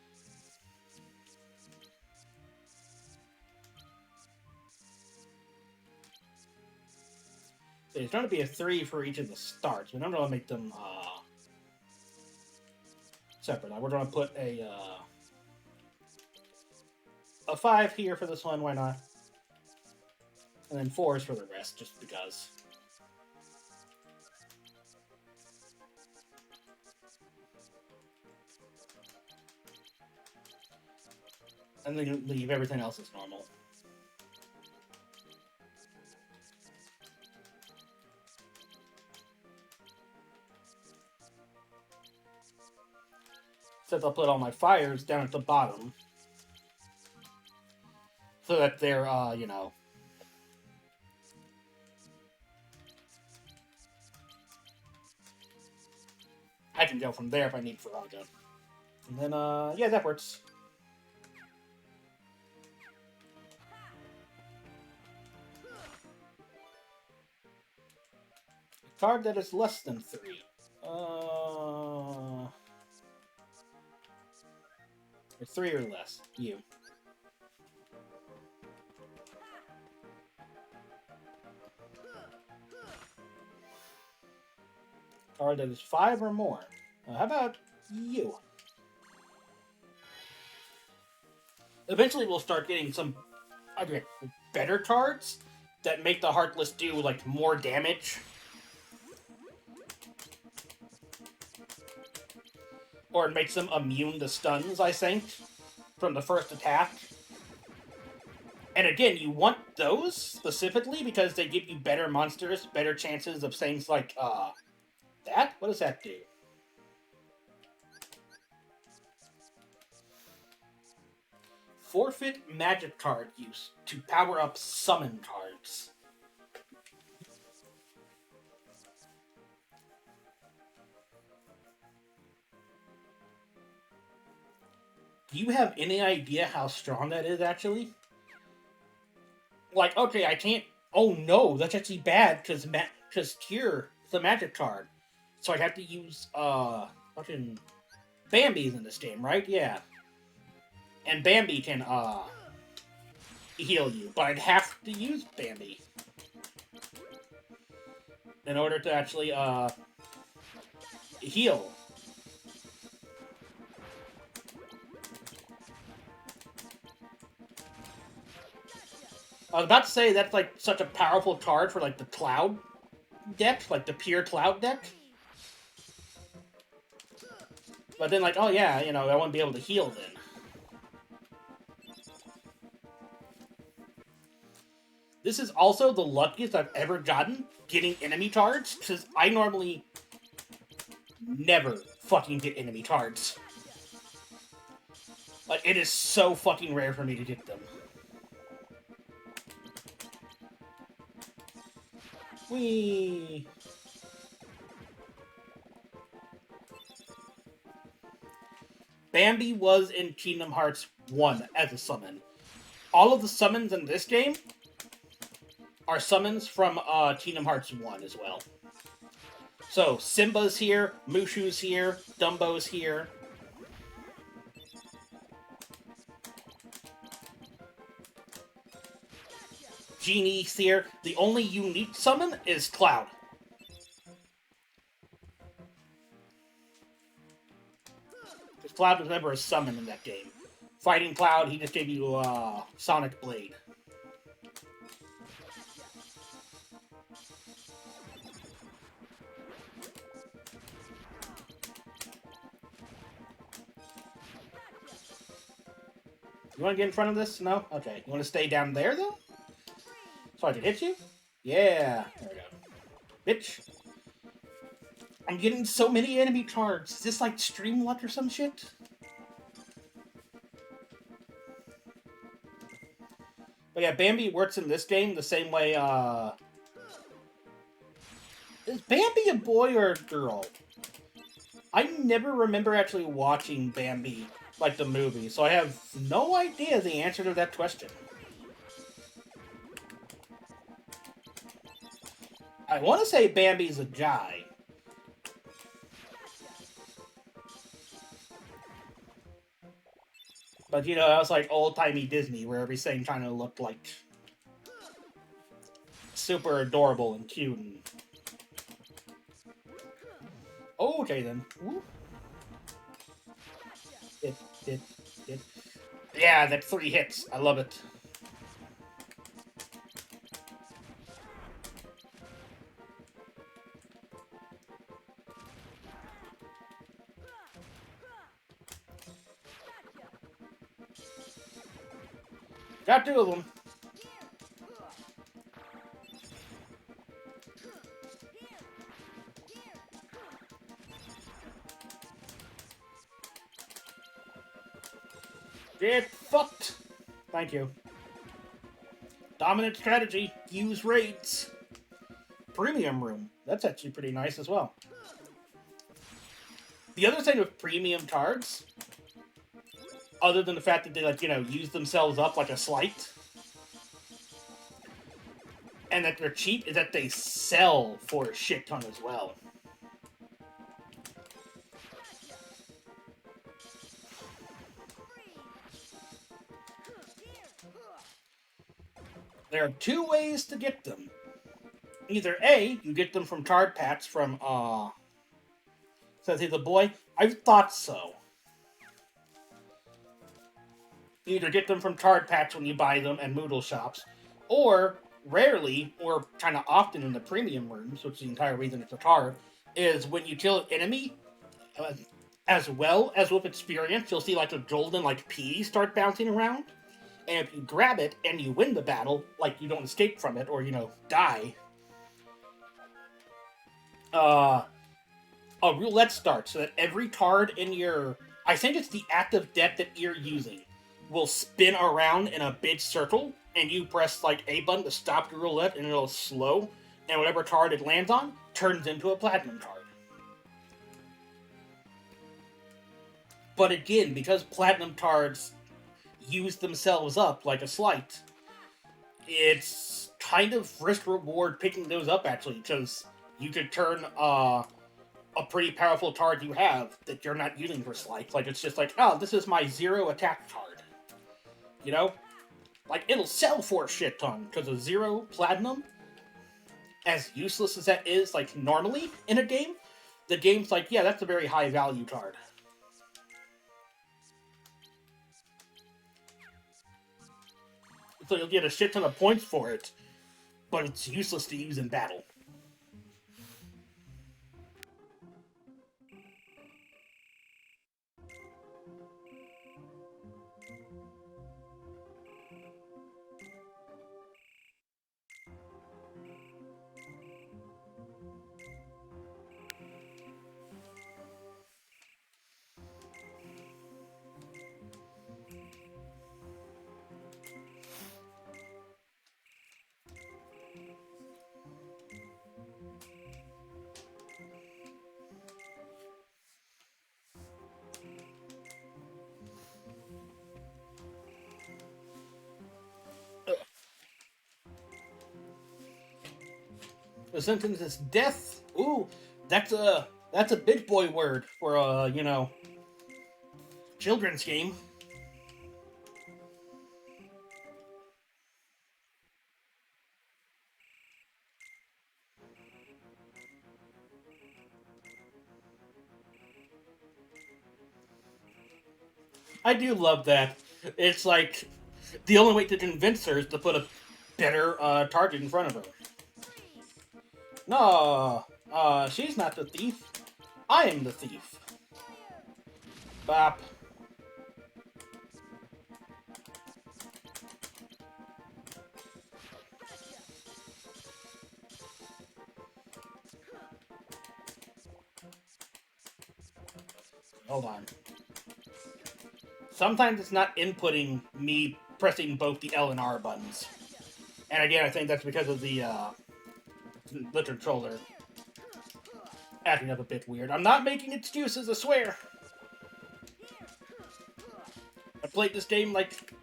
Speaker 1: So it's going to be a 3 for each of the starts, but I'm going to make them separate. We're going to put a 5 here for this one, why not? And then 4 is for the rest, just because. And then leave everything else as normal. Except I'll put all my fires down at the bottom. So that they're, I can go from there if I need for Raga. And then, yeah, that works. A card that is less than 3. Or 3 or less. You. Card that is 5 or more. How about you? Eventually we'll start getting some better cards that make the Heartless do, like, more damage. Or it makes them immune to stuns, I think, from the first attack. And again, you want those specifically because they give you better monsters, better chances of things like, that? What does that do? Forfeit magic card use to power up summon cards. Do you have any idea how strong that is, actually? Like, okay, I can't... Oh no, that's actually bad, because Cure is a magic card. So I'd have to use, fucking Bambi's in this game, right? Yeah. And Bambi can, heal you, but I'd have to use Bambi in order to actually, heal. I was about to say that's, like, such a powerful card for, like, the Cloud deck, like the pure Cloud deck. But then, like, oh yeah, you know, I wouldn't be able to heal then. This is also the luckiest I've ever gotten getting enemy cards, because I normally never fucking get enemy cards. Like, it is so fucking rare for me to get them. Whee! Bambi was in Kingdom Hearts 1 as a summon. All of the summons in this game are summons from Kingdom Hearts 1 as well. So, Simba's here, Mushu's here, Dumbo's here. Genie's here. The only unique summon is Cloud. Because Cloud was never a summon in that game. Fighting Cloud, he just gave you Sonic Blade. You want to get in front of this? No? Okay. You want to stay down there, though? So I can hit you? Yeah. There we go. Bitch. I'm getting so many enemy cards. Is this like Stream Luck or some shit? But yeah, Bambi works in this game the same way, Is Bambi a boy or a girl? I never remember actually watching Bambi, like the movie, so I have no idea the answer to that question. I want to say Bambi's a guy. But, you know, that was like old-timey Disney, where everything kind of looked like super adorable and cute. And... Oh, okay, then. Ooh. It. Yeah, that 3 hits. I love it. Got 2 of them. Get fucked. Thank you. Dominant strategy. Use raids. Premium room. That's actually pretty nice as well. The other thing with premium cards, other than the fact that they, like, you know, use themselves up like a slight, and that they're cheap, is that they sell for a shit ton as well. There are 2 ways to get them. Either A, you get them from card packs from, says he's a boy. I thought so. You either get them from card packs when you buy them and Moodle shops, or rarely, or kind of often in the premium rooms, which is the entire reason it's a card, is when you kill an enemy, as well as with experience, you'll see like a golden like pea start bouncing around. And if you grab it and you win the battle, like you don't escape from it or, you know, die, a roulette starts so that every card in your... I think it's the active deck that you're using. will spin around in a big circle, and you press like A button to stop the roulette, and it'll slow, and whatever card it lands on turns into a platinum card. But again, because platinum cards use themselves up like a slight, it's kind of risk reward picking those up actually, because you could turn a pretty powerful card you have that you're not using for slight. Like it's just like, oh, this is my 0 attack card. You know? Like it'll sell for a shit ton, because a 0 platinum, as useless as that is, like normally in a game, the game's like, yeah, that's a very high value card. So you'll get a shit ton of points for it, but it's useless to use in battle. The sentence is death. Ooh, that's a big boy word for a children's game. I do love that. It's like the only way to convince her is to put a better target in front of her. No, she's not the thief. I am the thief. Bop. Hold on. Sometimes it's not inputting me pressing both the L and R buttons. And again, I think that's because of the controller acting up a bit weird. I'm not making excuses, I swear. I played this game like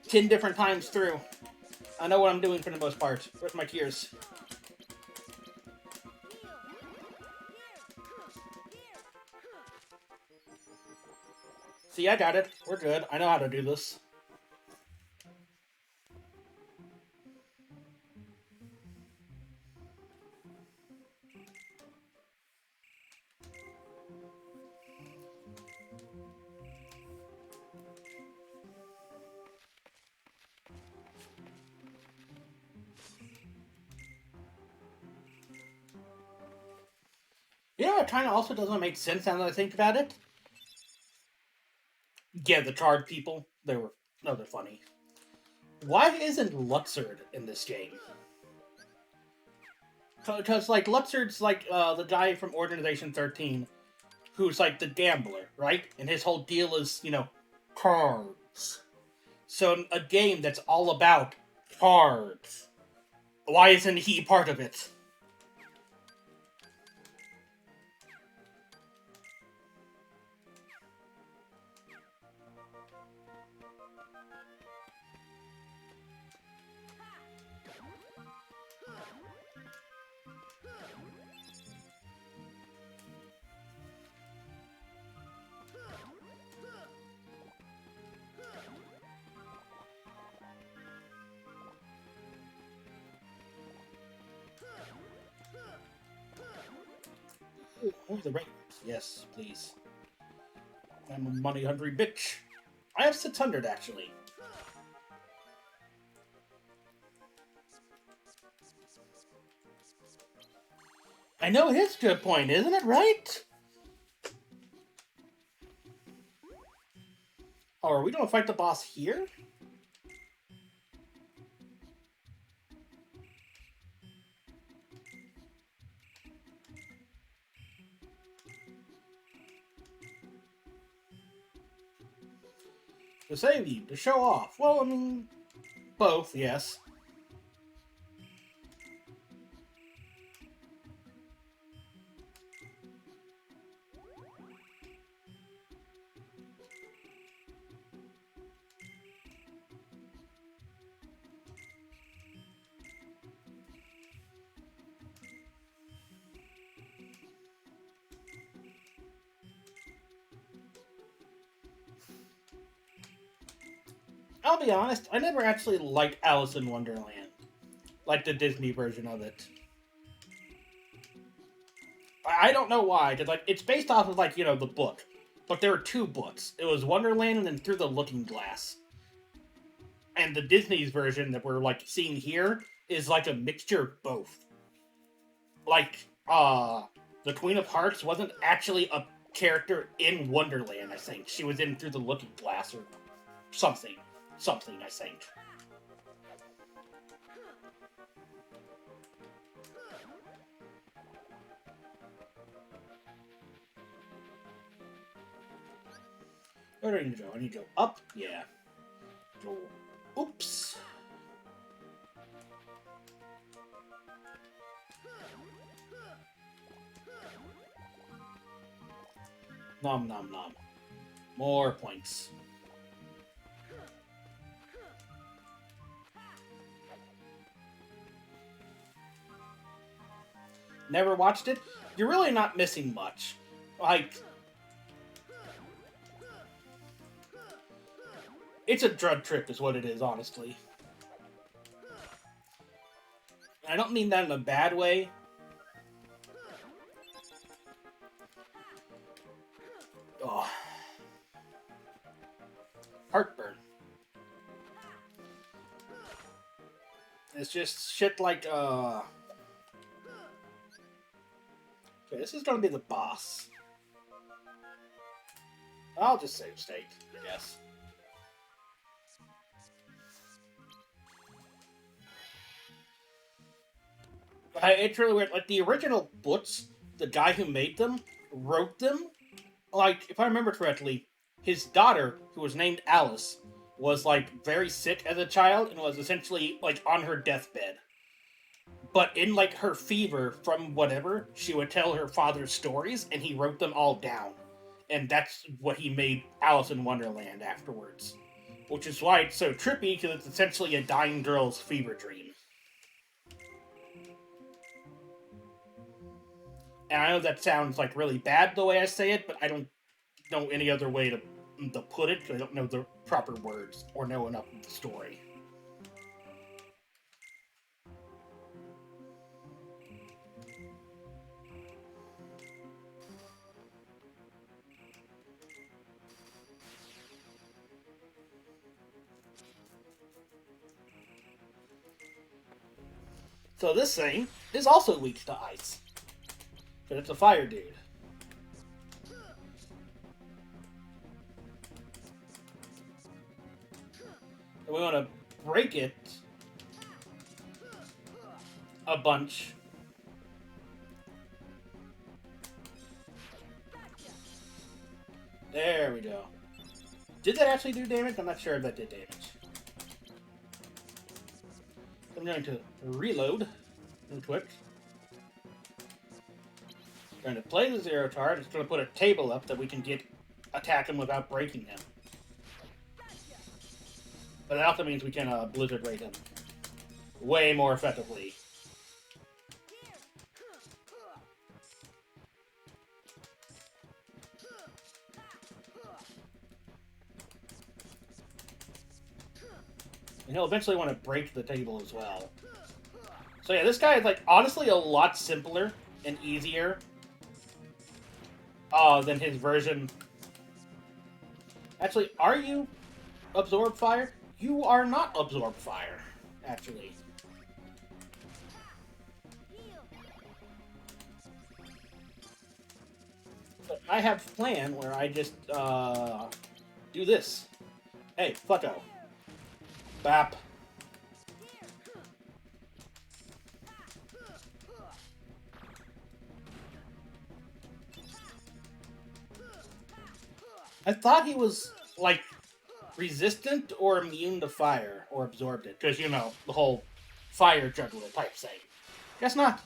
Speaker 1: 10 different times through. I know what I'm doing for the most part. Where's my gears? See, I got it. We're good. I know how to do this. You know what kind of also doesn't make sense now that I think about it? Yeah, the card people. They're funny. Why isn't Luxord in this game? Because like Luxord's like the guy from Organization 13, who's like the gambler, right? And his whole deal is cards. So a game that's all about cards. Why isn't he part of it? Oh, the right. Yes, please. I'm a money-hungry bitch. I have 600, actually. I know it is a good point, isn't it, right? Oh, are we gonna fight the boss here? To save you, to show off. Well, I mean, both, yes. I'll be honest, I never actually liked Alice in Wonderland. Like the Disney version of it. I don't know why, because like it's based off of like, the book. But there were two books. It was Wonderland and then Through the Looking Glass. And the Disney's version that we're like seeing here is like a mixture of both. Like, the Queen of Hearts wasn't actually a character in Wonderland, I think. She was in Through the Looking Glass or something. Something, I think. Where do I need to go? I need to go up? Yeah. Go. Oops. Nom nom nom. More points. Never watched it? You're really not missing much. Like, it's a drug trip is what it is, honestly. I don't mean that in a bad way. Oh. Heartburn. It's just shit like, Okay, this is gonna be the boss. I'll just save state, I guess. It's really weird. Like, the original books, the guy who made them, wrote them. Like, if I remember correctly, his daughter, who was named Alice, was, like, very sick as a child and was essentially, like, on her deathbed. But in, like, her fever from whatever, she would tell her father stories, and he wrote them all down. And that's what he made Alice in Wonderland afterwards. Which is why it's so trippy, because it's essentially a dying girl's fever dream. And I know that sounds like really bad the way I say it, but I don't know any other way to put it, because I don't know the proper words or know enough of the story. So this thing is also weak to ice. But it's a fire dude. And we want to break it a bunch. There we go. Did that actually do damage? I'm not sure if that did damage. I'm going to reload real quick. Going to play the zero card. It's going to put a table up that we can attack him without breaking him. But that also means we can blizzard rate him way more effectively. And he'll eventually want to break the table as well. So yeah, this guy is like honestly a lot simpler and easier than his version. Actually, are you absorb fire? You are not absorb fire, actually. But I have a plan where I just do this. Hey, fucko. Bap. I thought he was, like, resistant or immune to fire, or absorbed it. Because, the whole fire juggler type thing. Guess not.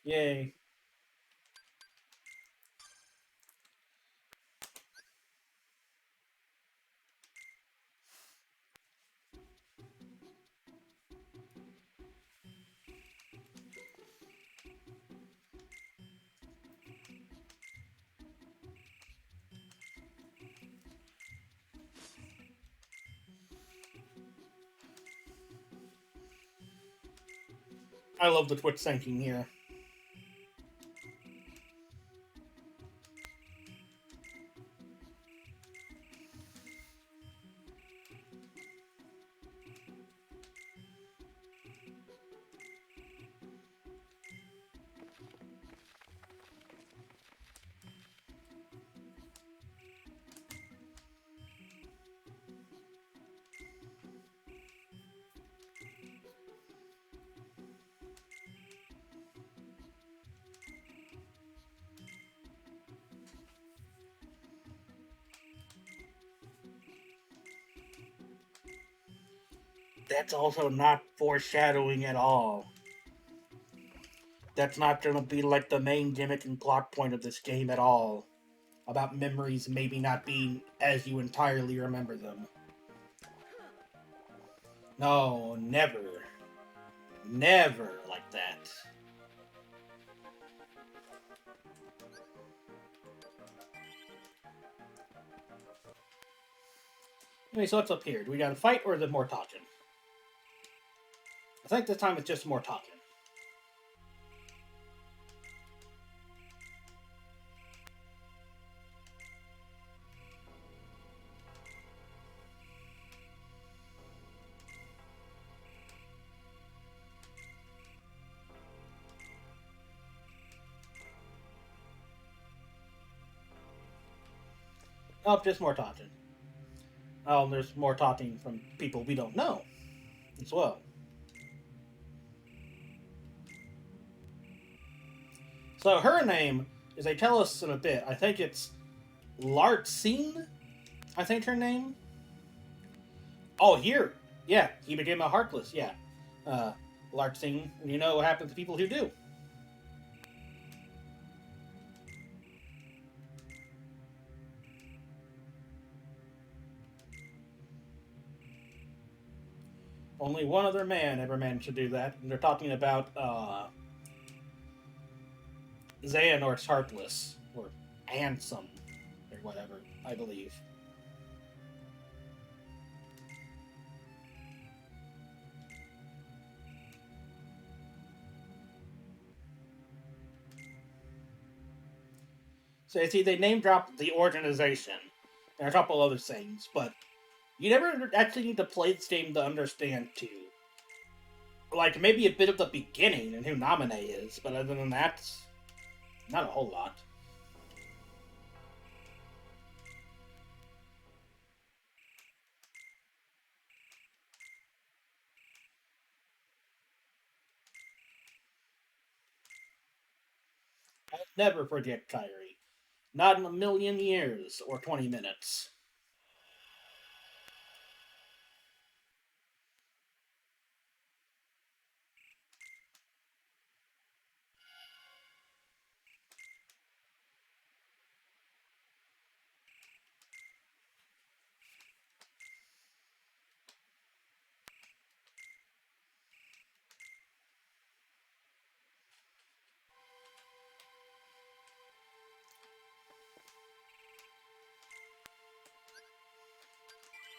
Speaker 1: Yay. I love the Twitch thinking here. That's also not foreshadowing at all. That's not going to be like the main gimmick and plot point of this game at all. About memories maybe not being as you entirely remember them. No, never. Never like that. Anyway, so what's up here? Do we got a fight or is it more talking? I think this time it's just more talking. Oh, just more talking. Oh, there's more talking from people we don't know as well. So her name, as they tell us in a bit, I think it's Lartzine. I think her name. Oh, here. Yeah, he became a Heartless. Yeah. Lartzine. You know what happens to people who do. Only one other man ever managed to do that, and they're talking about Xehanort's Heartless, or Ansem, or whatever, I believe. So, see, they name dropped the organization, and a couple other things, but you never actually need to play this game to understand, too. Like, maybe a bit of the beginning and who Naminé is, but other than that, not a whole lot. I'll never forget Kyrie. Not in a million years or 20 minutes.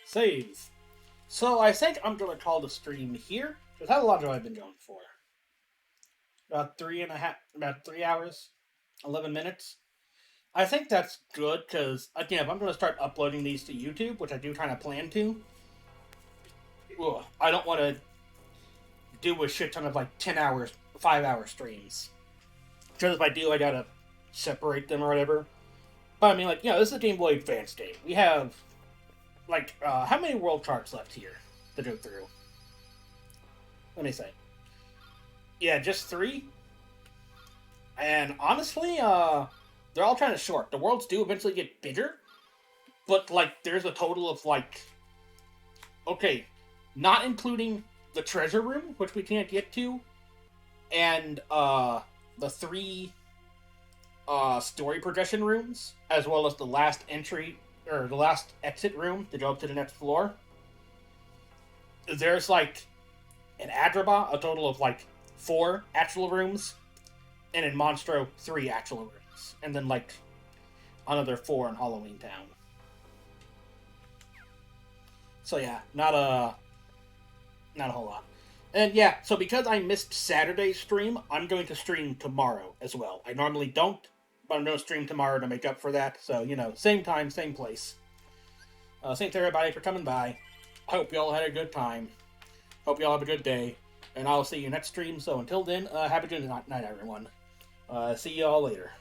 Speaker 1: Save. So I think I'm going to call the stream here. Because how long have I been going for? About 3.5, about 3 hours, 11 minutes. I think that's good because, again, if I'm going to start uploading these to YouTube, which I do kind of plan to, I don't want to do a shit ton of like 10 hours, 5-hour streams. Because if I do, I gotta separate them or whatever. But I mean, like, this is a Game Boy Advance game. We have, like, how many world charts left here to go through? Let me say. Yeah, just 3. And honestly, they're all kind of short. The worlds do eventually get bigger, but like there's a total of like, okay, not including the treasure room, which we can't get to, and the three story progression rooms, as well as the last entry or the last exit room to go up to the next floor. There's like in Adraba a total of like 4 actual rooms, and in Monstro 3 actual rooms, and then like another 4 in Halloween Town. So yeah, not a whole lot. And yeah, so because I missed Saturday's stream, I'm going to stream tomorrow as well. I normally don't, but I'm going to stream tomorrow to make up for that. So, same time, same place. Thanks everybody for coming by. I hope you all had a good time. Hope you all have a good day. And I'll see you next stream. So until then, have a good night, everyone. See you all later.